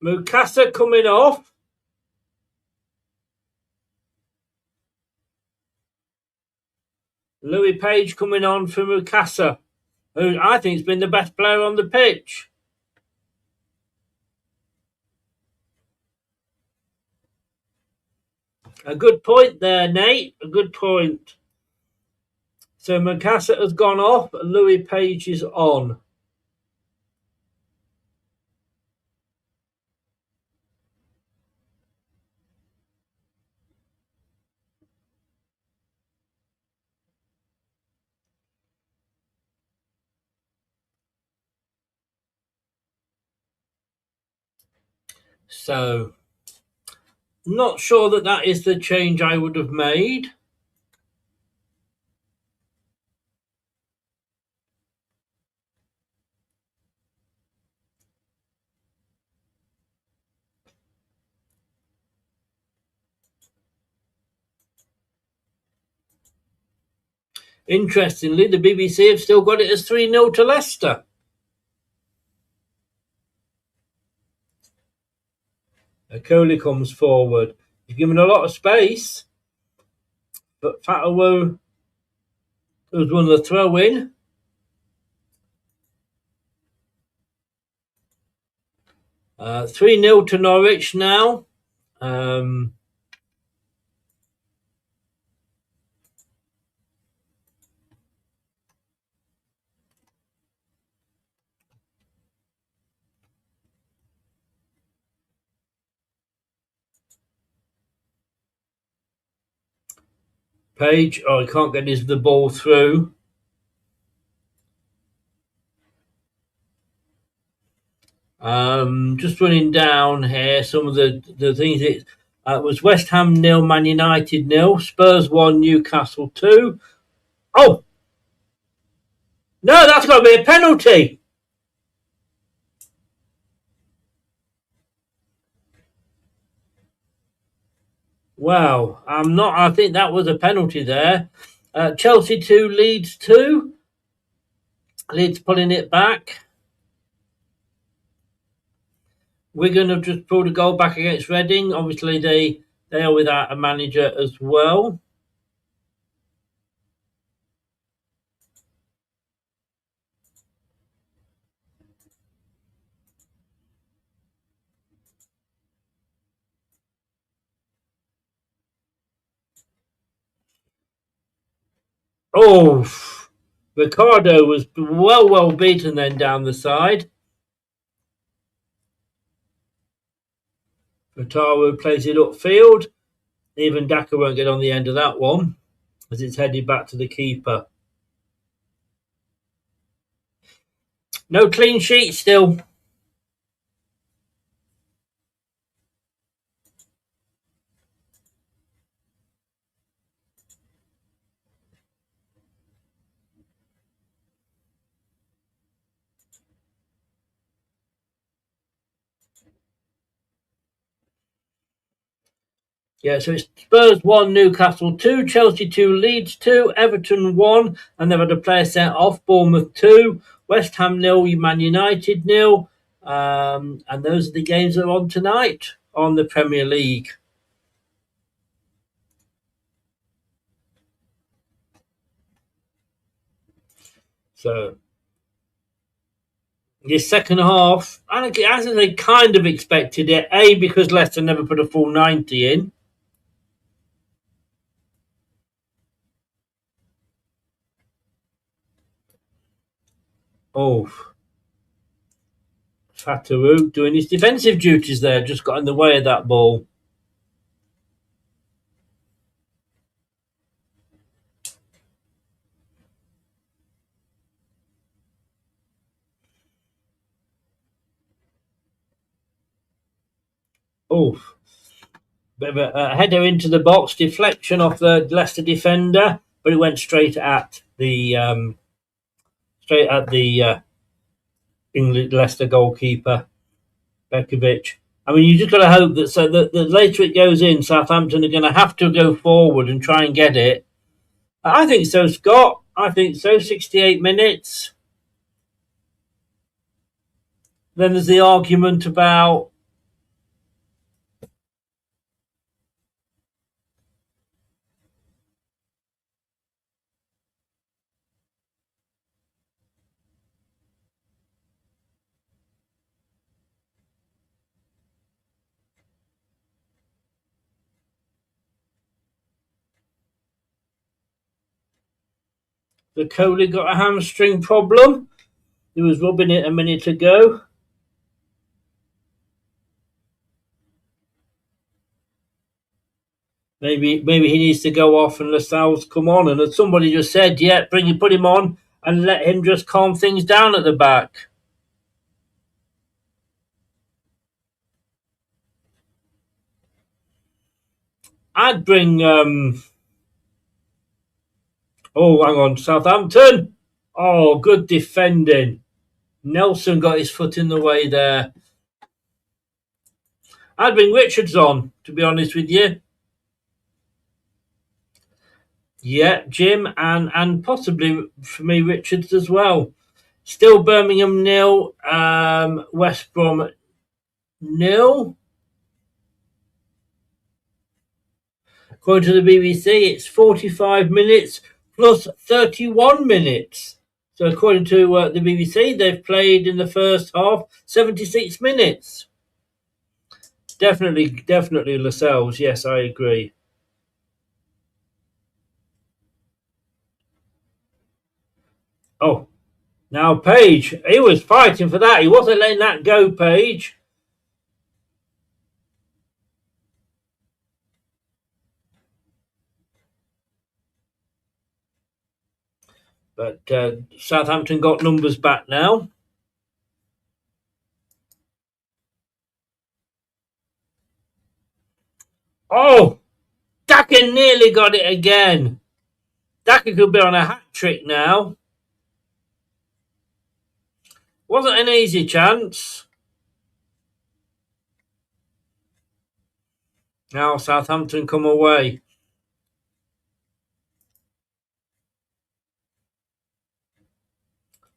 Mukasa coming off. Louis Page coming on for Mukasa, who I think has been the best player on the pitch. A good point there, Nate. A good point. So Mukasa has gone off. Louis Page is on. So, not sure that is the change I would have made. Interestingly, the BBC have still got it as 3-0 to Leicester. Coley comes forward. He's given a lot of space, but Fatawu has won the throw-in. Uh, 3-0 to Norwich now. Page, he can't get the ball through. Just running down here, some of the things. It was West Ham 0, Man United 0, Spurs 1, Newcastle 2. Oh! No, that's got to be a penalty. Wow, I think that was a penalty there. Chelsea 2, Leeds 2. Leeds pulling it back. Wigan have just pulled a goal back against Reading. Obviously, they are without a manager as well. Oh, Ricardo was well beaten then down the side. Fatawu plays it upfield. Even Daka won't get on the end of that one as it's headed back to the keeper. No clean sheet still. Yeah, so it's Spurs 1, Newcastle 2, Chelsea 2, Leeds 2, Everton 1, and they've had a player sent off, Bournemouth 2, West Ham 0, Man United 0, and those are the games that are on tonight on the Premier League. So, this second half, I think they kind of expected it, A, because Leicester never put a full 90 in. Oh, Fatawu doing his defensive duties there, just got in the way of that ball. Oh, bit of a header into the box, deflection off the Leicester defender, but it went straight at the England Leicester goalkeeper, Bekovic. I mean, you just got to hope that the later it goes in, Southampton are going to have to go forward and try and get it. I think so, Scott. I think so. 68 minutes. Then there's the argument about the Coley got a hamstring problem. He was rubbing it a minute ago. Maybe he needs to go off and Lascelles come on. And as somebody just said, yeah, put him on and let him just calm things down at the back. I'd bring oh, hang on, Southampton. Oh, good defending. Nelson got his foot in the way there. I'd bring Richards on, to be honest with you. Yeah, Jim, and possibly for me, Richards as well. Still Birmingham 0, West Brom 0. According to the BBC, it's 45 minutes plus 31 minutes. So according to the BBC, they've played in the first half 76 minutes. Definitely Lascelles. Yes, I agree. Oh, now Page. He was fighting for that. He wasn't letting that go, Page. But Southampton got numbers back now. Oh, Daka nearly got it again. Daka could be on a hat trick now. Wasn't an easy chance. Now Southampton come away.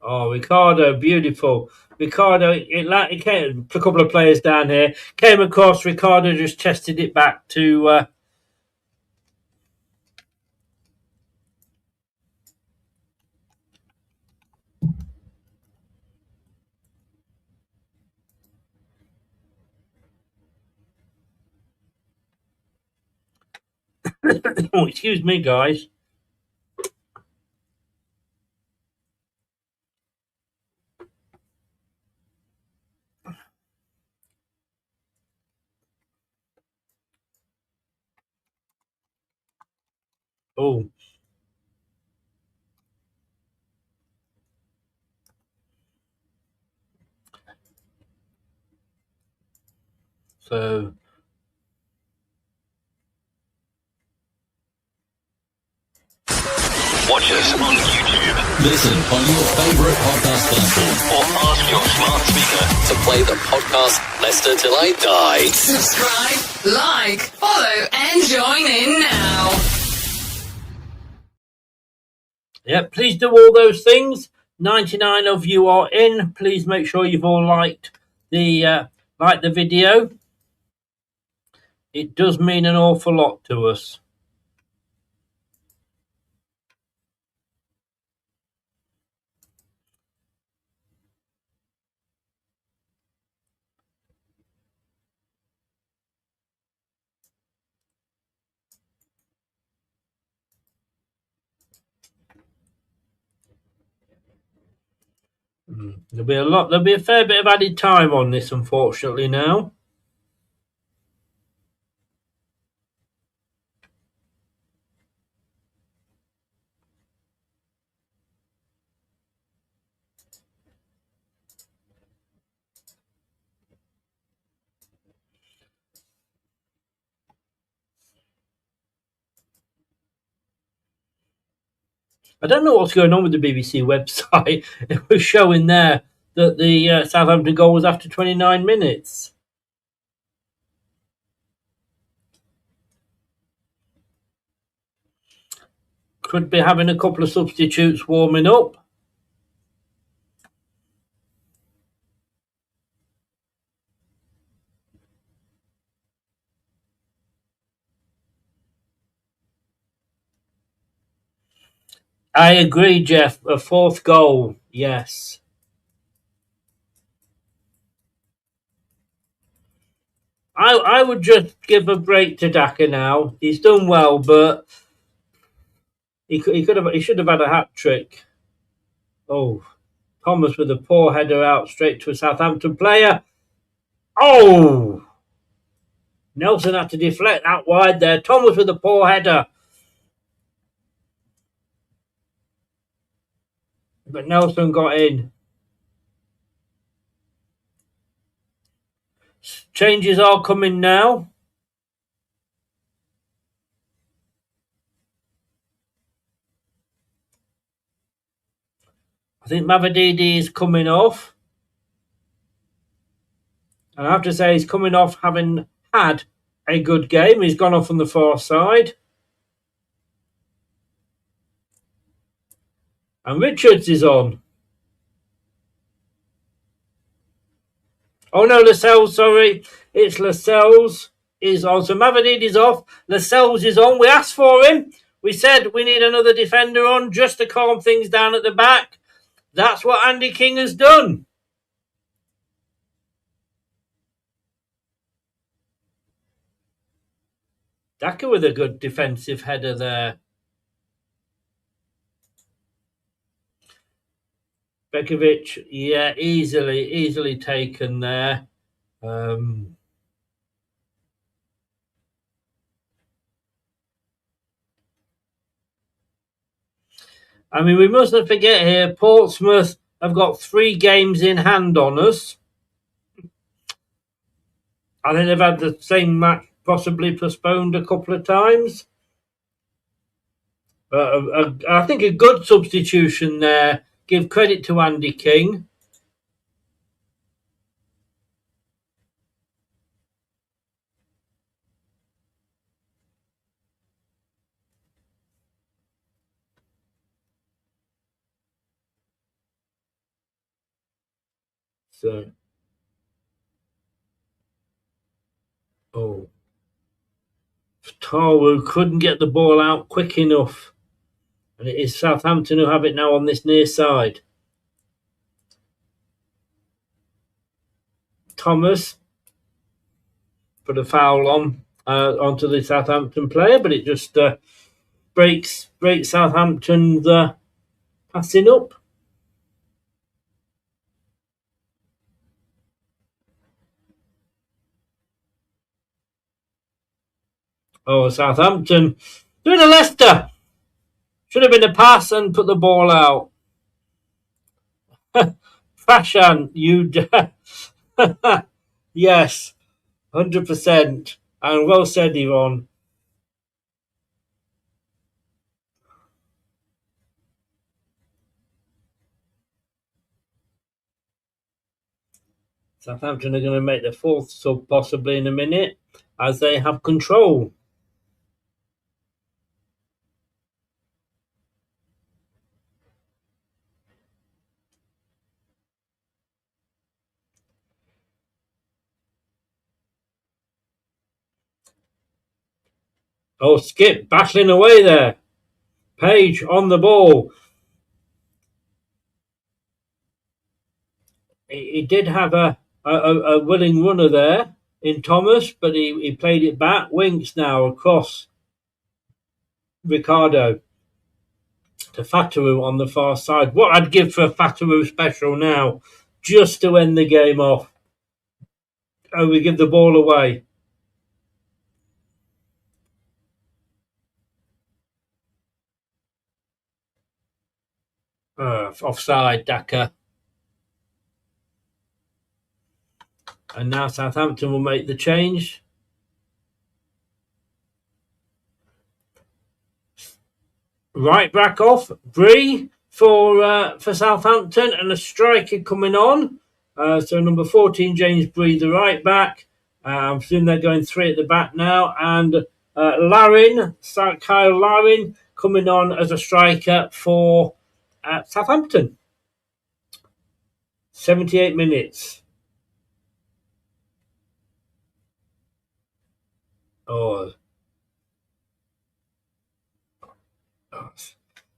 Oh, Ricardo, beautiful. Ricardo, it came a couple of players down here. Came across, Ricardo just tested it back to... oh, excuse me, guys. Oh. So... Watch us on YouTube. Listen on your favourite podcast platform. Or ask your smart speaker To play the podcast Leicester Till I Die. Subscribe, like, follow, and join in now. Yeah, please do all those things. 99 of you are in. Please make sure you've all liked the video. It does mean an awful lot to us. There'll be a fair bit of added time on this, unfortunately, now. I don't know what's going on with the BBC website. It was showing there that the Southampton goal was after 29 minutes. Could be having a couple of substitutes warming up. I agree, Jeff. A fourth goal, yes. I would just give a break to Daka now. He's done well, but he should have had a hat trick. Oh, Thomas with a poor header out straight to a Southampton player. Oh, Nelson had to deflect that wide there. Thomas with a poor header. But Nelson got in. Changes are coming now. I think Mavididi is coming off. And I have to say he's coming off having had a good game. He's gone off on the far side. And Richards is on. Oh no, Lascelles, sorry. It's Lascelles is on. So Mavadid is off. Lascelles is on. We asked for him. We said we need another defender on just to calm things down at the back. That's what Andy King has done. Daka with a good defensive header there. Bekovic, yeah, easily taken there. I mean, we mustn't forget here, Portsmouth have got 3 games in hand on us. I think they've had the same match possibly postponed a couple of times. I think a good substitution there. Give credit to Andy King. So, Tarwu couldn't get the ball out quick enough. And it is Southampton who have it now on this near side. Thomas put a foul onto the Southampton player, but it just breaks Southampton's passing up. Oh, Southampton doing a Leicester. Should have been a pass and put the ball out. Fashan, you yes, 100%. And well said, Yvonne. Southampton are going to make the 4th sub possibly in a minute as they have control. Oh, Skip battling away there. Page on the ball. He did have a willing runner there in Thomas, but he played it back. Winks now across Ricardo to Fatawu on the far side. What I'd give for a Fatawu special now, just to end the game off. Oh, we give the ball away. Offside, Daka. And now Southampton will make the change. Right back off, Bree for Southampton, and a striker coming on. So number 14, James Bree, the right back. I'm assuming they're going 3 at the back now. And Larin, Kyle Larin, coming on as a striker for Southampton. 78 minutes.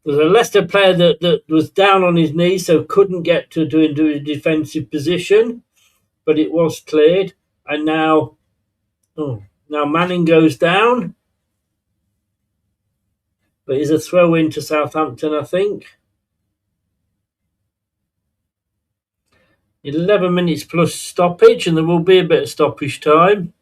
There's a Leicester player that was down on his knee, so couldn't get to into a defensive position, but it was cleared. And now Manning goes down, but it's a throw in to Southampton, I think. 11 minutes plus stoppage, and there will be a bit of stoppage time.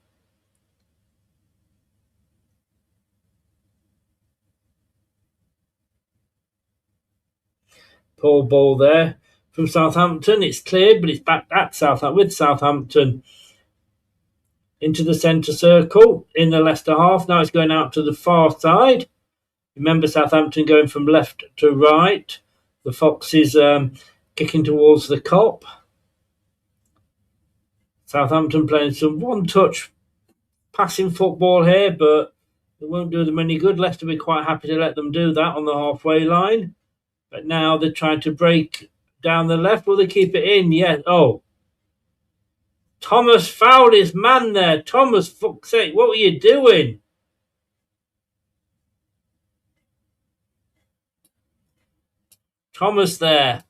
Poor ball there from Southampton. It's cleared, but it's back at Southampton into the centre circle in the Leicester half. Now it's going out to the far side. Remember, Southampton going from left to right. The Foxes kicking towards the Kop. Southampton playing some one-touch passing football here, but it won't do them any good. Leicester will be quite happy to let them do that on the halfway line. But now they're trying to break down the left. Will they keep it in? Yeah. Oh. Thomas fouled his man there. Thomas, fuck's sake, what were you doing? Thomas there.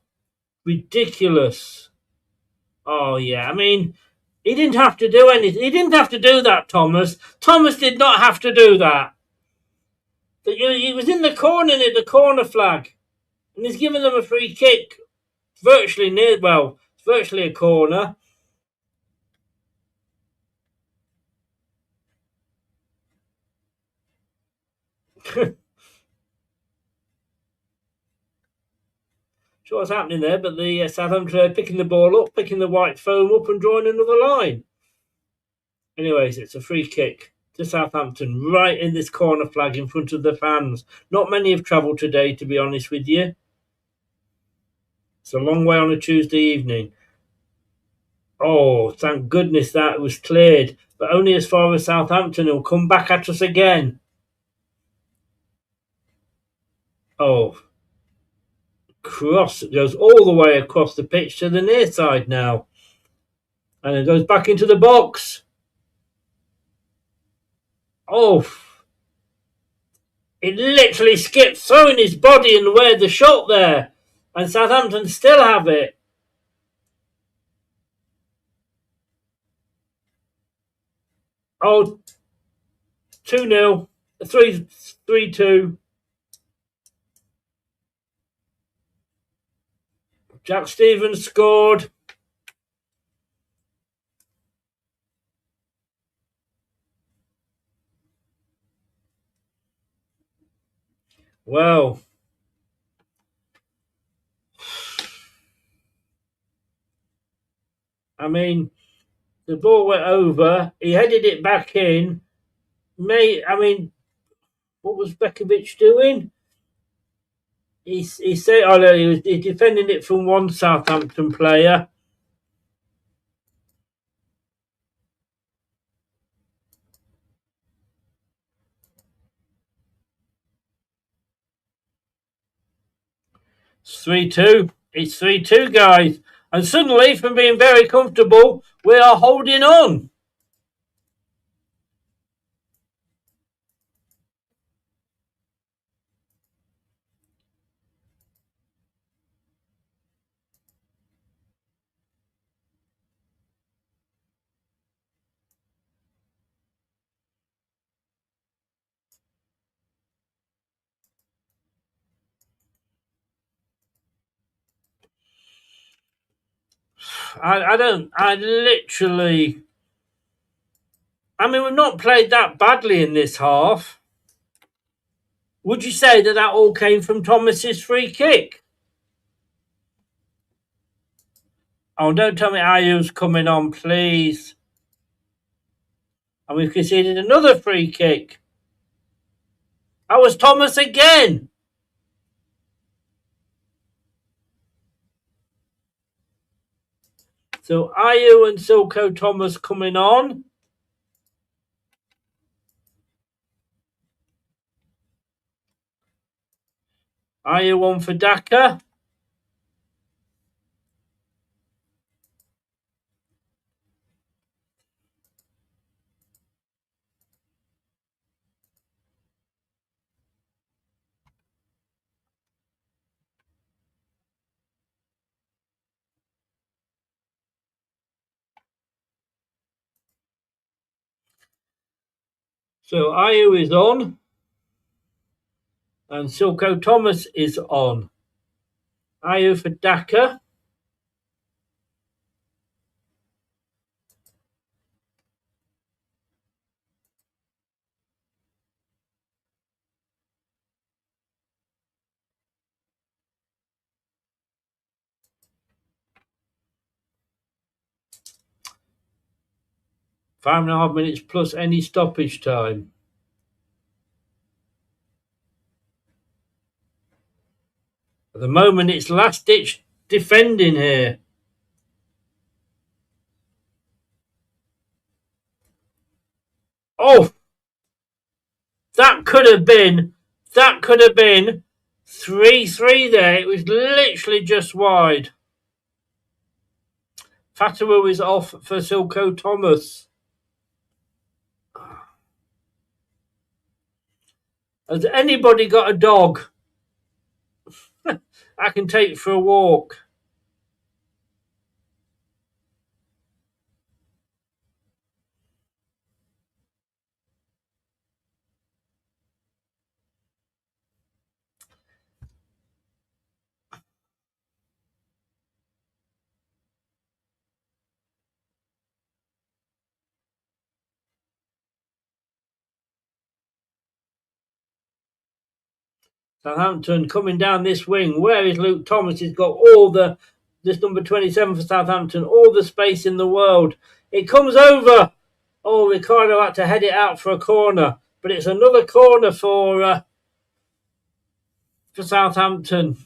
Ridiculous. Oh, yeah. I mean, he didn't have to do anything. He didn't have to do that, Thomas. Thomas did not have to do that. He was in the corner near the corner flag. And he's given them a free kick. Virtually near, well, it's virtually a corner. Sure what's happening there, but the Southampton are picking the ball up, picking the white foam up and drawing another line. Anyways, it's a free kick to Southampton, right in this corner flag in front of the fans. Not many have travelled today, to be honest with you. It's a long way on a Tuesday evening. Oh, thank goodness that was cleared, but only as far as Southampton. Will come back at us again. Oh, cross. It goes all the way across the pitch to the near side now. And it goes back into the box. Oh, it literally skipped, throwing his body in the way of the shot there. And Southampton still have it. Oh, 2-0, 3-2. Jack Stevens scored. Well, I mean, the ball went over. He headed it back in. I mean, what was Bekovic doing? He said, oh no, he was defending it from one Southampton player. It's 3-2. It's 3-2, guys. And suddenly, from being very comfortable, we are holding on. I mean, we've not played that badly in this half. Would you say that all came from Thomas's free kick? Oh, don't tell me Ayu's coming on, please. And we've conceded another free kick. That was Thomas again. So Ayew and Silko Thomas coming on. Ayew on for Daka. So Ayew is on. And Silko Thomas is on. Ayew for Daka. Five and a half minutes plus any stoppage time. At the moment, it's last-ditch defending here. Oh, that could have been 3-3 there. It was literally just wide. Fatawu is off for Silko Thomas. Has anybody got a dog I can take for a walk? Southampton coming down this wing. Where is Luke Thomas? He's got this number 27 for Southampton, all the space in the world. It comes over. Oh, Ricardo had to head it out for a corner, but it's another corner for Southampton.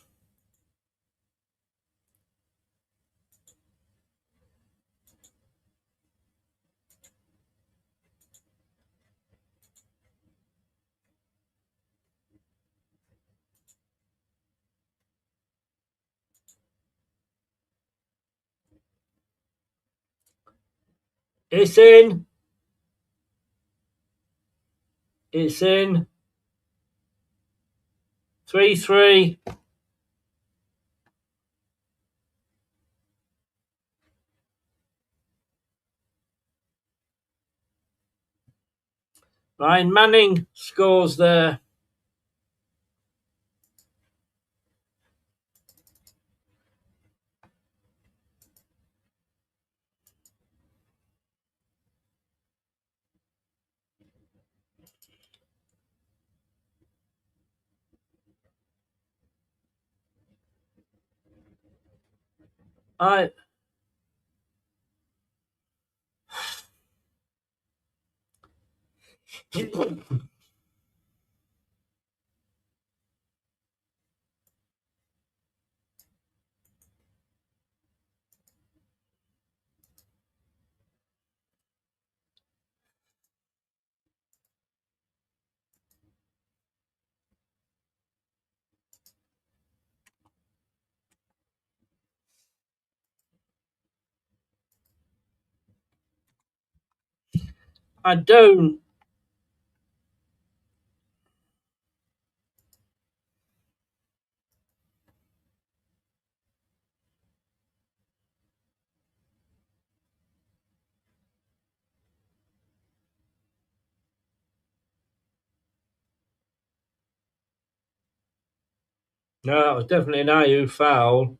It's in. It's in. 3-3. Ryan Manning scores there. I don't. No, that was definitely an Ayew foul.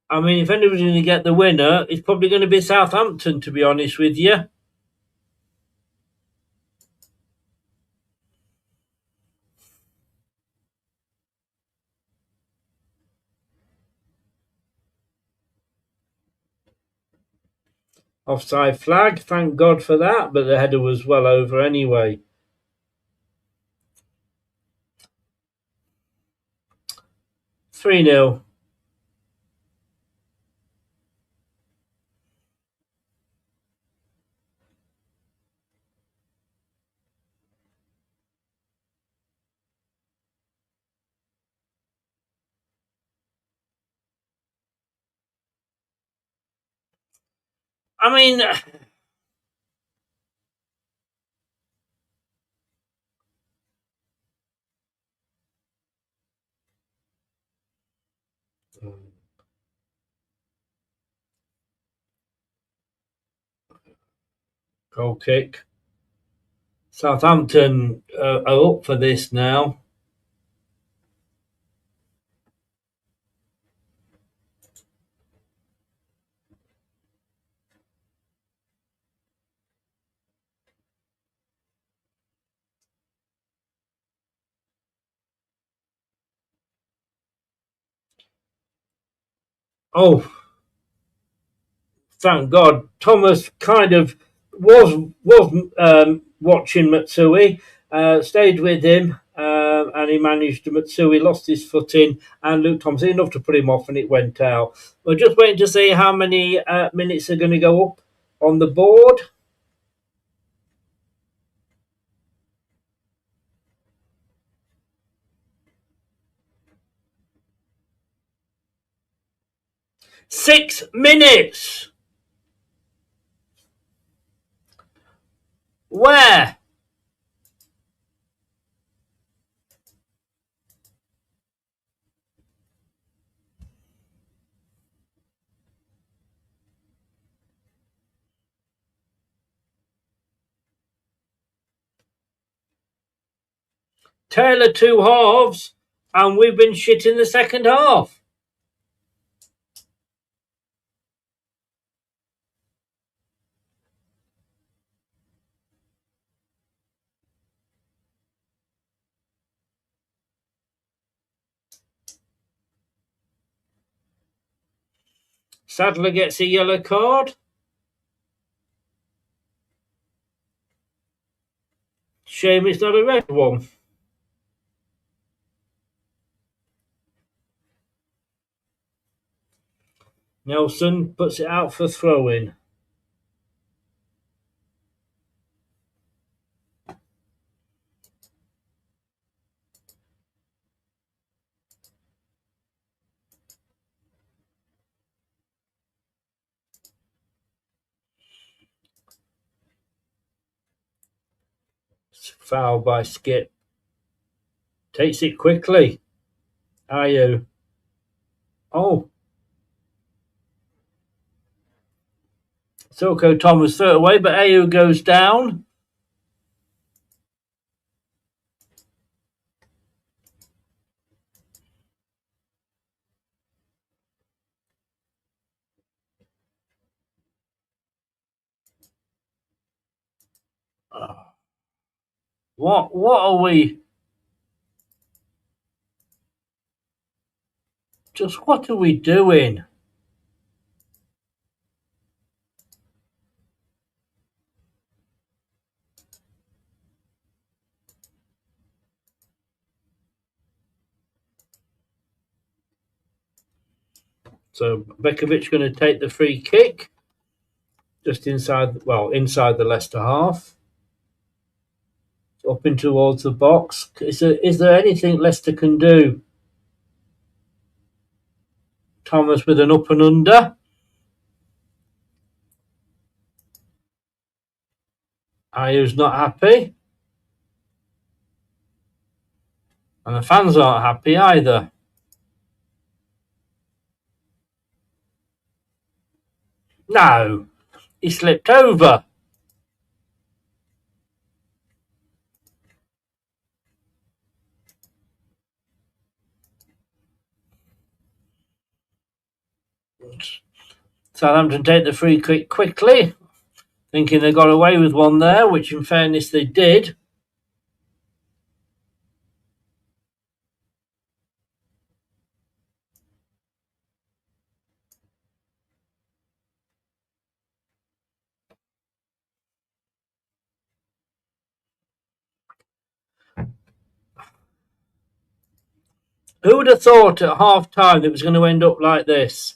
I mean, if anybody's going to get the winner, it's probably going to be Southampton, to be honest with you. Offside flag, thank God for that, but the header was well over anyway. 3-0. I mean, goal kick. Southampton are up for this now. Oh, thank God. Thomas kind of was watching Matsui, stayed with him, and he managed to Matsui lost his footing, and Luke Thompson enough to put him off, and it went out. We're just waiting to see how many minutes are going to go up on the board. Six minutes. Where? Taylor 2 halves, and we've been shit in the second half. Sadler gets a yellow card. Shame it's not a red one. Nelson puts it out for throw-in. Foul by Skip. Takes it quickly. Ayew. Oh. Silko Thomas threw it away, but Ayew goes down. What are we? Just what are we doing? So Bekovic going to take the free kick. Just inside the Leicester half. Up in towards the box. Is there anything Leicester can do? Thomas with an up and under. Ayew's not happy. And the fans aren't happy either. No, he slipped over. Southampton take the free kick quickly, thinking they got away with one there, which in fairness they did. Who would have thought at half time it was going to end up like this?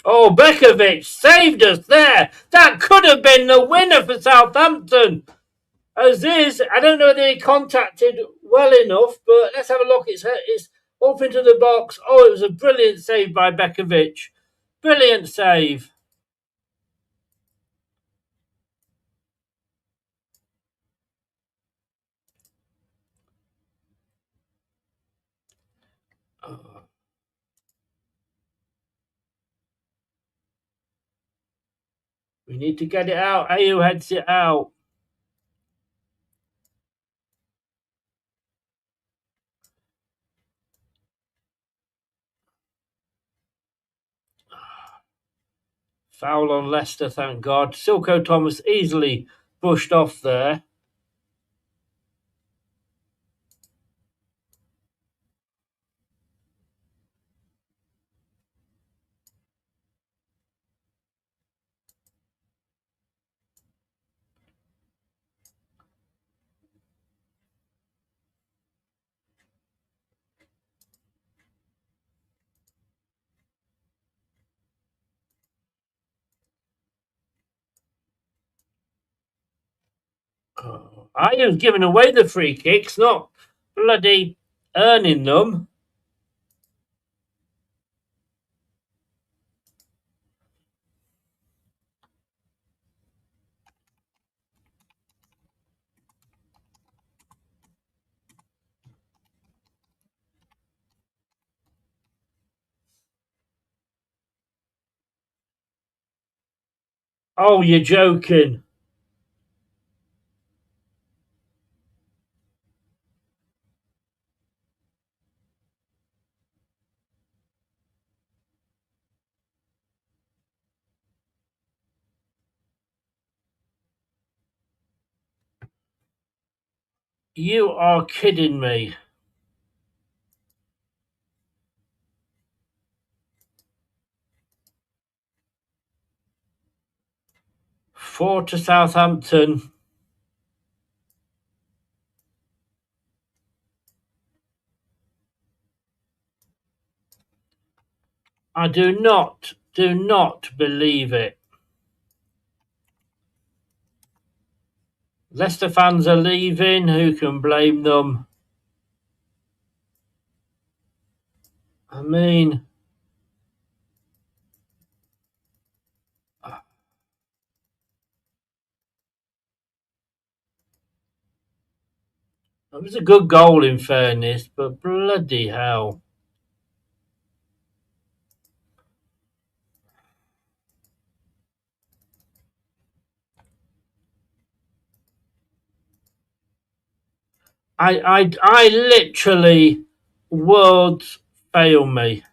Oh, Bekovic saved us there. That could have been the winner for Southampton. Aziz, I don't know whether he contacted well enough, but let's have a look. It's up into the box. Oh, it was a brilliant save by Bekovic. Brilliant save. We need to get it out. Ayew heads it out. Foul on Leicester, thank God. Silko Thomas easily pushed off there. I was giving away the free kicks, not bloody earning them. Oh, you're joking. You are kidding me. Four to Southampton. I do not believe it. Leicester fans are leaving. Who can blame them? I mean, it was a good goal in fairness, but bloody hell. I literally, words fail me.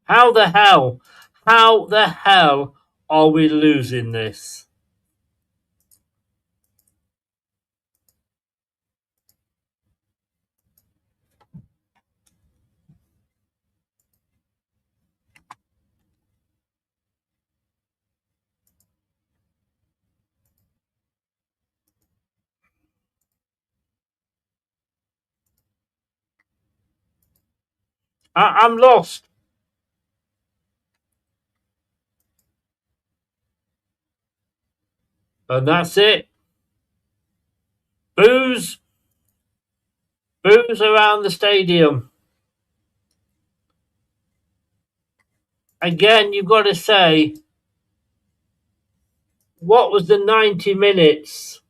How the hell are we losing this? I'm lost. And that's it. Boos around the stadium. Again, you've got to say, what was the 90 minutes?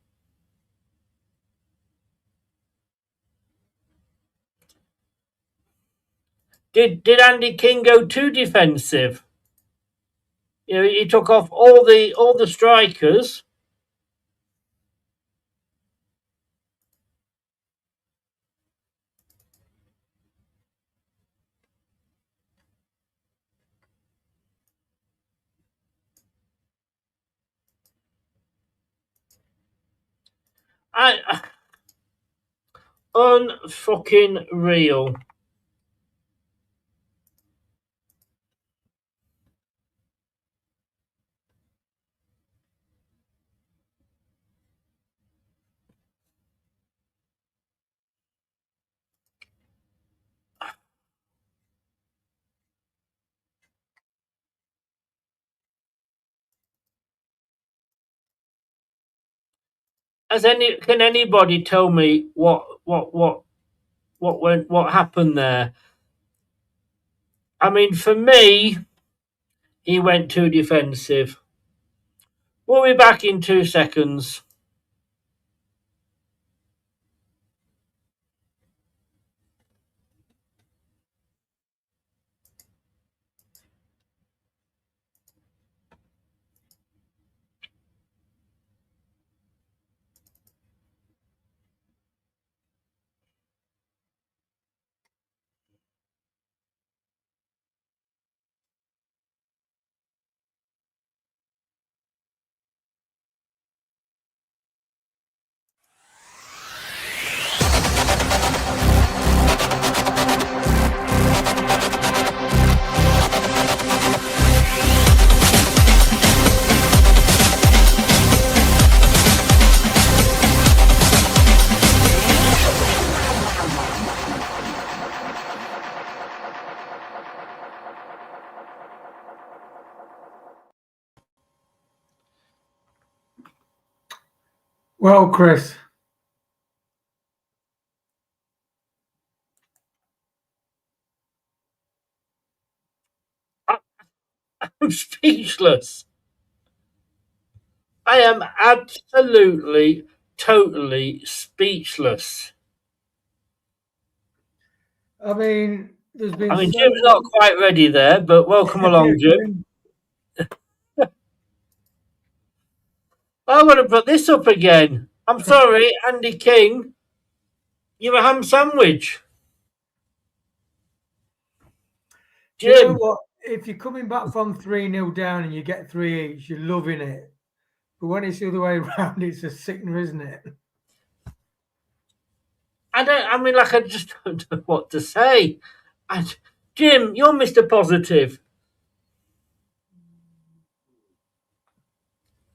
Did Andy King go too defensive? You know, he took off all the strikers. Unfucking real. Can anybody tell me what happened there? I mean, for me, he went too defensive. We'll be back in 2 seconds. Well, Chris. I'm speechless. I am absolutely, totally speechless. I mean, there's been I mean, so Jim's not quite ready there, but welcome along, Jim. I'm going to put this up again. I'm sorry, Andy King. You're a ham sandwich. Do you know Jim, what? If you're coming back from 3-0 down and you get 3 each, you're loving it. But when it's the other way around, it's a sickener, isn't it? I just don't know what to say. Jim, you're Mr. Positive.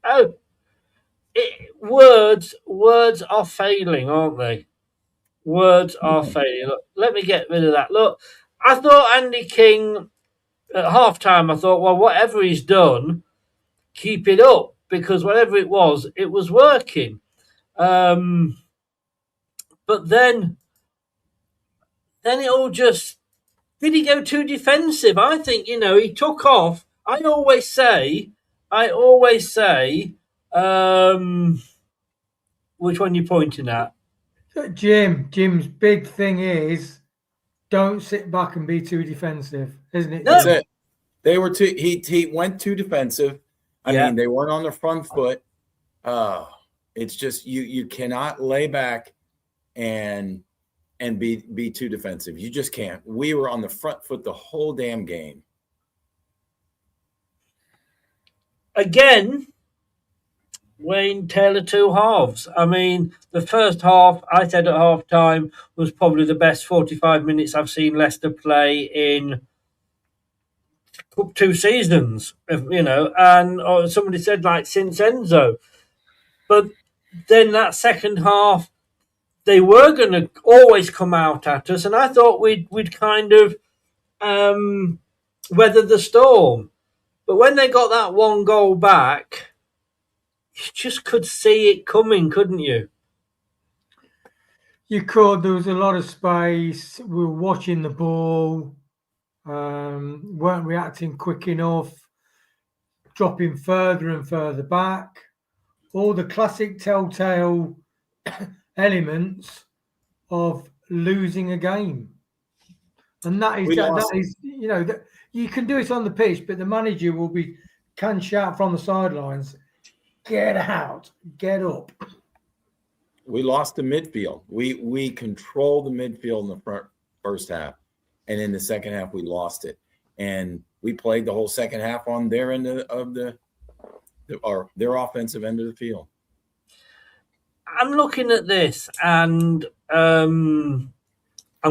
Oh, words are failing, aren't they? Words are failing. Look, let me get rid of that. Look, I thought Andy King at half time, I thought, well, whatever he's done, keep it up because whatever it was working. But then it all just did he go too defensive? I think he took off. I always say, which one you pointing at? Jim's big thing is don't sit back and be too defensive, isn't it? No. That's it. They were too. He went too defensive. I Yeah. mean, they weren't on the front foot. It's just you cannot lay back and be too defensive. You just can't. We were on the front foot the whole damn game. Again, Wayne Taylor two halves. I mean, the first half, I said at half time, was probably the best 45 minutes I've seen Leicester play in 2 seasons, and somebody said like since Enzo. But then that second half, they were going to always come out at us, and I thought we'd kind of weather the storm. But when they got that 1 goal back, you just could see it coming, couldn't you? You could. There was a lot of space. We were watching the ball, weren't reacting quick enough, dropping further and further back. All the classic telltale elements of losing a game. And that is that you can do it on the pitch, but the manager can shout from the sidelines, get out, get up. We lost the midfield. We controlled the midfield in the first half, and in the second half we lost it. And we played the whole second half on their end of their offensive end of the field. I'm looking at this, and I'm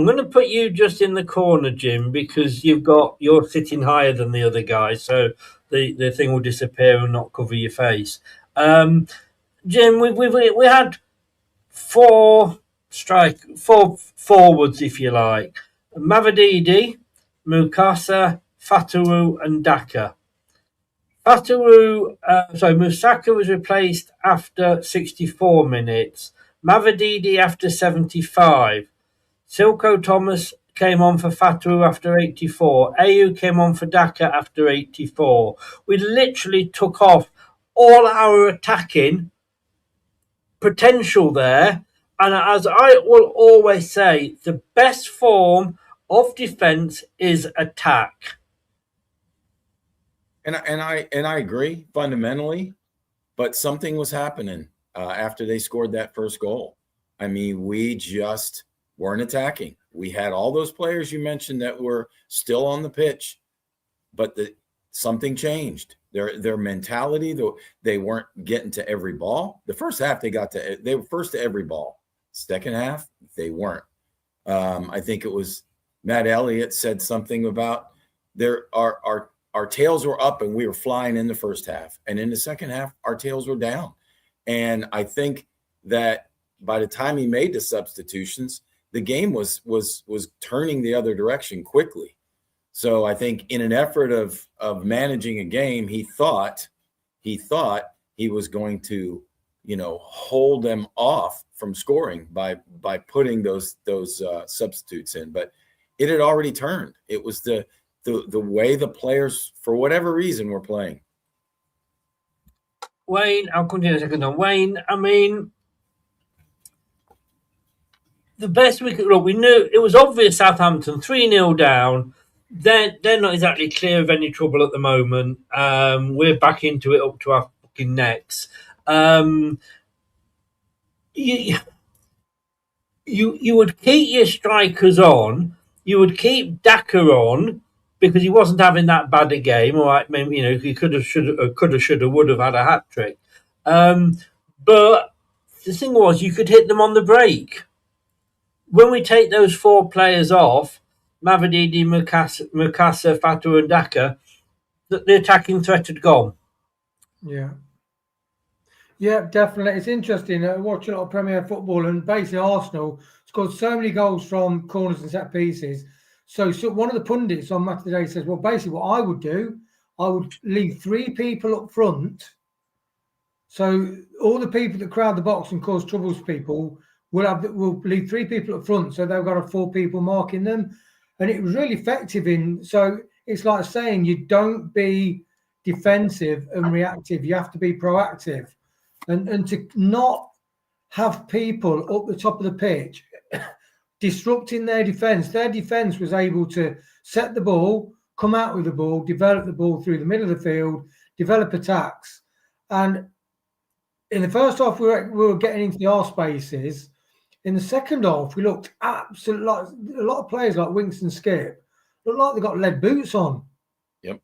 going to put you just in the corner, Jim, because you're sitting higher than the other guy, so the thing will disappear and not cover your face. Jim, we had 4 forwards, if you like. Mavididi, Mukasa, Fatawu, and Daka. Musaka was replaced after 64 minutes. Mavididi after 75. Silko Thomas came on for Fatawu after 84. Ayew came on for Daka after 84. We literally took off all our attacking potential there. And as I will always say, the best form of defence is attack. And I agree fundamentally, but something was happening after they scored that first goal. I mean, we just weren't attacking. We had all those players you mentioned that were still on the pitch, but something changed. Their mentality, though, they weren't getting to every ball. The first half they were first to every ball. Second half, they weren't. I think it was Matt Elliott said something about our tails were up and we were flying in the first half. And in the second half, our tails were down. And I think that by the time he made the substitutions, the game was turning the other direction quickly. So I think in an effort of managing a game, he thought he was going to hold them off from scoring by putting those substitutes in. But it had already turned. It was the way the players, for whatever reason, were playing. Wayne, I'll continue a second on Wayne. I mean, the best we could look, we knew it was obvious Southampton 3-0 down. They're not exactly clear of any trouble at the moment. We're back into it up to our fucking necks. You would keep your strikers on. You would keep Daka on because he wasn't having that bad a game. All right, maybe he could have, should have, would have had a hat trick. But the thing was, you could hit them on the break. When we take those 4 players off, Mavididi, Mukasa, Fatu, and Daka, the attacking threat had gone. Yeah. Yeah, definitely. It's interesting. I watch a lot of Premier football, and basically Arsenal scored so many goals from corners and set pieces. So one of the pundits on Matchday says, well, basically what I would do, I would leave 3 people up front. So all the people that crowd the box and cause troubles for people will leave 3 people up front. So they've got 4 people marking them. And it was really effective so it's like saying you don't be defensive and reactive. You have to be proactive. And to not have people up the top of the pitch disrupting their defence was able to set the ball, come out with the ball, develop the ball through the middle of the field, develop attacks. And in the first half, we were getting into the arse spaces. In the second half, we looked absolutely like a lot of players like Winks and Skip looked like they got lead boots on. Yep.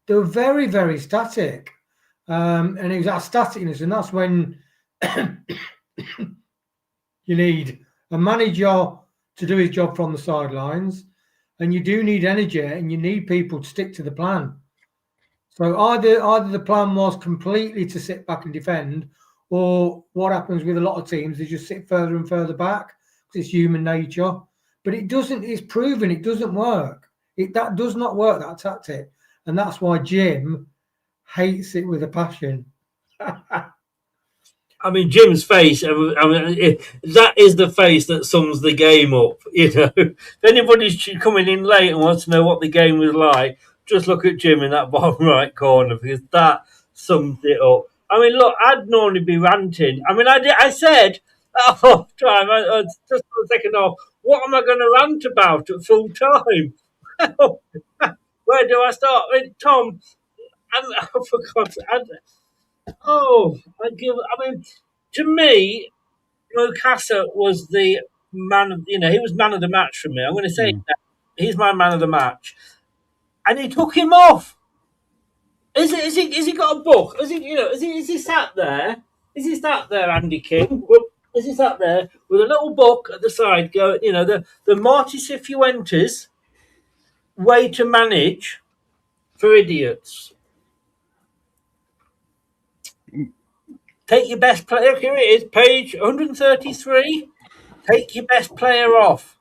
They were very, very static. And it was that staticness, and that's when you need a manager to do his job from the sidelines, and you do need energy, and you need people to stick to the plan. So either the plan was completely to sit back and defend, or what happens with a lot of teams, they just sit further and further back because it's human nature. But it doesn't. It's proven it doesn't work. That does not work, that tactic, and that's why Jim hates it with a passion. I mean, Jim's face, that is the face that sums the game up. If anybody's coming in late and wants to know what the game was like, just look at Jim in that bottom right corner, because that sums it up. I mean, look, I'd normally be ranting. I mean, I said at half time, just for a second off, what am I going to rant about at full time? Where do I start? I mean, Tom, I forgot. To me, Mukasa was the man. He was man of the match for me. I'm going to say that. He's my man of the match, and he took him off. Is he got a book? Is he sat there? Is he sat there, Andy King? Is he sat there with a little book at the side? Go, the Marty Cifuentes way to manage for idiots. Take your best player. Here it is, page 133. Take your best player off.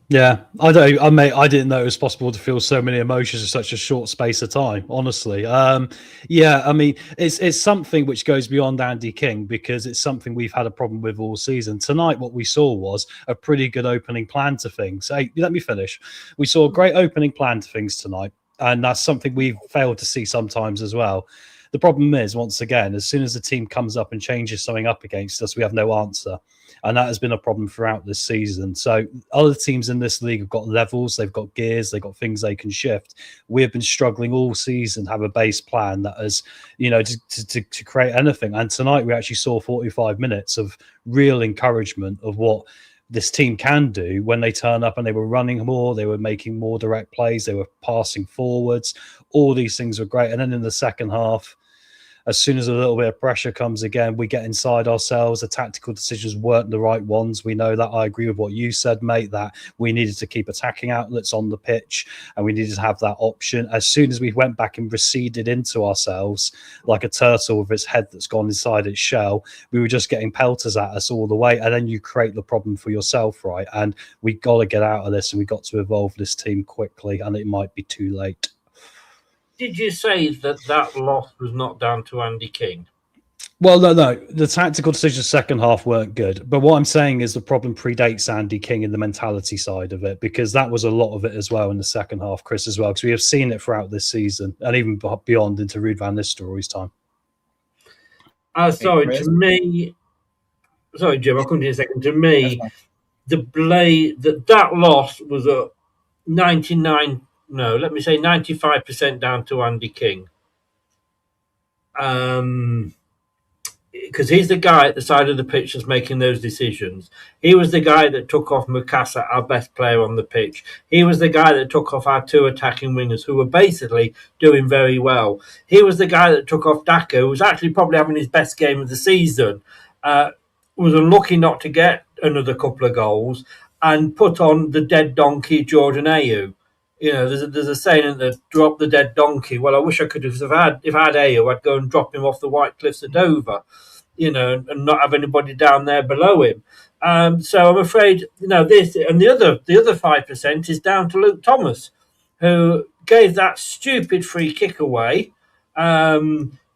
Yeah, I didn't know it was possible to feel so many emotions in such a short space of time. Honestly, yeah. I mean, it's something which goes beyond Andy King, because it's something we've had a problem with all season. Tonight, what we saw was a pretty good opening plan to things. Hey, let me finish. We saw a great opening plan to things tonight, and that's something we've failed to see sometimes as well. The problem is, once again, as soon as the team comes up and changes something up against us, we have no answer. And that has been a problem throughout this season. So other teams in this league have got levels, they've got gears, they've got things they can shift. We have been struggling all season to have a base plan that has, to create anything. And tonight we actually saw 45 minutes of real encouragement of what this team can do when they turn up, and they were running more, they were making more direct plays, they were passing forwards. All these things were great. And then in the second half, as soon as a little bit of pressure comes again, we get inside ourselves. The tactical decisions weren't the right ones. We know that. I agree with what you said, mate, that we needed to keep attacking outlets on the pitch, and we needed to have that option. As soon as we went back and receded into ourselves like a turtle with its head that's gone inside its shell, we were just getting pelters at us all the way. And then you create the problem for yourself, right? And we got to get out of this, and we got to evolve this team quickly, and it might be too late. Did you say that loss was not down to Andy King? Well, no. The tactical decisions second half weren't good. But what I'm saying is the problem predates Andy King in the mentality side of it, because that was a lot of it as well in the second half, Chris, as well, because we have seen it throughout this season and even beyond into Ruud van Nistelrooy's time. Sorry, Chris? to me, sorry, Jim, I'll come to you in a second. To me, that loss was a 95% down to Andy King. Because he's the guy at the side of the pitch that's making those decisions. He was the guy that took off Mukasa, our best player on the pitch. He was the guy that took off our two attacking wingers, who were basically doing very well. He was the guy that took off Daka, who was actually probably having his best game of the season. Was unlucky not to get another couple of goals, and put on the dead donkey Jordan Ayew. You know, there's a saying that drop the dead donkey. Well, I wish I could have. If I had Ayew, I'd go and drop him off the White Cliffs of Dover, you know, and not have anybody down there below him. So I'm afraid, you know, this and the other 5% is down to Luke Thomas, who gave that stupid free kick away,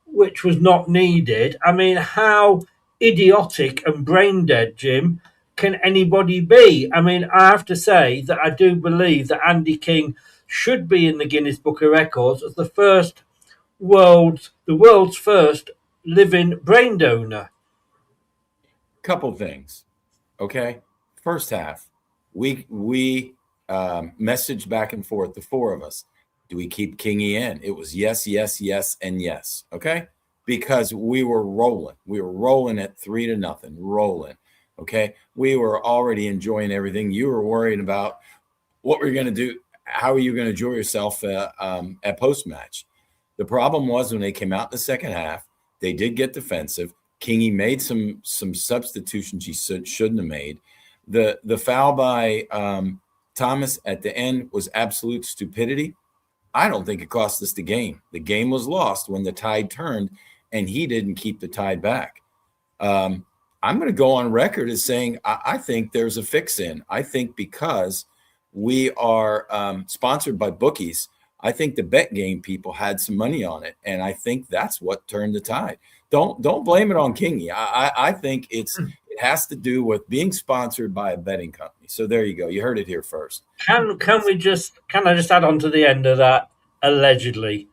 which was not needed. I mean, how idiotic and brain dead, Jim, can anybody be? I mean, I have to say that I do believe that Andy King should be in the Guinness Book of Records as the world's first living brain donor. Couple things. Okay. First half, we messaged back and forth, the four of us. Do we keep Kingy in? It was yes, yes, yes, and yes. Okay. Because we were rolling. We were rolling at 3-0, rolling. Okay. We were already enjoying everything. You were worried about what we're going to do. How are you going to enjoy yourself at post-match? The problem was when they came out in the second half, they did get defensive. Kingy made some substitutions he shouldn't have made. The foul by Thomas at the end was absolute stupidity. I don't think it cost us the game. The game was lost when the tide turned, and he didn't keep the tide back. I'm going to go on record as saying I think there's a fix-in. I think because we are sponsored by bookies, I think the bet game people had some money on it, and I think that's what turned the tide. Don't blame it on Kingy. I think it has to do with being sponsored by a betting company. So there you go. You heard it here first. Can I just add on to the end of that? Allegedly.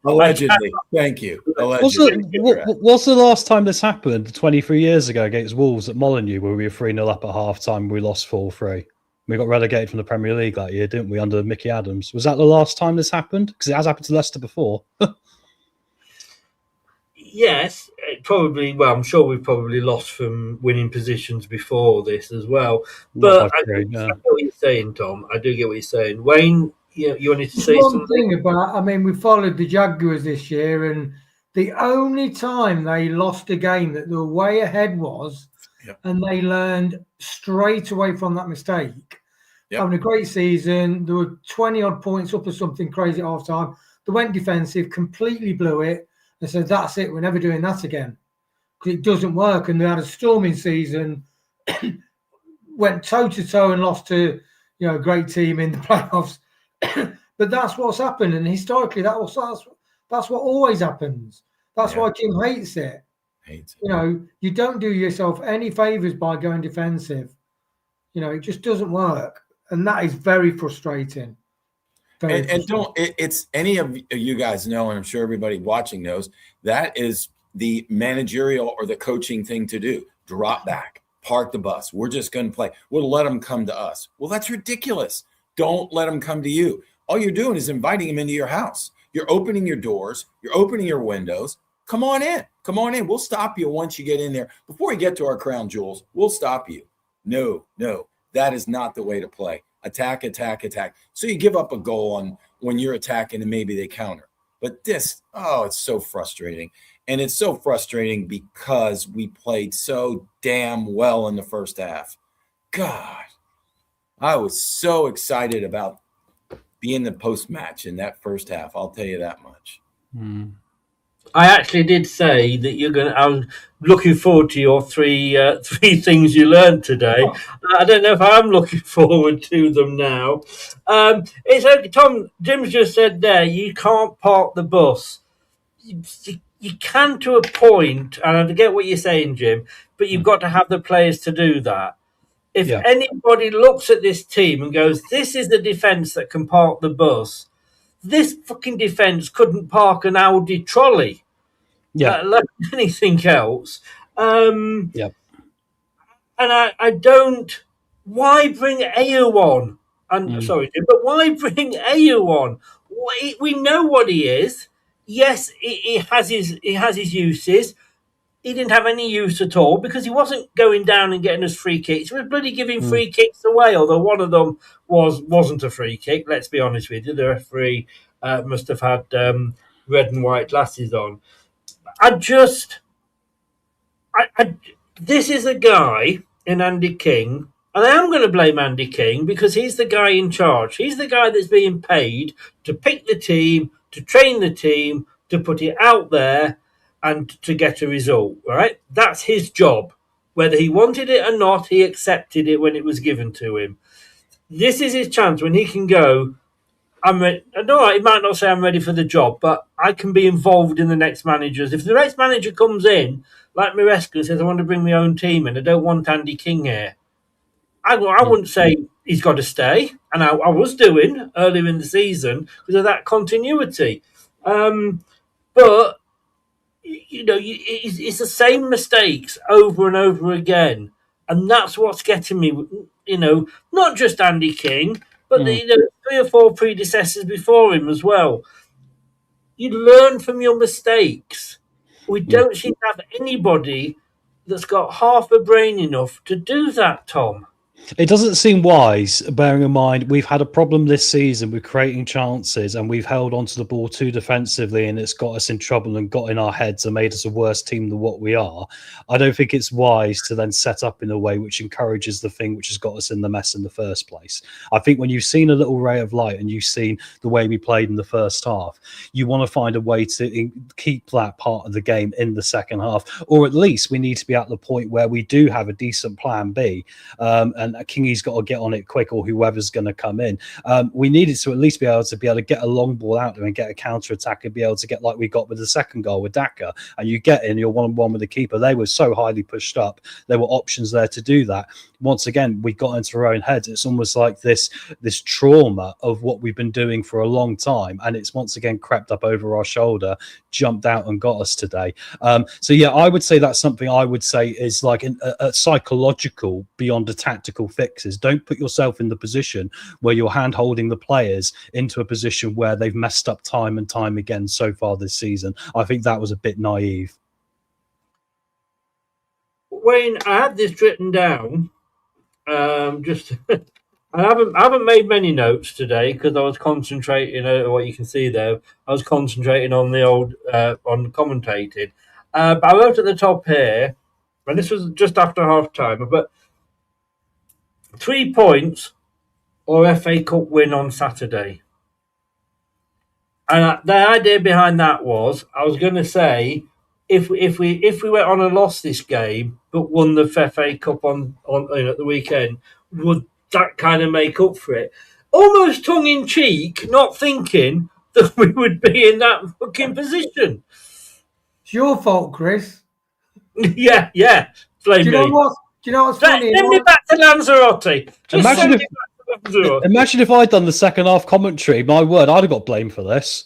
Allegedly. Thank you. Allegedly. What's the last time this happened? 23 years ago against Wolves at Molineux, where we were 3-0 up at half time. We lost 4-3. We got relegated from the Premier League that year, didn't we, under Mickey Adams? Was that the last time this happened? Because it has happened to Leicester before. Yes, probably. Well, I'm sure we've probably lost from winning positions before this as well. But I get what you're saying, Tom. I do get what you're saying. Wayne, you wanted to say something? Thing about, I mean, we followed the Jaguars this year, and the only time they lost a game that the way ahead was, and they learned straight away from that mistake. Having a great season, there were 20 odd points up or something crazy at half time. They went defensive, completely blew it. They said, that's it, we're never doing that again. Because it doesn't work. And they had a storming season, went toe-to-toe and lost to, a great team in the playoffs. But that's what's happened. And historically, that's what always happens. That's why Kim hates it. You don't do yourself any favours by going defensive. It just doesn't work. And that is very frustrating. It's any of you guys know, and I'm sure everybody watching knows, that is the managerial or the coaching thing to do. Drop back, park the bus. We're just going to play. We'll let them come to us. Well, that's ridiculous. Don't let them come to you. All you're doing is inviting them into your house. You're opening your doors. You're opening your windows. Come on in. Come on in. We'll stop you once you get in there. Before you get to our crown jewels, we'll stop you. No, that is not the way to play. Attack. So you give up a goal on when you're attacking and maybe they counter. But it's so frustrating. And it's so frustrating because we played so damn well in the first half. God, I was so excited about being the post-match in that first half. I'll tell you that much. I actually did say that you're going to. I'm looking forward to your three things you learned today. I don't know if I'm looking forward to them now. It's okay, Tom. Jim's just said there. You can't park the bus. You can to a point, and I get what you're saying, Jim. But you've got to have the players to do that. If Yeah. anybody looks at this team and goes, "This is the defence that can park the bus," this fucking defence couldn't park an Audi trolley. Yeah. Like anything else. Yeah. And I don't. Why bring Ayew on? And sorry, but why bring Ayew on? We know what he is. Yes, he has his uses. He didn't have any use at all because he wasn't going down and getting us free kicks. He was bloody giving free kicks away, although one of them wasn't a free kick. Let's be honest with you. The referee must have had red and white glasses on. This is a guy in Andy King, and I am going to blame Andy King because he's the guy in charge. He's the guy that's being paid to pick the team, to train the team, to put it out there, and to get a result, right? That's his job. Whether he wanted it or not, he accepted it when it was given to him. This is his chance when he can go, I'm ready. No, he might not say I'm ready for the job, but I can be involved in the next managers. If the next manager comes in, like Maresca, and says, I want to bring my own team in, I don't want Andy King here, I wouldn't say he's got to stay. And I was doing earlier in the season because of that continuity. But, it's the same mistakes over and over again. And that's what's getting me, not just Andy King, but the 3 or 4 predecessors before him as well. You learn from your mistakes. We don't seem to have anybody that's got half a brain enough to do that, Tom. It doesn't seem wise, bearing in mind we've had a problem this season with creating chances and we've held onto the ball too defensively and it's got us in trouble and got in our heads and made us a worse team than what we are. I don't think it's wise to then set up in a way which encourages the thing which has got us in the mess in the first place. I think when you've seen a little ray of light and you've seen the way we played in the first half, you want to find a way to keep that part of the game in the second half, or at least we need to be at the point where we do have a decent plan B, and Kingy's got to get on it quick, or whoever's going to come in. We needed to at least be able to get a long ball out there and get a counter attack and be able to get like we got with the second goal with Daka. And you get in, you're 1-on-1 with the keeper. They were so highly pushed up. There were options there to do that. Once again, we got into our own heads. It's almost like this trauma of what we've been doing for a long time, and it's once again crept up over our shoulder, jumped out and got us today. So yeah, I would say that's something I would say is like a psychological beyond a tactical fixes. Don't put yourself in the position where you're hand holding the players into a position where they've messed up time and time again so far this season. I think that was a bit naive. Wayne, I had this written down. I haven't made many notes today because I was concentrating on what you can see there. I was concentrating on the old on commentating. But I wrote at the top here, and this was just after half time, but 3 points or FA Cup win on Saturday. And the idea behind that was I was going to say if we went on and lost this game but won the FA Cup on at the weekend, would that kind of make up for it? Almost tongue in cheek, not thinking that we would be in that fucking position. It's your fault, Chris. Yeah. Blame me. Do you know what's funny? Send me back to Lanzarote. Imagine if I'd done the second half commentary. My word, I'd have got blamed for this.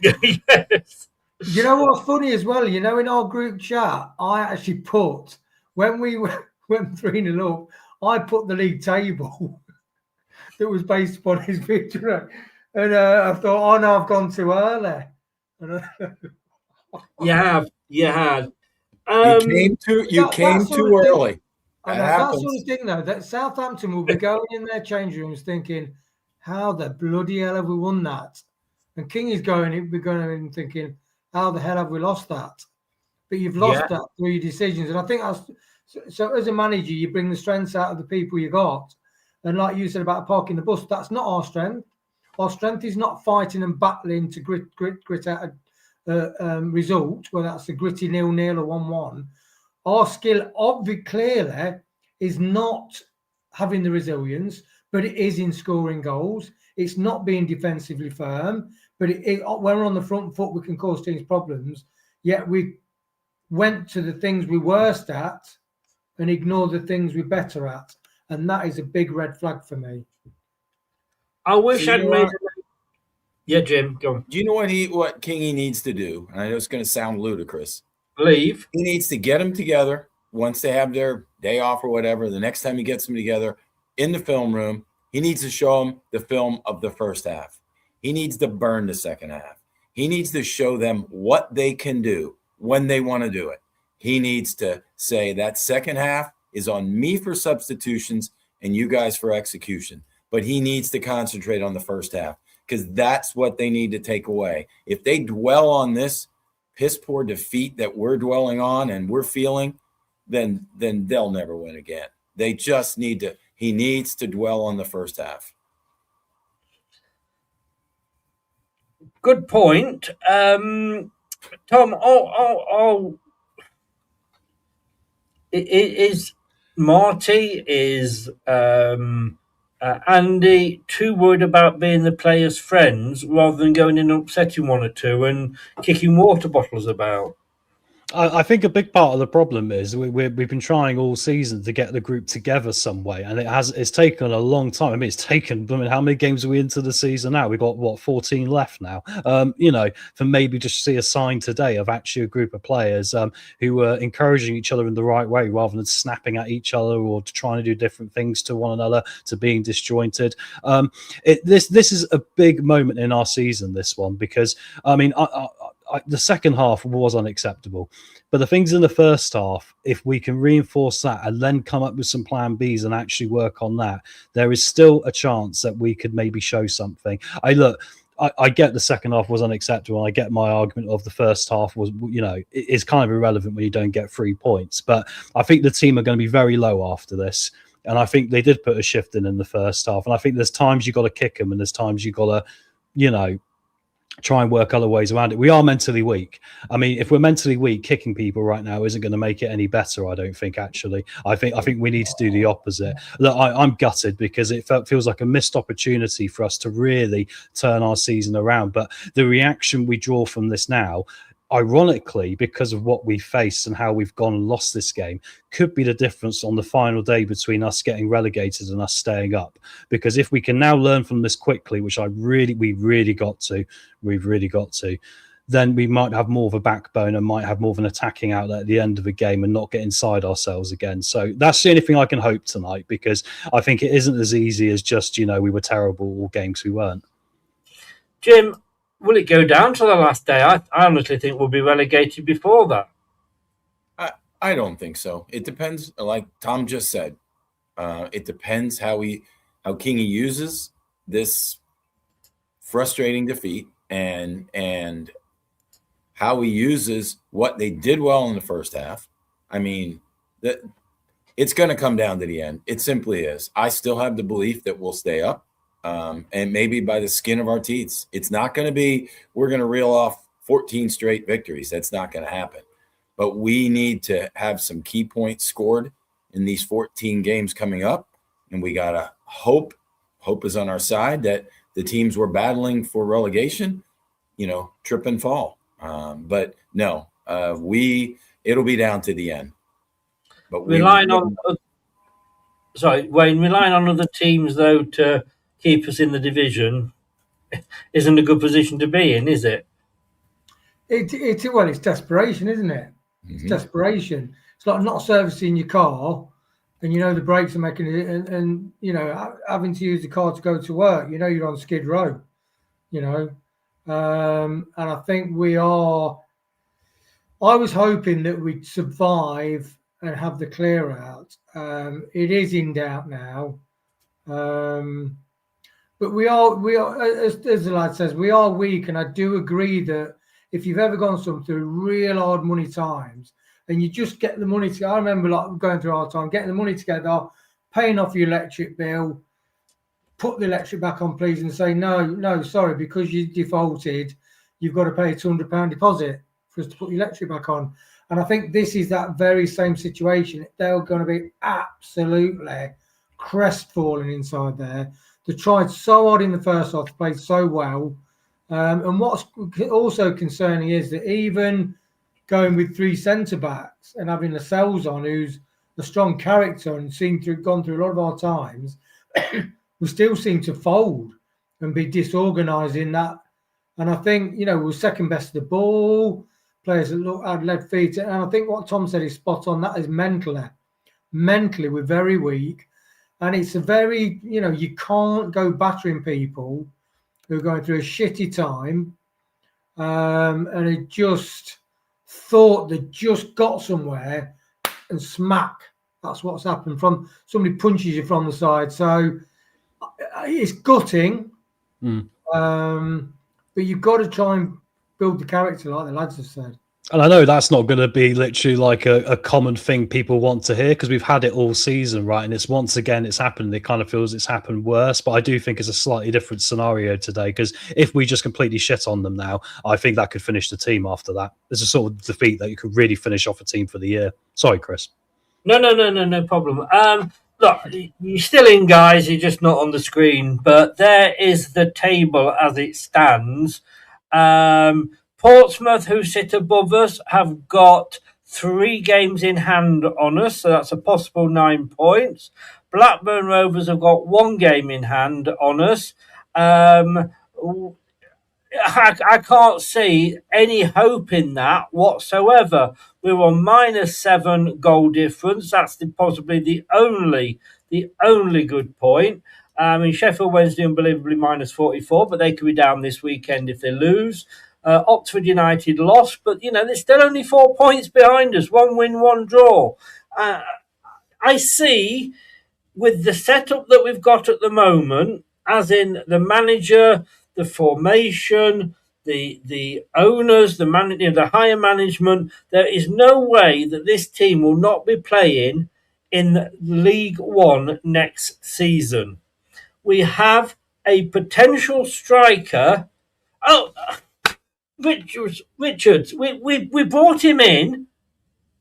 Yes. You know what's funny as well? In our group chat, I actually put, when we went 3-0 up, I put the league table that was based upon his victory. And I thought, oh no, I've gone too early. You have. You came too early. That sort of thing, though, that Southampton will be going in their change rooms thinking, how the bloody hell have we won that? And Kingy's going in thinking, how the hell have we lost that? But you've lost that through your decisions. And I think that's so as a manager, you bring the strengths out of the people you got. And like you said about parking the bus, that's not our strength. Our strength is not fighting and battling to grit out result, whether that's a gritty 0-0 or 1-1, our skill obviously clearly is not having the resilience, but it is in scoring goals. It's not being defensively firm, but when we're on the front foot, we can cause teams problems. Yet we went to the things we're worst at and ignored the things we're better at. And that is a big red flag for me. I wish I'd made. Yeah, Jim, go on. Do you know what Kingy needs to do? And I know it's going to sound ludicrous. Leave. He needs to get them together once they have their day off or whatever. The next time he gets them together in the film room, he needs to show them the film of the first half. He needs to burn the second half. He needs to show them what they can do when they want to do it. He needs to say that second half is on me for substitutions and you guys for execution. But he needs to concentrate on the first half because that's what they need to take away. If they dwell on this piss poor defeat that we're dwelling on and we're feeling, then they'll never win again. They just he needs to dwell on the first half. Good point. Tom, is Marty, is Andy too worried about being the players' friends rather than going in and upsetting one or two and kicking water bottles about? I think a big part of the problem is we've been trying all season to get the group together some way, and it's taken a long time. I mean, it's taken. I mean, how many games are we into the season now? We've got 14 left now. For maybe just see a sign today of actually a group of players who are encouraging each other in the right way rather than snapping at each other or trying to do different things to one another, to being disjointed. This is a big moment in our season, this one, because I mean, the second half was unacceptable, but the things in the first half, if we can reinforce that and then come up with some plan Bs and actually work on that, there is still a chance that we could maybe show something. I get the second half was unacceptable. I get my argument of the first half was, it's kind of irrelevant when you don't get 3 points, but I think the team are going to be very low after this. And I think they did put a shift in the first half. And I think there's times you got to kick them and there's times you got to, try and work other ways around it. We are mentally weak. I mean, if we're mentally weak, kicking people right now isn't going to make it any better, I don't think, actually. I think we need to do the opposite. Look, I'm gutted because it feels like a missed opportunity for us to really turn our season around. But the reaction we draw from this now, ironically, because of what we faced and how we've gone and lost this game, could be the difference on the final day between us getting relegated and us staying up. Because if we can now learn from this quickly, which we've really got to, then we might have more of a backbone and might have more of an attacking outlet at the end of the game and not get inside ourselves again. So that's the only thing I can hope tonight, because I think it isn't as easy as just, we were terrible all games we weren't. Jim, will it go down to the last day? I honestly think we'll be relegated before that. I don't think so. It depends, like Tom just said. It depends how Kingy uses this frustrating defeat and how he uses what they did well in the first half. I mean, it's going to come down to the end. It simply is. I still have the belief that we'll stay up. And maybe by the skin of our teeth. It's not going to be, we're going to reel off 14 straight victories. That's not going to happen. But we need to have some key points scored in these 14 games coming up. And we got to hope is on our side, that the teams we're battling for relegation, trip and fall. But no, it'll be down to the end. But relying on other teams, though, to keep us in the division isn't a good position to be in, is it? It's desperation, isn't it? It's desperation. It's like not servicing your car and the brakes are making it and having to use the car to go to work. You're on skid row, and I think I was hoping that we'd survive and have the clear out. It is in doubt now. But we are, as the lad says, we are weak. And I do agree that if you've ever gone through real hard money times and you just get the money together, I remember going through our time, getting the money together, paying off your electric bill, put the electric back on, please, and say, no, sorry, because you defaulted, you've got to pay a £200 deposit for us to put the electric back on. And I think this is that very same situation. They're going to be absolutely crestfallen inside there. They tried so hard in the first half, played so well. And what's also concerning is that even going with 3 centre-backs and having Lascelles on, who's a strong character and seemed to have gone through a lot of our times, we still seem to fold and be disorganised in that. And I think, we were second best of the ball, players that had lead feet. And I think what Tom said is spot on. That is mentally. Mentally, we're very weak. And it's a very, you can't go battering people who are going through a shitty time. And it just thought they just got somewhere and smack. That's what's happened. From somebody punches you from the side. So it's gutting. But you've got to try and build the character like the lads have said. And I know that's not going to be literally like a common thing people want to hear, because we've had it all season, right? And it's once again, it's happened. It kind of feels it's happened worse. But I do think it's a slightly different scenario today, because if we just completely shit on them now, I think that could finish the team after that. There's a sort of defeat that you could really finish off a team for the year. Sorry, Chris. No problem. Look, you're still in, guys. You're just not on the screen. But there is the table as it stands. Portsmouth, who sit above us, have got 3 games in hand on us, so that's a possible 9 points. Blackburn Rovers have got 1 game in hand on us. I can't see any hope in that whatsoever. We're on -7 goal difference. That's possibly the only good point. Sheffield Wednesday, unbelievably, -44, but they could be down this weekend if they lose. Oxford United lost, but, they're still only 4 points behind us. 1 win, 1 draw. I see, with the setup that we've got at the moment, as in the manager, the formation, the owners, the higher management, there is no way that this team will not be playing in League One next season. We have a potential striker. Richards, we brought him in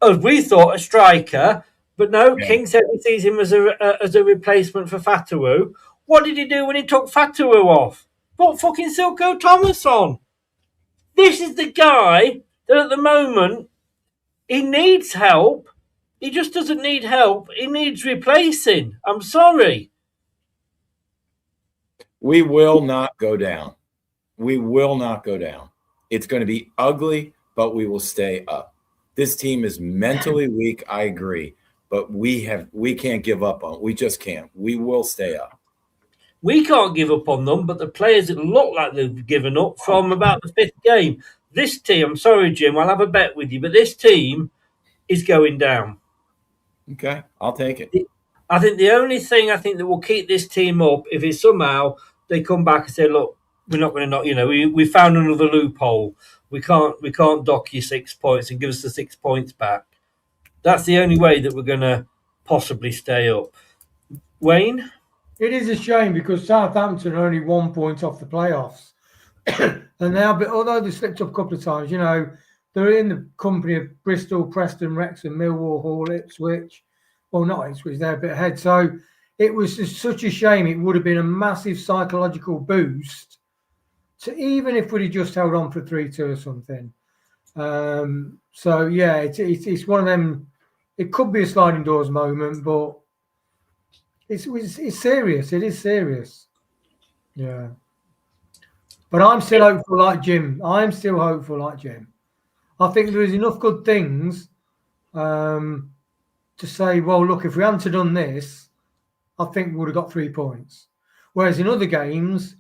as we thought a striker, but no, yeah. King said he sees him as a replacement for Fatawu. What did he do when he took Fatawu off? Put fucking Silko Thomas on. This is the guy that at the moment, he needs help. He just doesn't need help. He needs replacing. I'm sorry. We will not go down. We will not go down. It's going to be ugly, but we will stay up. This team is mentally weak, I agree, but we can't give up on it. We just can't. We will stay up. We can't give up on them, but the players that look like they've given up from about the 5th game. This team, I'm sorry, Jim, I'll have a bet with you, but this team is going down. Okay, I'll take it. I think the only thing that will keep this team up, if it's somehow they come back and say, look, we're not going to we found another loophole. We can't dock you 6 points and give us the 6 points back. That's the only way that we're going to possibly stay up. Wayne? It is a shame because Southampton are only 1 point off the playoffs. And now, but although they slipped up a couple of times, they're in the company of Bristol, Preston, Wrexham, Millwall, Hull, Ipswich. Well, not Ipswich, they're a bit ahead. So it was just such a shame. It would have been a massive psychological boost to even if we'd have just held on for 3-2 or something. So, yeah, it's one of them. It could be a sliding doors moment, but it's serious. It is serious. Yeah. But I'm still hopeful like Jim. I think there is enough good things to say, well, look, if we hadn't done this, I think we would have got 3 points. Whereas in other games,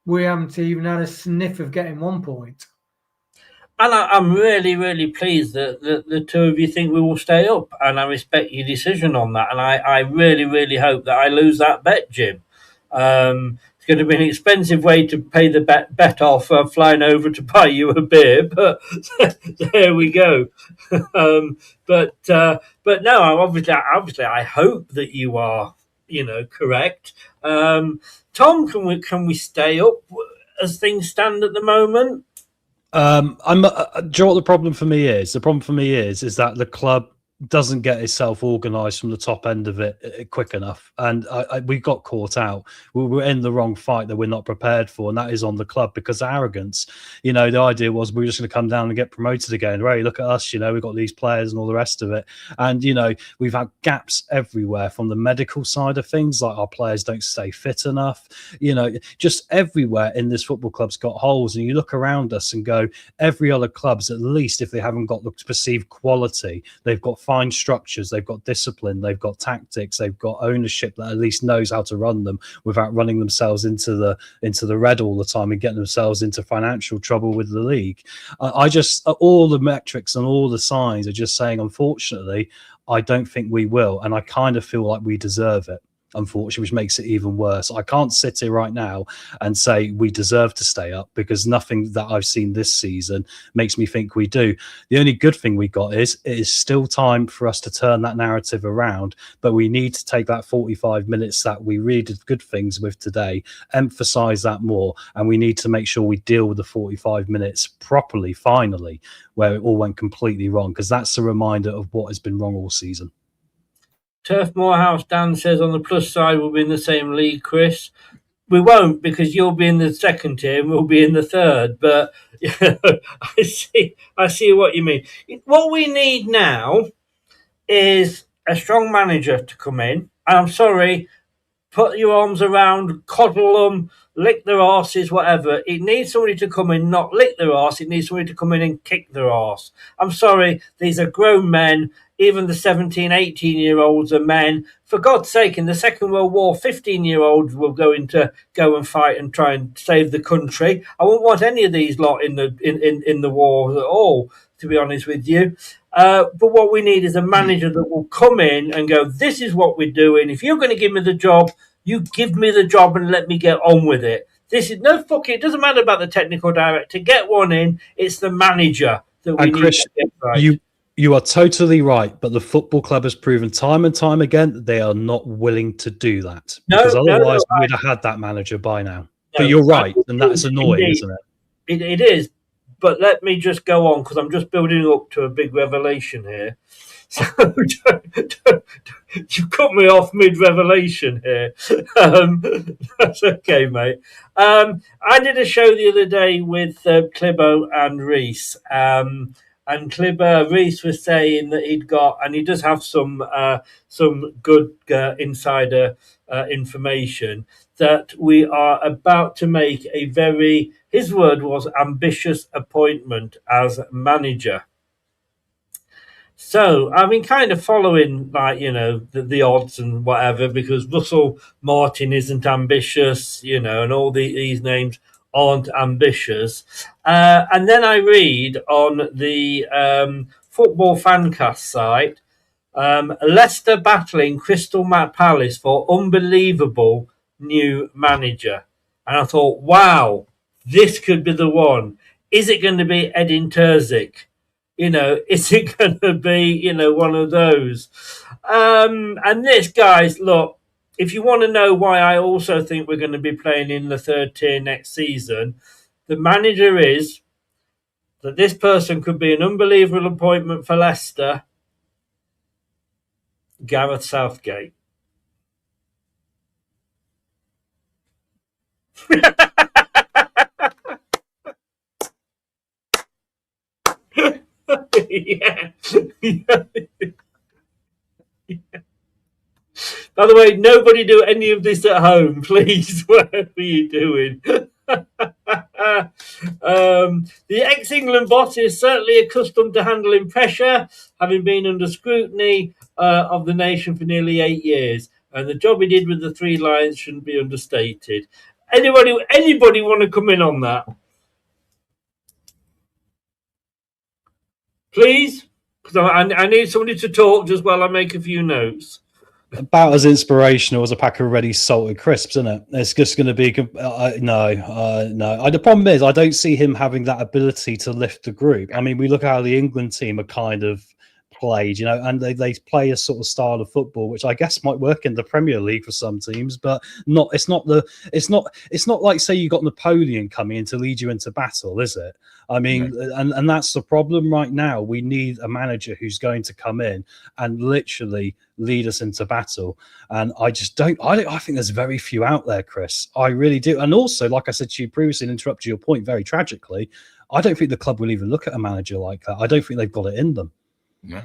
we haven't even had a sniff of getting 1 point. And I'm really, really pleased that the two of you think we will stay up. And I respect your decision on that. And I really, really hope that I lose that bet, Jim. It's going to be an expensive way to pay the bet off flying over to buy you a beer. But there we go. But no, obviously, I hope that you are, correct. Tom, can we stay up as things stand at the moment? Do you know what the problem for me is? The problem for me is that the club doesn't get itself organised from the top end of it quick enough, and we got caught out. We were in the wrong fight that we're not prepared for, and that is on the club because of arrogance. You know, the idea was we were just going to come down and get promoted again. Right? Look at us. You know, we've got these players and all the rest of it, and you know, we've had gaps everywhere from the medical side of things, like our players don't stay fit enough. You know, just everywhere in this football club's got holes, and you look around us and go, every other club's, at least if they haven't got the perceived quality, they've got fine structures, they've got discipline, they've got tactics, they've got ownership that at least knows how to run them without running themselves into the red all the time and getting themselves into financial trouble with the league. I just, all the metrics and all the signs are just saying, unfortunately, I don't think we will, and I kind of feel like we deserve it, unfortunately, which makes it even worse. I can't sit here right now and say we deserve to stay up because nothing that I've seen this season makes me think we do. The only good thing we got is it is still time for us to turn that narrative around, but we need to take that 45 minutes that we really did good things with today, emphasize that more, and we need to make sure we deal with the 45 minutes properly, finally, where it all went completely wrong, because that's a reminder of what has been wrong all season. Turf Morehouse Dan says on the plus side we'll be in the same league, Chris. We won't, because you'll be in the second tier and we'll be in the third. But I see what you mean. What we need now is a strong manager to come in. And I'm sorry, put your arms around, coddle them, lick their arses, whatever. It needs somebody to come in, not lick their arse. It needs somebody to come in and kick their arse. I'm sorry, these are grown men. Even the 17, 18-year-olds are men. For God's sake, in the Second World War, 15-year-olds were going to go and fight and try and save the country. I wouldn't want any of these lot in the war at all, to be honest with you. But what we need is a manager that will come in and go, this is what we're doing. If you're going to give me the job, you give me the job and let me get on with it. This is no fuck it. It doesn't matter about the technical director. Get one in. It's the manager that we need Chris, to get right. You are totally right, but the football club has proven time and time again that they are not willing to do that. Because otherwise we'd have had that manager by now. But you're right, and that's annoying, isn't it? It is. But let me just go on, because I'm just building up to a big revelation here. So you cut me off mid-revelation here. That's okay, mate. I did a show the other day with Clibbo and Reese. And Reese was saying that he'd got, and he does have some good insider information, that we are about to make a very, his word was, ambitious appointment as manager. So I've been kind of following, like, you know, the odds and whatever, because Russell Martin isn't ambitious, you know, and all these names aren't ambitious. And then I read on the Football Fancast site, Leicester battling Crystal Palace for unbelievable new manager. And I thought, wow, this could be the one. Is it going to be Edin Terzic? You know, is it going to be, you know, one of those? And this, guys, look, if you want to know why I also think we're going to be playing in the third tier next season, the manager is that this person could be an unbelievable appointment for Leicester, Gareth Southgate. Yeah. By the way, nobody do any of this at home, please, whatever you're doing. The ex-England boss is certainly accustomed to handling pressure, having been under scrutiny of the nation for nearly 8 years. And the job he did with the Three Lions shouldn't be understated. Anybody want to come in on that? Please? Because I need somebody to talk just while I make a few notes. About as inspirational as a pack of ready salted crisps, isn't it? It's just going to be no. The problem is I don't see him having that ability to lift the group. I mean, we look how the England team are kind of played, and they play a sort of style of football which I guess might work in the Premier League for some teams, but it's not like, say, you got Napoleon coming in to lead you into battle, is it? I mean, and that's the problem right now. We need a manager who's going to come in and literally lead us into battle. And I think there's very few out there, Chris. I really do. And also, like I said to you previously, and interrupted your point very tragically, I don't think the club will even look at a manager like that. I don't think they've got it in them. No.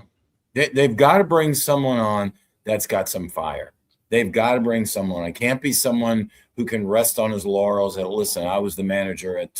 They've got to bring someone on that's got some fire. They've got to bring someone. I can't be someone who can rest on his laurels and listen, I was the manager at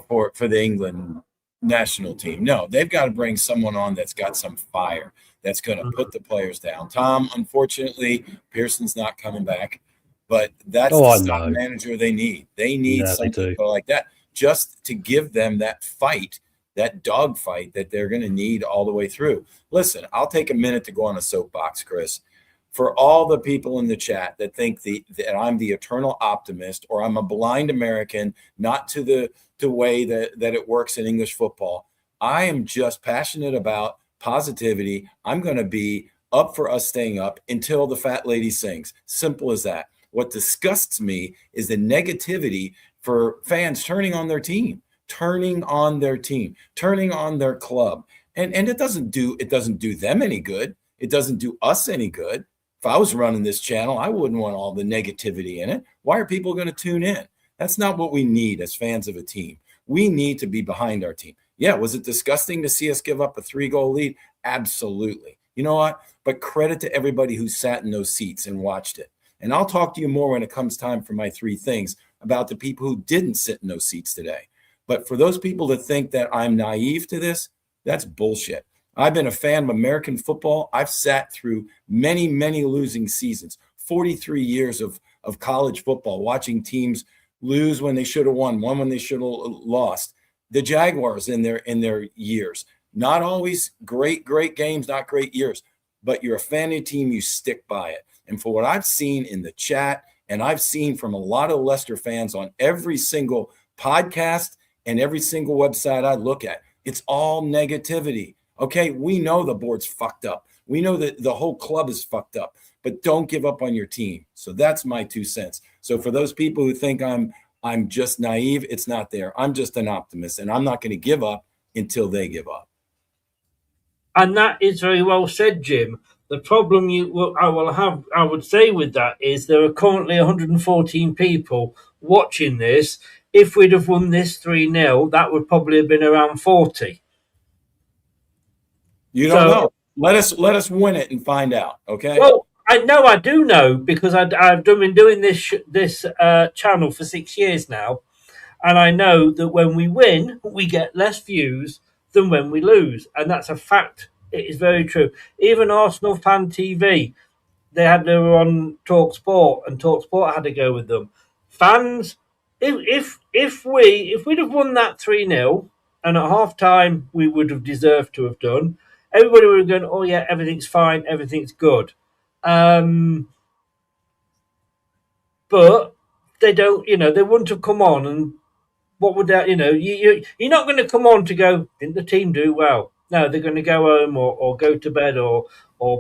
for the England national team. No, they've got to bring someone on that's got some fire, that's going to put the players down. Tom, unfortunately, Pearson's not coming back, but that's the manager they need. They need something like that just to give them that fight, that dog fight that they're going to need all the way through. Listen, I'll take a minute to go on a soapbox, Chris. For all the people in the chat that think that I'm the eternal optimist or I'm a blind American, not to the way that it works in English football, I am just passionate about positivity. I'm going to be up for us staying up until the fat lady sings. Simple as that. What disgusts me is the negativity for fans turning on their team, turning on their club. And it doesn't do them any good. It doesn't do us any good. If I was running this channel, I wouldn't want all the negativity in it. Why are people going to tune in? That's not what we need as fans of a team. We need to be behind our team. Yeah, was it disgusting to see us give up a 3-goal lead? Absolutely. You know what? But credit to everybody who sat in those seats and watched it. And I'll talk to you more when it comes time for my 3 things about the people who didn't sit in those seats today. But for those people that think that I'm naive to this, that's bullshit. I've been a fan of American football. I've sat through many, many losing seasons, 43 years of college football, watching teams lose when they should have won when they should have lost. The Jaguars in their years, not always great games, not great years, but you're a fan of a team, you stick by it. And for what I've seen in the chat, and I've seen from a lot of Leicester fans on every single podcast and every single website I look at, it's all negativity. Okay, we know the board's fucked up. We know that the whole club is fucked up, but don't give up on your team. So that's my 2 cents. So for those people who think I'm just naive, it's not there. I'm just an optimist, and I'm not going to give up until they give up. And that is very well said, Jim. The problem I would say with that is there are currently 114 people watching this. If we'd have won this 3-0, that would probably have been around 40. You don't know. Let us win it and find out. Okay. Well, I do know because I've been doing this channel for 6 years now, and I know that when we win, we get less views than when we lose, and that's a fact. It is very true. Even Arsenal Fan TV, they were on Talk Sport, and Talk Sport had to go with them. Fans, if we'd have won that 3-0, and at half time we would have deserved to have done, everybody would have gone, oh yeah, everything's fine, everything's good. But they don't, they wouldn't have come on, and what would that, you're not going to come on to go, didn't the team do well? No, they're going to go home or go to bed or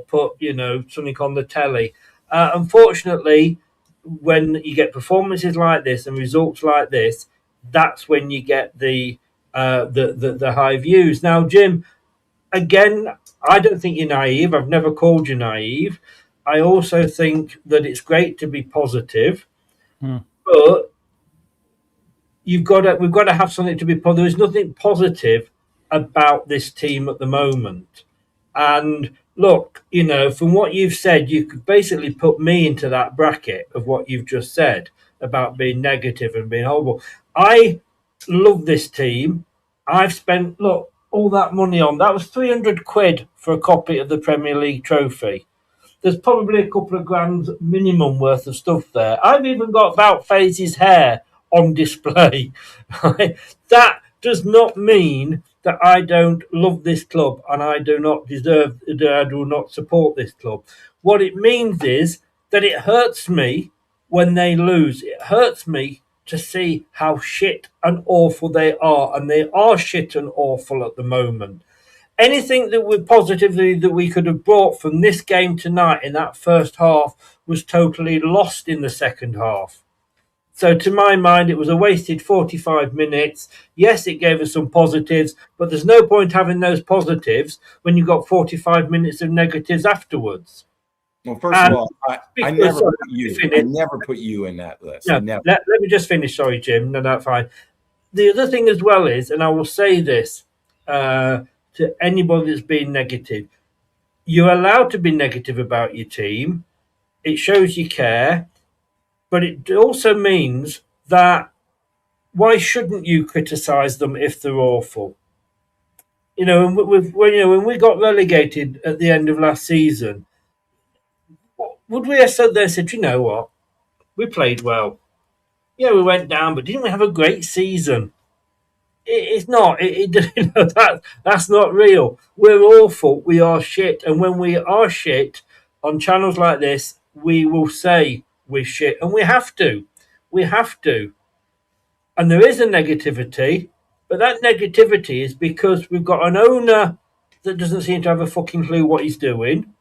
put, something on the telly. Unfortunately, when you get performances like this and results like this, that's when you get the high views. Now, Jim, again, I don't think you're naive. I've never called you naive. I also think that it's great to be positive, but we've got to have something to be positive. There is nothing positive about this team at the moment. And look, from what you've said, you could basically put me into that bracket of what you've just said about being negative and being horrible. I love this team. I've spent, all that money on. That was 300 quid for a copy of the Premier League trophy. There's probably a couple of grand minimum worth of stuff there. I've even got Wout Faze's hair on display. That does not mean that I don't love this club and I do not support this club. What it means is that it hurts me when they lose. It hurts me to see how shit and awful they are, and they are shit and awful at the moment. anything that we positively that we could have brought from this game tonight in that first half was totally lost in the second half. So to my mind, it was a wasted 45 minutes. Yes, it gave us some positives, but there's no point having those positives when you've got 45 minutes of negatives afterwards. Well, first of all, I never put you in that list. No, let me just finish. Sorry, Jim. No, that's fine. The other thing as well is, and I will say this to anybody that's been negative, you're allowed to be negative about your team. It shows you care, but it also means that why shouldn't you criticise them if they're awful? When we got relegated at the end of last season, would we have stood there and said, you know what, we played well. Yeah, we went down, but didn't we have a great season? It's not. That's not real. We're awful. We are shit. And when we are shit on channels like this, we will say we're shit. And we have to. We have to. And there is a negativity, but that negativity is because we've got an owner that doesn't seem to have a fucking clue what he's doing.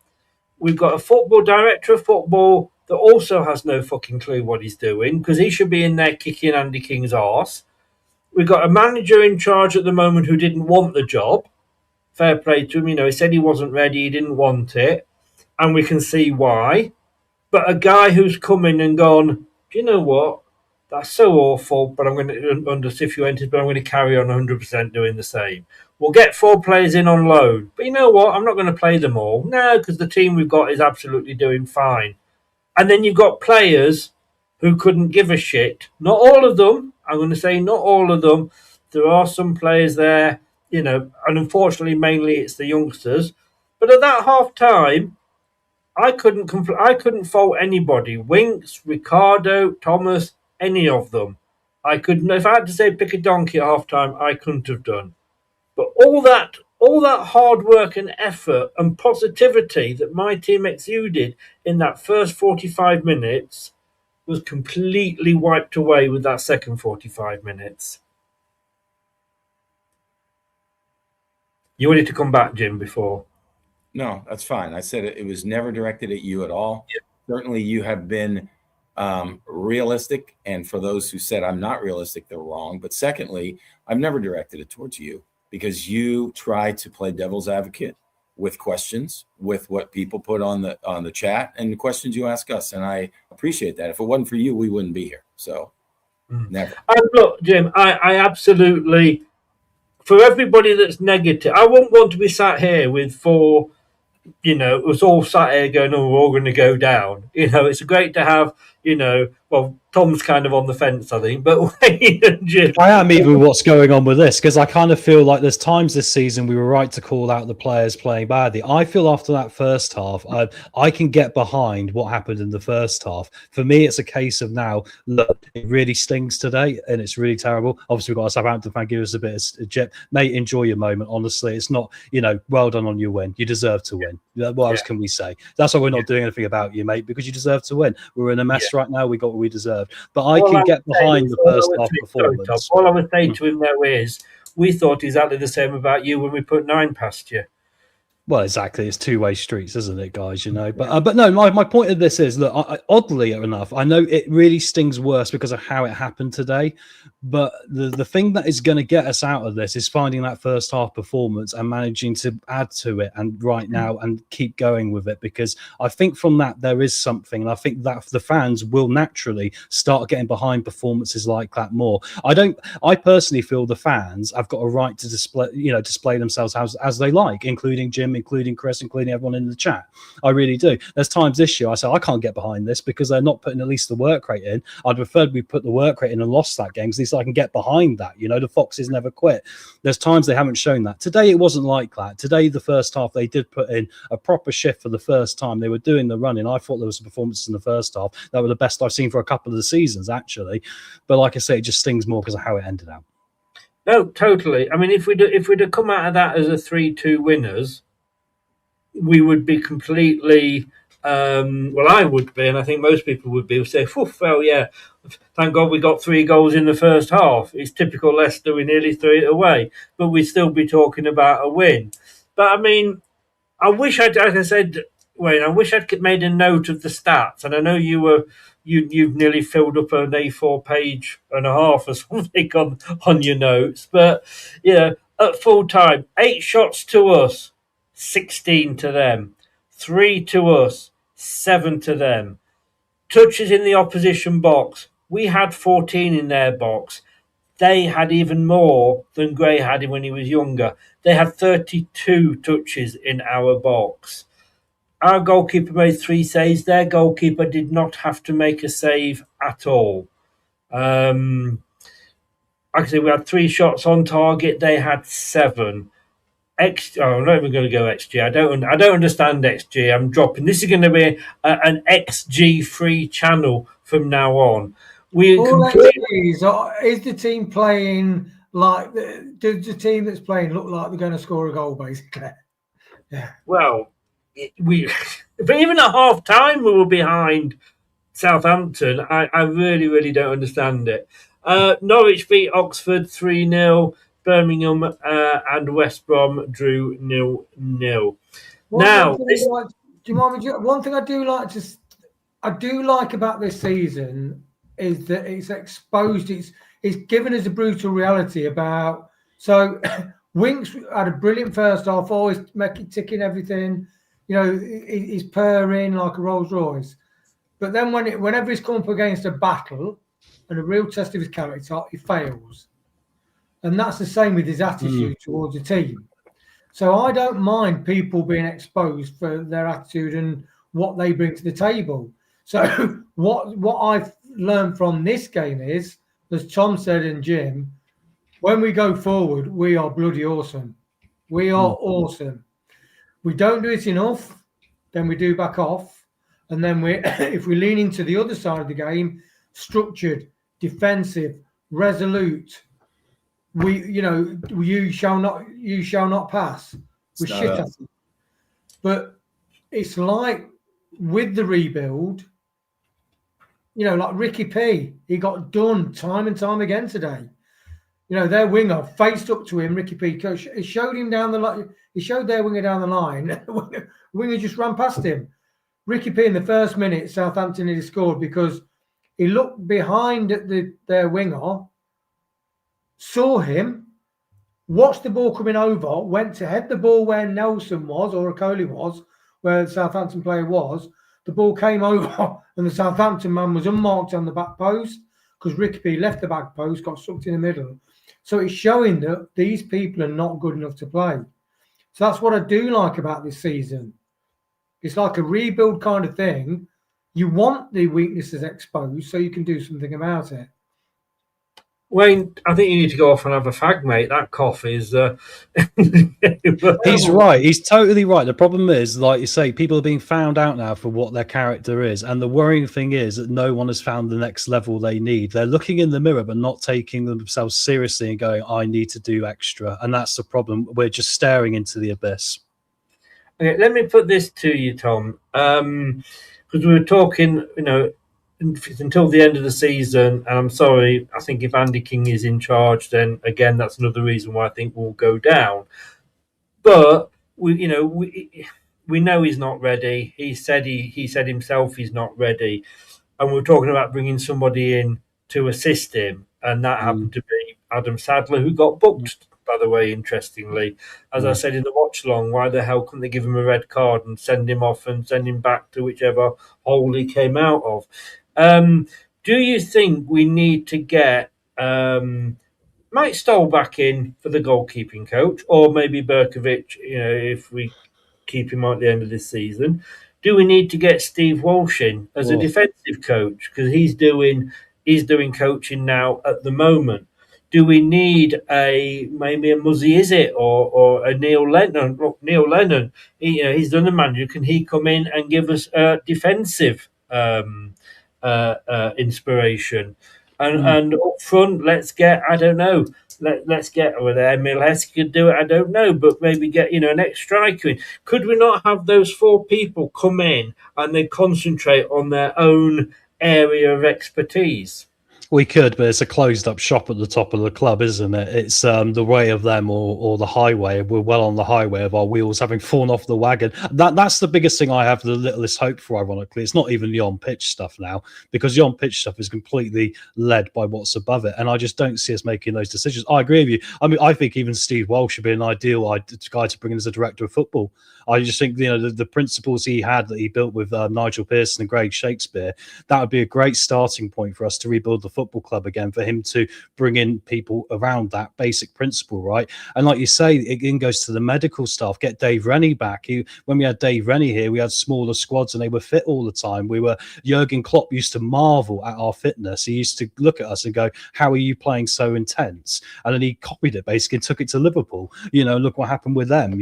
We've got a football director of football that also has no fucking clue what he's doing because he should be in there kicking Andy King's arse. We've got a manager in charge at the moment who didn't want the job. Fair play to him. He said he wasn't ready. He didn't want it. And we can see why. But a guy who's come in and gone, do you know what? That's so awful, but I'm going to, under if entered, but I'm going to carry on 100% doing the same. We'll get 4 players in on loan. But you know what? I'm not going to play them all. No, because the team we've got is absolutely doing fine. And then you've got players who couldn't give a shit. Not all of them. I'm going to say not all of them. There are some players there, and unfortunately, mainly it's the youngsters. But at that half time, I couldn't fault anybody. Winks, Ricardo, Thomas, any of them. I couldn't. If I had to say pick a donkey at half time, I couldn't have done. But all that hard work and effort and positivity that my team exuded in that first 45 minutes was completely wiped away with that second 45 minutes. You wanted to come back, Jim, before? No, that's fine. I said it was never directed at you at all. Yeah. Certainly you have been realistic. And for those who said I'm not realistic, they're wrong. But secondly, I've never directed it towards you because you try to play devil's advocate with questions, with what people put on the chat and the questions you ask us. And I appreciate that. If it wasn't for you, we wouldn't be here. So never. Look, Jim, I absolutely, for everybody that's negative, I wouldn't want to be sat here with 4, it was all sat here going, oh, we're all going to go down. It's great to have, well, Tom's kind of on the fence, I think, but Wayne and Jim. I am even what's going on with this because I kind of feel like there's times this season we were right to call out the players playing badly. I feel after that first half, I can get behind what happened in the first half. For me, it's a case of now, look, it really stings today and it's really terrible. Obviously, we've got a Southampton fan give us a bit of jet. Mate, enjoy your moment. Honestly, it's not, well done on your win. You deserve to win. What else can we say? That's why we're not doing anything about you, mate, because you deserve to win. We're in a mess right now. We got what we deserve. But I can get behind the first half performance. All I would say to him though is, we thought exactly the same about you when we put 9 past you. Well, exactly. It's two-way streets, isn't it, guys? But no, my point of this is, look, oddly enough, I know it really stings worse because of how it happened today. But the thing that is going to get us out of this is finding that first half performance and managing to add to it and right now and keep going with it, because I think from that there is something, and I think that the fans will naturally start getting behind performances like that more. I personally feel the fans have got a right to display themselves as they like, including Jim, including Chris, including everyone in the chat. I really do. There's times this year I say I can't get behind this because they're not putting at least the work rate in. I'd preferred we put the work rate in and lost that game, because at least I can get behind that. The Foxes never quit. There's times they haven't shown that. Today it wasn't like that. Today, the first half, they did put in a proper shift for the first time. They were doing the running. I thought there was some performances in the first half that were the best I've seen for a couple of the seasons, actually. But like I say, it just stings more because of how it ended out. No, totally. I mean, if we'd have come out of that as a 3-2 winners, we would be completely, I would be, and I think most people would be, would say, well, yeah, thank God we got 3 goals in the first half. It's typical Leicester, we nearly threw it away, but we'd still be talking about a win. But I mean, I wish I'd, like I said, Wayne, I wish I'd made a note of the stats. And I know you've nearly filled up an A4 page and a half or something on your notes. But, at full time, 8 shots to us, 16 to them. 3 to us, 7 to them. Touches in the opposition box. We had 14 in their box. They had even more than Gray had when he was younger. They had 32 touches in our box. Our goalkeeper made 3 saves. Their goalkeeper did not have to make a save at all. Actually, we had 3 shots on target. They had 7. I'm not even going to go XG. I don't understand XG. I'm dropping. This is going to be an XG free channel from now on. Is the team playing like? Does the team that's playing look like they're going to score a goal? Basically, yeah. Well, but even at half time we were behind Southampton. I really, really don't understand it. Norwich beat Oxford 3-0. Birmingham and West Brom drew 0-0. Now, do you mind me? One thing I do like about this season is that it's exposed. It's given us a brutal reality about. So, Winks had a brilliant first half, always ticking everything. He's purring like a Rolls Royce. But then whenever he's come up against a battle and a real test of his character, he fails. And that's the same with his attitude towards the team. So I don't mind people being exposed for their attitude and what they bring to the table. So what I've learned from this game is, as Tom said and Jim, when we go forward, we are bloody awesome. We are awesome. We don't do it enough, then we do back off. And then if we lean into the other side of the game, structured, defensive, resolute, you shall not pass. We're shit at it. But it's like with the rebuild, like Ricky P, he got done time and time again today. Their winger faced up to him, Ricky P. He showed him down the line. He showed their winger down the line. Winger just ran past him. Ricky P in the first minute, Southampton had scored because he looked behind at their winger, saw him, watched the ball coming over, went to head the ball where Nelson was, or Okoli was, where the Southampton player was. The ball came over and the Southampton man was unmarked on the back post because Ricky P left the back post, got sucked in the middle. So it's showing that these people are not good enough to play. So that's what I do like about this season. It's like a rebuild kind of thing. You want the weaknesses exposed so you can do something about it. Wayne, I think you need to go off and have a fag, mate. That cough is... He's right. He's totally right. The problem is, like you say, people are being found out now for what their character is. And the worrying thing is that no one has found the next level they need. They're looking in the mirror but not taking themselves seriously and going, I need to do extra. And that's the problem. We're just staring into the abyss. Okay, let me put this to you, Tom. Because we were talking, until the end of the season, and I'm sorry, I think if Andy King is in charge, then again that's another reason why I think we'll go down. But we know he's not ready. He said himself he's not ready, and we're talking about bringing somebody in to assist him, and that happened to be Adam Sadler, who got booked. By the way, interestingly, as I said in the watch-along, why the hell couldn't they give him a red card and send him off and send him back to whichever hole he came out of? Do you think we need to get Mike Stoll back in for the goalkeeping coach, or maybe Berkovic, if we keep him at the end of this season? Do we need to get Steve Walsh in as a defensive coach, because he's doing coaching now at the moment? Do we need maybe a Muzzy Izzet or a Neil Lennon? Look, Neil Lennon, he's done the manager. Can he come in and give us defensive inspiration? And up front, let's get, I don't know, let's get whether Emil Hesse could do it, I don't know, but maybe get an ex-striker in. Could we not have those 4 people come in and they concentrate on their own area of expertise? We could, but it's a closed-up shop at the top of the club, isn't it? It's the way of them or the highway. We're well on the highway of our wheels having fallen off the wagon. That's the biggest thing I have the littlest hope for, ironically. It's not even the on-pitch stuff now, because the on-pitch stuff is completely led by what's above it, and I just don't see us making those decisions. I agree with you. I mean, I think even Steve Walsh should be an ideal guy to bring in as a director of football. I just think, the principles he had that he built with Nigel Pearson and Greg Shakespeare, that would be a great starting point for us to rebuild the football club again, for him to bring in people around that basic principle, right? And like you say, it again goes to the medical staff. Get Dave Rennie back. When we had Dave Rennie here, we had smaller squads and they were fit all the time. Jurgen Klopp used to marvel at our fitness. He used to look at us and go, how are you playing so intense? And then he copied it basically and took it to Liverpool. Look what happened with them.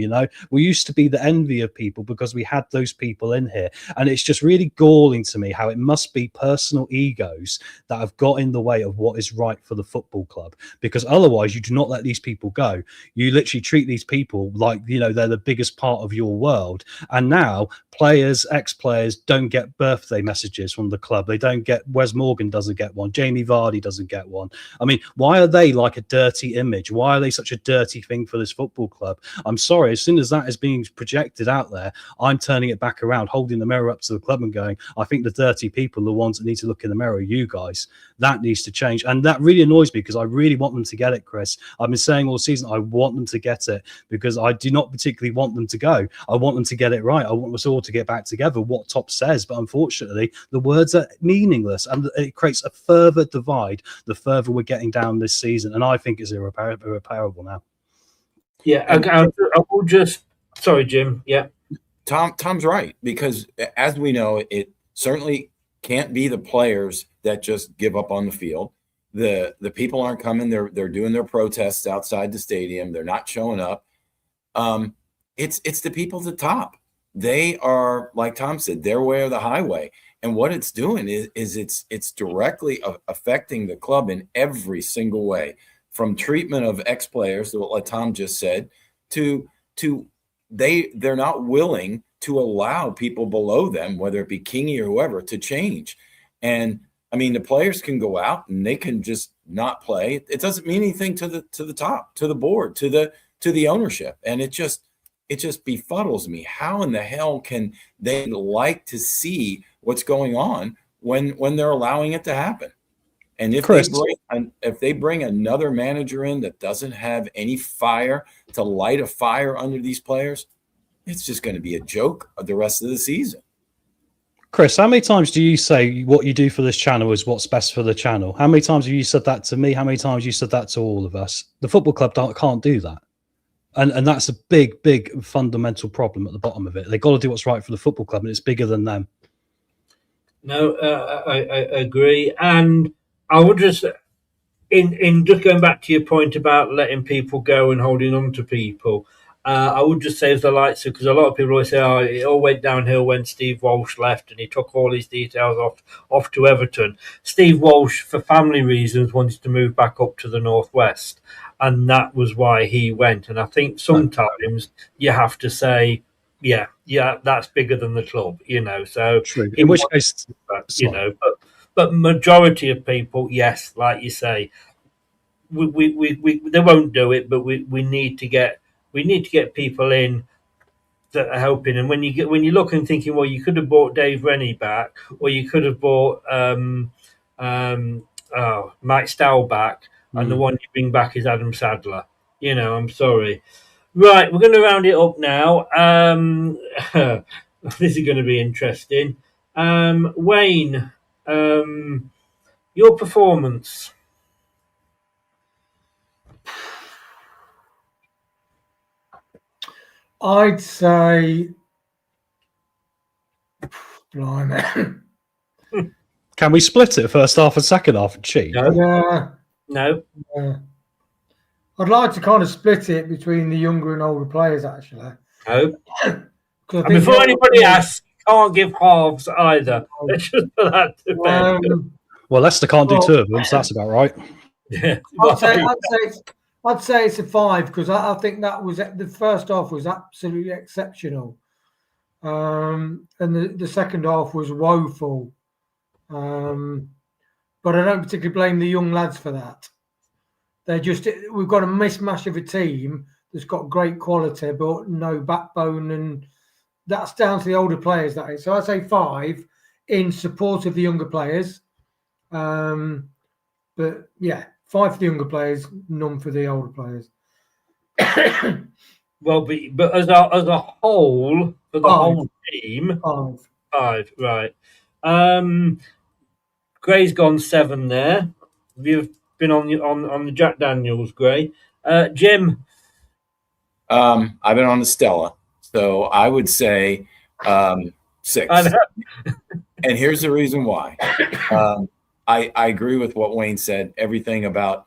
We used to be the envy of people because we had those people in here. And it's just really galling to me how it must be personal egos that have got in the way of what is right for the football club, because otherwise you do not let these people go. You literally treat these people like they're the biggest part of your world. And now ex-players don't get birthday messages from the club. They don't get, Wes Morgan doesn't get one, Jamie Vardy doesn't get one. I mean, why are they like a dirty image? Why are they such a dirty thing for this football club? I'm sorry, as soon as that is being projected out there, I'm turning it back around, holding the mirror up to the club and going, I think the dirty people are the ones that need to look in the mirror. You guys, that needs to change. And that really annoys me because I really want them to get it, Chris. I've been saying all season, I want them to get it because I do not particularly want them to go. I want them to get it right. I want us all to get back together, what Top says. But unfortunately, the words are meaningless and it creates a further divide the further we're getting down this season. And I think it's irreparable now. Yeah, I will just... Sorry, Jim. Yeah. Tom's right, because as we know, it certainly can't be the players that just give up on the field. The people aren't coming. They're doing their protests outside the stadium. They're not showing up. It's the people at the top. They are, like Tom said, their way or the highway. And what it's doing is it's directly affecting the club in every single way, from treatment of ex-players, like Tom just said, to they're not willing to allow people below them, whether it be Kingy or whoever, to change. And I mean, the players can go out and they can just not play. It doesn't mean anything to the top, to the board, to the ownership. And it just befuddles me. How in the hell can they like to see what's going on when they're allowing it to happen? And if they bring another manager in that doesn't have any fire to light a fire under these players, it's just going to be a joke of the rest of the season. Chris, how many times do you say what you do for this channel is what's best for the channel? How many times have you said that to me? How many times have you said that to all of us? The football club can't do that. And that's a big, big fundamental problem at the bottom of it. They've got to do what's right for the football club, and it's bigger than them. No, I agree. And I would just, in just going back to your point about letting people go and holding on to people, I would just say as the likes of, because a lot of people always say, oh, it all went downhill when Steve Walsh left and he took all his details off to Everton. Steve Walsh, for family reasons, wanted to move back up to the northwest, and that was why he went. And I think sometimes you have to say, yeah, that's bigger than the club, So true. In which case, but majority of people, yes, like you say, we they won't do it, but we need to get people in that are helping. And when you look and thinking, well, you could have bought Dave Rennie back, or you could have bought Mike Stow back, and the one you bring back is Adam Sadler. I'm sorry. Right, we're going to round it up now. This is going to be interesting. Wayne, your performance. I'd say, blimey. Can we split it first half and second half and cheat? No. I'd like to kind of split it between the younger and older players, actually. No. And before anybody asks, can't give halves either. Let's just put that to bed. Well, Leicester can't do two of them, so that's about right. Yeah. I'd say it's a 5, because I think that was the first half was absolutely exceptional, and the second half was woeful. but I don't particularly blame the young lads for that. We've got a mismatch of a team that's got great quality but no backbone, and that's down to the older players. That is, so I say 5 in support of the younger players. But yeah, 5 for the younger players, none for the older players. Well, but as a whole, for the whole team, 5, right. Gray's gone 7 there. You've been on the Jack Daniels, Gray. Jim? I've been on the Stella, so I would say 6. And here's the reason why. I agree with what Wayne said, everything about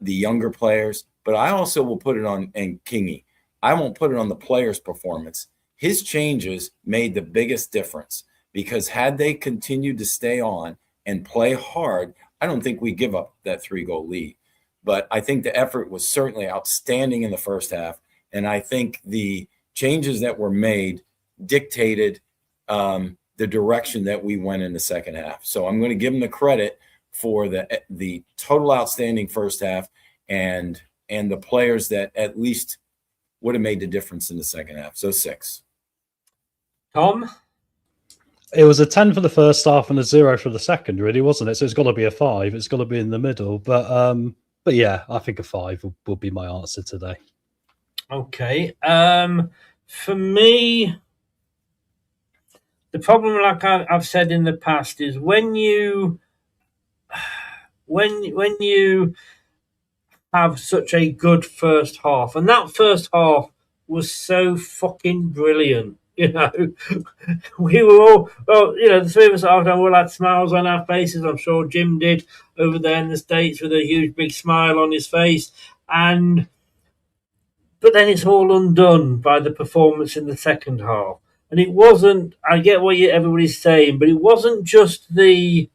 the younger players, but I also will put it on, and Kingy, I won't put it on the player's performance. His changes made the biggest difference, because had they continued to stay on and play hard, I don't think we give up that 3-goal lead. But I think the effort was certainly outstanding in the first half, and I think the changes that were made dictated the direction that we went in the second half. So I'm going to give them the credit for the total outstanding first half and the players that at least would have made the difference in the second half. So 6. Tom? It was a 10 for the first half and a 0 for the second, really, wasn't it? So it's got to be a 5. It's got to be in the middle. But yeah, I think a 5 will be my answer today. Okay. For me, the problem, like I've said in the past, is when you have such a good first half, and that first half was so fucking brilliant. You know, we were all, well, you know, the 3 of us all had smiles on our faces. I'm sure Jim did over there in the States with a huge big smile on his face. But then it's all undone by the performance in the second half. And it wasn't, I get what everybody's saying, but it wasn't just the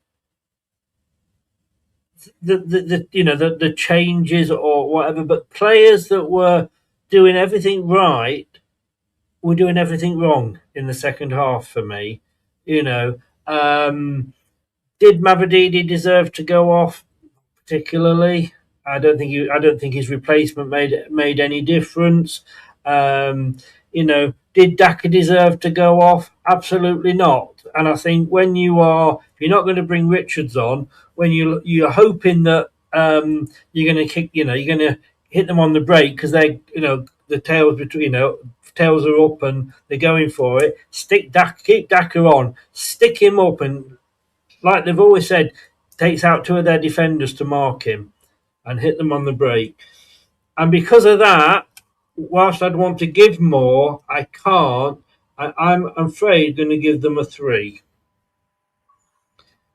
changes or whatever, but players that were doing everything right were doing everything wrong in the second half for me. You know, did Mavididi deserve to go off particularly? I don't think his replacement made any difference. You know, did Daka deserve to go off? Absolutely not. And I think if you're not going to bring Richards on, when you're hoping that you're going to hit them on the break because they, you know, the tails are up and they're going for it. Keep Daka on, stick him up, and like they've always said, takes out 2 of their defenders to mark him and hit them on the break. And because of that, whilst I'd want to give more, I can't. I'm afraid going to give them a 3.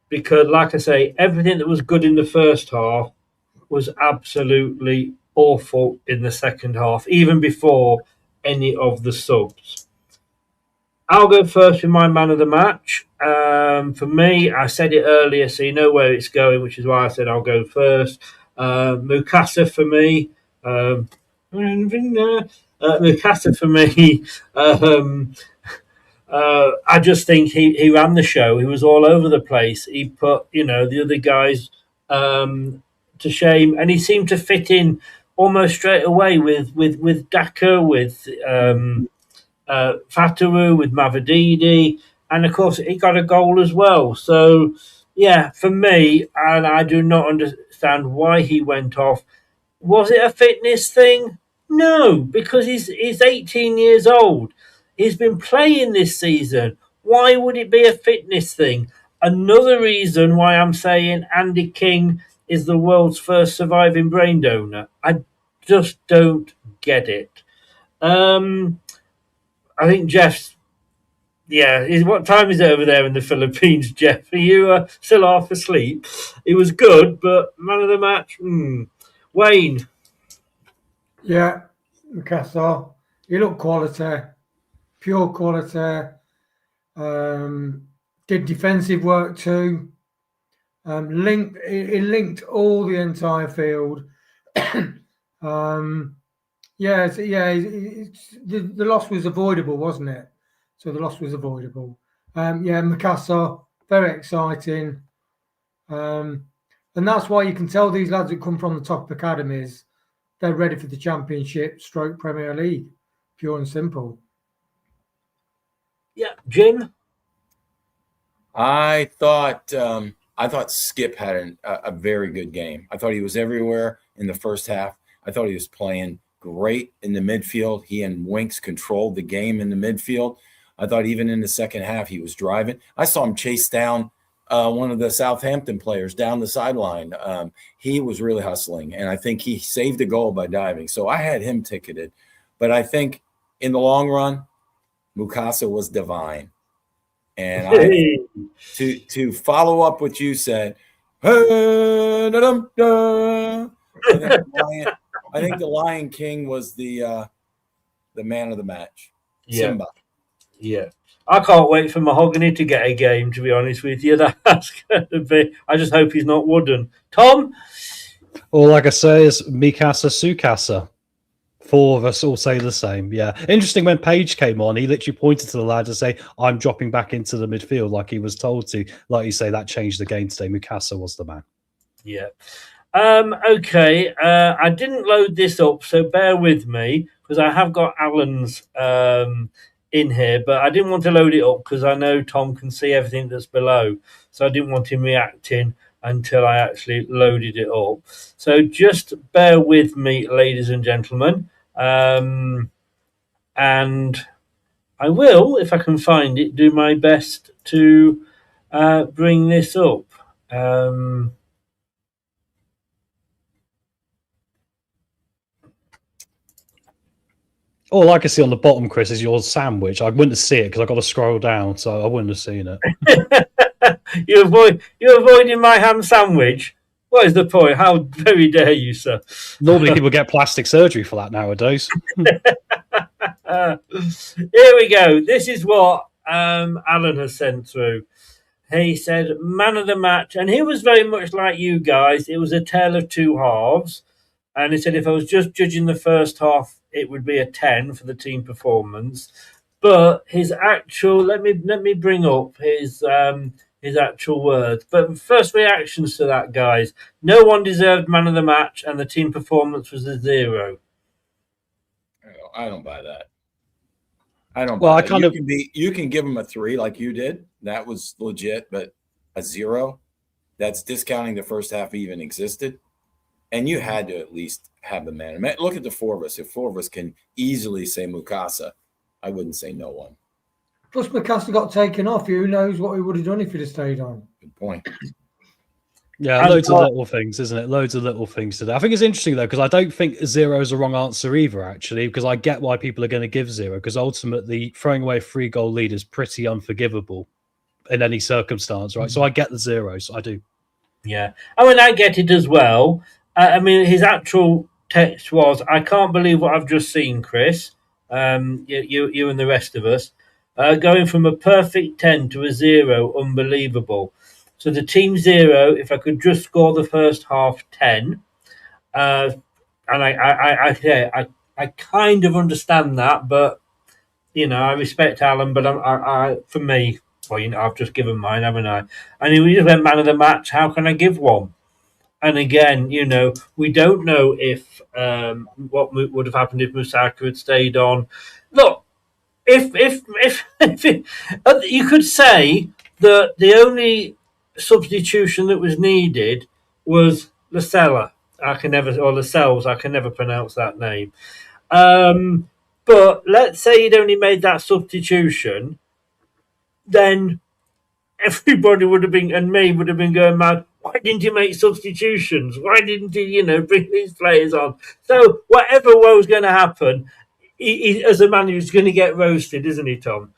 Because, like I say, everything that was good in the first half was absolutely awful in the second half, even before any of the subs. I'll go first with my man of the match. For me, I said it earlier, so you know where it's going, which is why I said I'll go first. Mukasa for me. Mukasa for me. I just think he ran the show. He was all over the place. He put, you know, the other guys to shame, and he seemed to fit in almost straight away with Daka, with Fatawu, with Mavididi, and of course he got a goal as well. So yeah, for me, and I do not understand why he went off. Was it a fitness thing? No, because he's 18 years old. He's been playing this season. Why would it be a fitness thing? Another reason why I'm saying Andy King is the world's first surviving brain donor. I just don't get it. I think Jeff's... Yeah, what time is it over there in the Philippines, Jeff? Are you still half asleep? It was good, but man of the match? Wayne? Yeah, Mukasa. He looked quality. Pure quality. Did defensive work too. It linked all the entire field. The loss was avoidable, wasn't it? So the loss was avoidable. Mukasa, very exciting. And that's why you can tell these lads that come from the top academies, they're ready for the Championship / Premier League, pure and simple. Yeah, Jim? I thought Skip had a very good game. I thought he was everywhere in the first half. I thought he was playing great in the midfield. He and Winks controlled the game in the midfield. I thought even in the second half he was driving. I saw him chase down one of the Southampton players down the sideline. He was really hustling, and I think he saved a goal by diving. So I had him ticketed. But I think in the long run, Mukasa was divine. And to follow up what you said, I think the Lion King was the man of the match. Yeah. Simba. Yeah. I can't wait for Mahogany to get a game, to be honest with you. That's going to be... I just hope he's not wooden. Tom? All I can say is Mikasa Sukasa. 4 of us all say the same. Yeah. Interesting, when Page came on, he literally pointed to the lad and say, I'm dropping back into the midfield like he was told to. Like you say, that changed the game today. Mukasa was the man. Yeah. Okay. I didn't load this up, so bear with me, because I have got Alan's in here, but I didn't want to load it up because I know Tom can see everything that's below. So I didn't want him reacting until I actually loaded it up. So just bear with me, ladies and gentlemen. And I will, if I can find it, do my best to bring this up. All I can see on the bottom, Chris, is your sandwich. I wouldn't see it because I've got to scroll down, so I wouldn't have seen it. You're avoiding my ham sandwich. What is the point? How very dare you, sir? Normally people get plastic surgery for that nowadays. Here we go. This is what Alan has sent through. He said, man of the match. And he was very much like you guys. It was a tale of two halves. And he said, if I was just judging the first half, it would be a 10 for the team performance. But his actual, let me bring up his actual words. But first reactions to that, guys. No one deserved man of the match, and the team performance was a 0. I don't buy that. I don't. Well, buy I that. kind of You can give him a 3 like you did. That was legit, but a 0, that's discounting the first half even existed. And you had to at least have the man. Look at the 4 of us. If 4 of us can easily say Mukasa, I wouldn't say no one. Plus, Mukasa got taken off. Who knows what he would have done if he'd have stayed on? Good point. Yeah, loads of little things, isn't it? Loads of little things today. I think it's interesting, though, because I don't think 0 is the wrong answer either, actually, because I get why people are going to give 0, because ultimately throwing away a 3-goal lead is pretty unforgivable in any circumstance, right? So I get the 0s. I do. Yeah. I mean, I get it as well. I mean, his actual text was, I can't believe what I've just seen, Chris. You and the rest of us. Going from a perfect 10 to a 0, unbelievable. So the team 0, if I could just score the first half 10, and I kind of understand that, but you know, I respect Alan, but I for me, well, you know, I've just given mine, haven't I? And we just went man of the match. How can I give one? And again, you know, we don't know if what would have happened if Musaka had stayed on. Look, if you could say that the only substitution that was needed was Lascelles. I can never pronounce that name. But let's say he'd only made that substitution, then everybody would have been, and me would have been going mad. Why didn't you make substitutions? Why didn't you, you know, bring these players on? So whatever was going to happen, he, as a manager, he's going to get roasted, isn't he, Tom?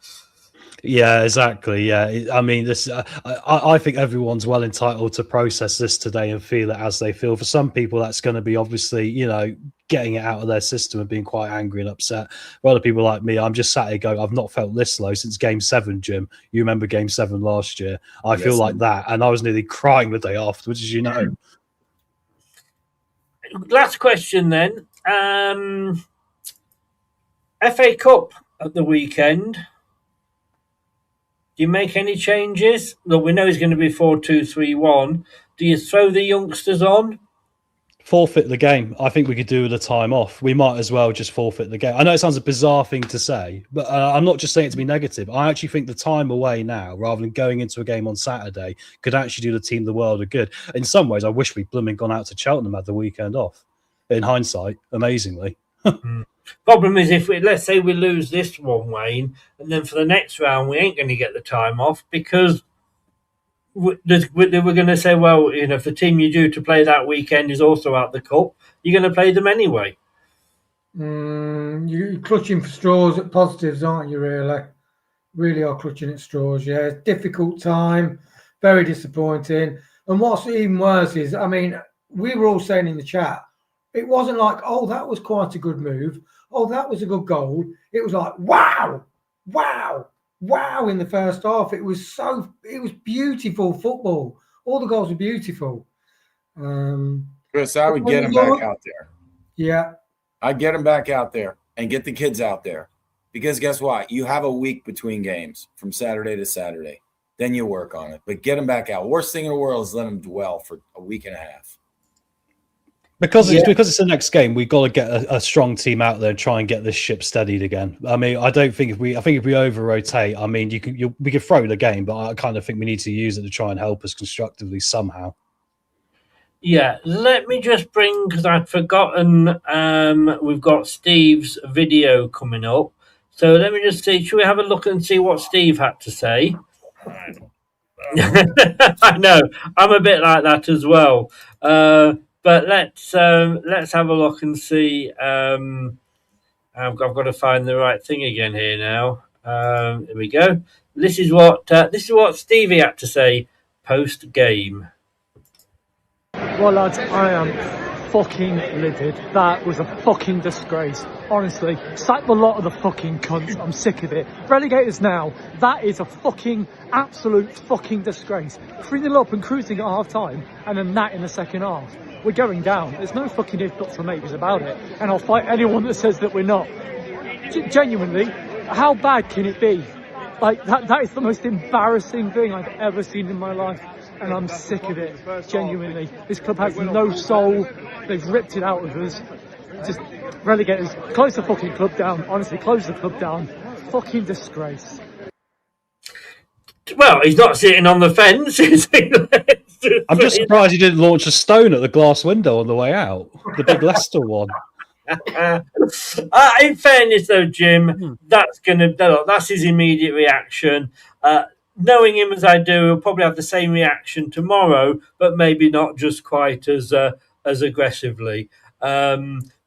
Yeah, exactly. Yeah, I mean, this. I think everyone's well entitled to process this today and feel it as they feel. For some people, that's going to be obviously, you know, getting it out of their system and being quite angry and upset. For other people like me, I'm just sat here going, I've not felt this low since Game 7, Jim. You remember Game 7 last year? I feel like that, and I was nearly crying the day afterwards, as you know. Last question then. FA Cup at the weekend. Do you make any changes? Look, we know he's going to be 4-2-3-1. Do you throw the youngsters on? Forfeit the game. I think we could do with a time off. We might as well just forfeit the game. I know it sounds a bizarre thing to say, but I'm not just saying it to be negative. I actually think the time away now, rather than going into a game on Saturday, could actually do the team the world of good. In some ways, I wish we'd blooming gone out to Cheltenham, had the weekend off. In hindsight, amazingly. Problem is, let's say we lose this one, Wayne, and then for the next round we ain't going to get the time off because we're going to say, well, if the team you're due to play that weekend is also out the cup, you're going to play them anyway. You're clutching for straws at positives, aren't you, really are clutching at straws. Yeah, difficult time, very disappointing. And what's even worse is, we were all saying in the chat, it wasn't like, oh, that was quite a good move, oh, that was a good goal. It was like, wow in the first half. It was beautiful football. All the goals were beautiful. Chris, I would get him back out there. Yeah. I'd get him back out there and get the kids out there. Because guess what? You have a week between games from Saturday to Saturday. Then you work on it. But get them back out. Worst thing in the world is let them dwell for a week and a half. Because it's the next game, we've got to get a strong team out there and try and get this ship steadied again. I think if we over rotate, we could throw the game, but I kind of think we need to use it to try and help us constructively somehow. Yeah, let me just bring, because I'd forgotten, we've got Steve's video coming up. So let me just see, should we have a look and see what Steve had to say? I know, I'm a bit like that as well. But let's have a look and see. I've got to find the right thing again here now. Here we go. This is what Stevie had to say post game. Well, lads, I am fucking livid. That was a fucking disgrace. Honestly, sack the lot of the fucking cunts. I'm sick of it. Relegators now. That is a fucking absolute fucking disgrace. 3-0 up and cruising at half time, and then that in the second half. We're going down. There's no fucking ifs, buts or maybes about it. And I'll fight anyone that says that we're not. Genuinely, how bad can it be? Like, that is the most embarrassing thing I've ever seen in my life. And I'm sick of it. Genuinely. This club has no soul. They've ripped it out of us. Just relegators. Close the fucking club down. Honestly, close the club down. Fucking disgrace. Well, he's not sitting on the fence, is he? I'm just surprised he didn't launch a stone at the glass window on the way out. The big Leicester one. In fairness, though, Jim, that's his immediate reaction. Knowing him as I do, he'll probably have the same reaction tomorrow, but maybe not just quite as aggressively. But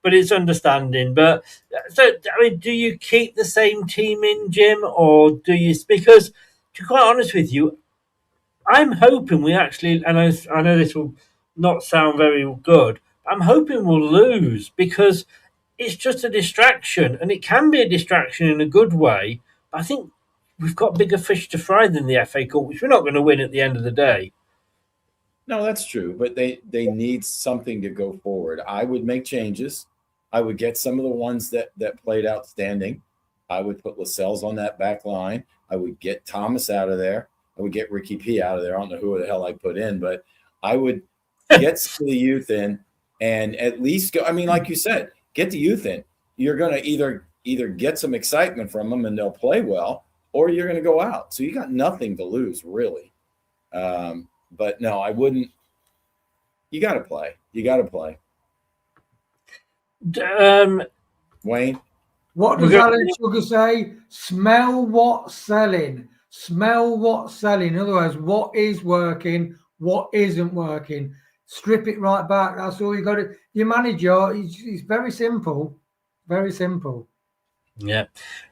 it's understanding. But do you keep the same team in, Jim, or do you? Because to be quite honest with you, I'm hoping we actually, and I know this will not sound very good, I'm hoping we'll lose because it's just a distraction, and it can be a distraction in a good way. But I think we've got bigger fish to fry than the FA Cup, which we're not going to win at the end of the day. No, that's true, but they need something to go forward. I would make changes. I would get some of the ones that played outstanding. I would put Lascelles on that back line. I would get Thomas out of there. I would get Ricky P out of there. I don't know who the hell I put in, but I would get the youth in and at least go. I mean, like you said, get the youth in. You're going to either get some excitement from them and they'll play well, or you're going to go out. So you got nothing to lose, really. But no, I wouldn't. You got to play. You got to play. Wayne? What does Alan Sugar say? Smell what's selling. Smell what's selling. In other words, what is working, what isn't working. Strip it right back. That's all you got to. Your manager, he's very simple. Very simple. Yeah.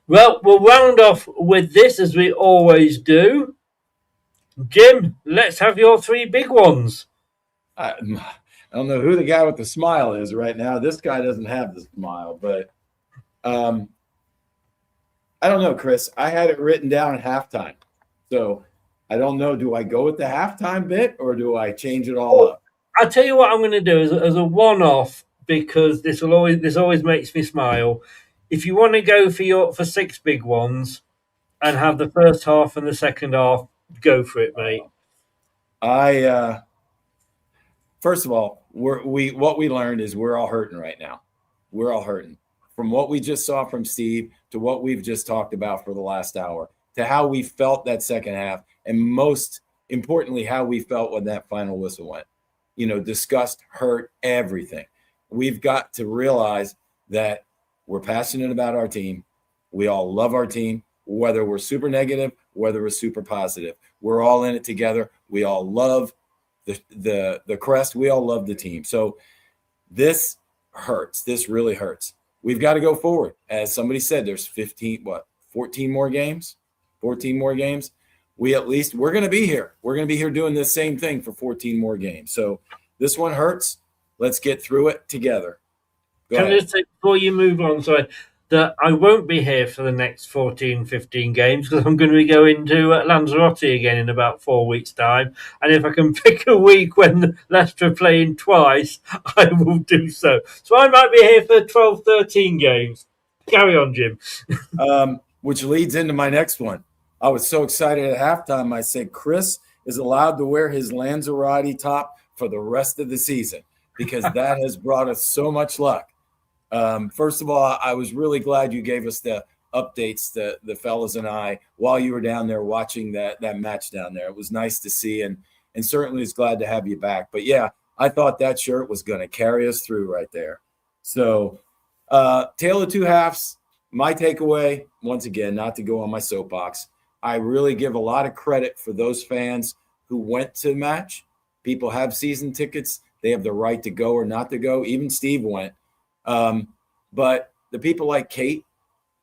Well, we'll round off with this as we always do. Jim, let's have your three big ones. I don't know who the guy with the smile is right now. This guy doesn't have the smile, but I don't know, Chris. I had it written down at halftime. So I don't know. Do I go with the halftime bit or do I change it all up? I'll tell you what I'm going to do as a one-off, because this always makes me smile. If you want to go for six big ones, and have the first half and the second half. Go for it, mate. First of all, what we learned is we're all hurting right now. We're all hurting. From what we just saw from Steve to what we've just talked about for the last hour to how we felt that second half, and most importantly, how we felt when that final whistle went. Disgust, hurt, everything. We've got to realize that we're passionate about our team. We all love our team, whether we're super negative, whether we're super positive. We're all in it together. We all love the crest. We all love the team. So this hurts. This really hurts. We've got to go forward. As somebody said, there's 14 more games? 14 more games. We're going to be here. We're going to be here doing the same thing for 14 more games. So this one hurts. Let's get through it together. Can I just say, before you move on, sorry, that I won't be here for the next 14, 15 games because I'm going to be going to Lanzarote again in about 4 weeks' time. And if I can pick a week when Leicester are playing twice, I will do so. So I might be here for 12, 13 games. Carry on, Jim. Which leads into my next one. I was so excited at halftime. I said, Chris is allowed to wear his Lanzarote top for the rest of the season because that has brought us so much luck. First of all, I was really glad you gave us the updates, the fellas and I, while you were down there watching that match down there. It was nice to see, and certainly is glad to have you back. But, yeah, I thought that shirt was going to carry us through right there. So, tale of two halves, my takeaway, once again, not to go on my soapbox, I really give a lot of credit for those fans who went to the match. People have season tickets. They have the right to go or not to go. Even Steve went. But the people like Kate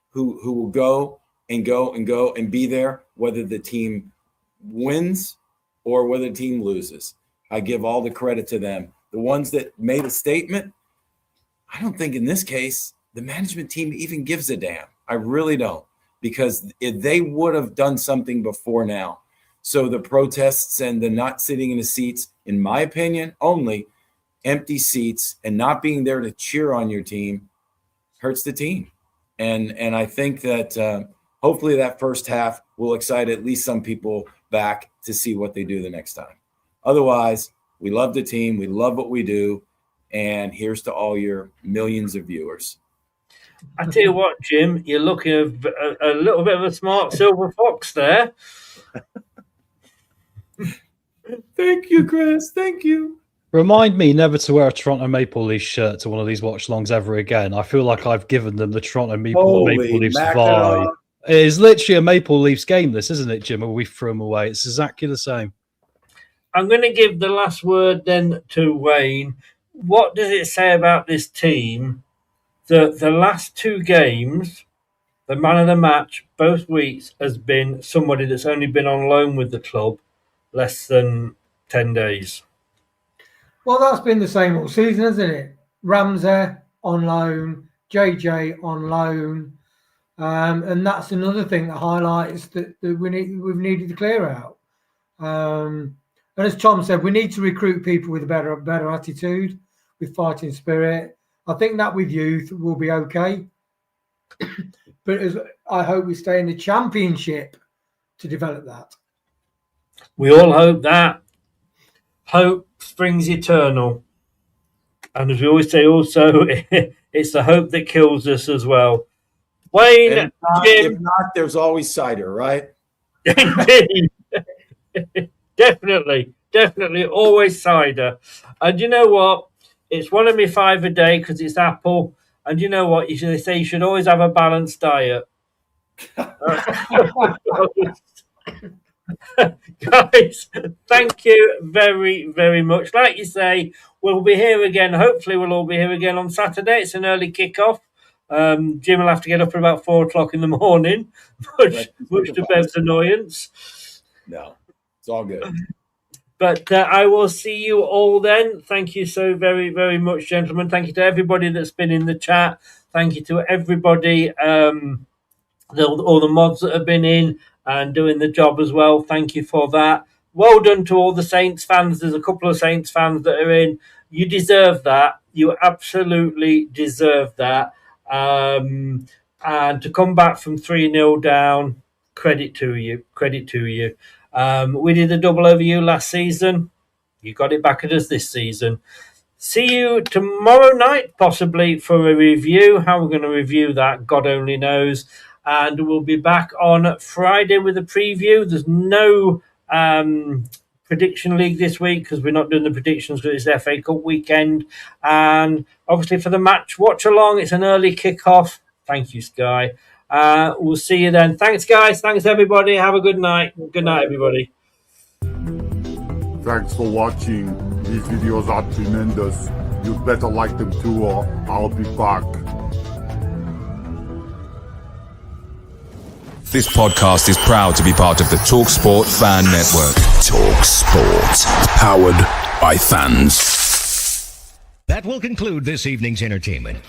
who will go and be there, whether the team wins or whether the team loses, I give all the credit to them. The ones that made a statement, I don't think in this case the management team even gives a damn. I really don't, because if they would have done something before now. So the protests and the not sitting in the seats, in my opinion, only empty seats and not being there to cheer on your team hurts the team. And I think that hopefully that first half will excite at least some people back to see what they do the next time. Otherwise, we love the team. We love what we do. And here's to all your millions of viewers. I tell you what, Jim, you're looking a little bit of a smart silver fox there. Thank you, Chris. Thank you. Remind me never to wear a Toronto Maple Leafs shirt to one of these watch-alongs ever again. I feel like I've given them the Toronto Maple Leafs vibe. It is literally a Maple Leafs game, this, isn't it, Jim? Where we threw them away. It's exactly the same. I'm going to give the last word then to Wayne. What does it say about this team that the last two games, the man of the match, both weeks, has been somebody that's only been on loan with the club less than 10 days? Well, that's been the same all season, hasn't it? Ramsey on loan, JJ on loan. And that's another thing that highlights that we've needed to clear out. And as Tom said, we need to recruit people with a better attitude, with fighting spirit. I think that with youth will be okay. But I hope we stay in the championship to develop that. We all hope that. Hope springs eternal. And as we always say also, it's the hope that kills us as well. Wayne, if not, there's always cider, right? Indeed. Definitely, always cider. And you know what? It's one of my 5 a day because it's apple. And you know what? They say you should always have a balanced diet. Guys, thank you very, very much. Like you say, we'll be here again. Hopefully, we'll all be here again on Saturday. It's an early kickoff. Jim will have to get up at about 4 o'clock in the morning, much to Bev's annoyance. No, it's all good. But I will see you all then. Thank you so very, very much, gentlemen. Thank you to everybody that's been in the chat. Thank you to everybody, all the mods that have been in and doing the job as well. Thank you for that. Well done to all the Saints fans. There's a couple of Saints fans that are in. You deserve that. You absolutely deserve that. And to come back from 3-0 down, credit to you. Credit to you. We did a double over you last season. You got it back at us this season. See you tomorrow night, possibly, for a review. How we're going to review that, God only knows. And we'll be back on Friday with a preview. There's no prediction league this week because we're not doing the predictions because it's FA Cup weekend. And obviously for the match watch along, it's an early kickoff. Thank you, Sky. We'll see you then. Thanks, guys. Thanks, everybody. Have a good night. Good night, everybody. Thanks for watching. These videos are tremendous. You'd better like them too, or I'll be back. This podcast is proud to be part of the TalkSport Fan Network. TalkSport. Powered by fans. That will conclude this evening's entertainment.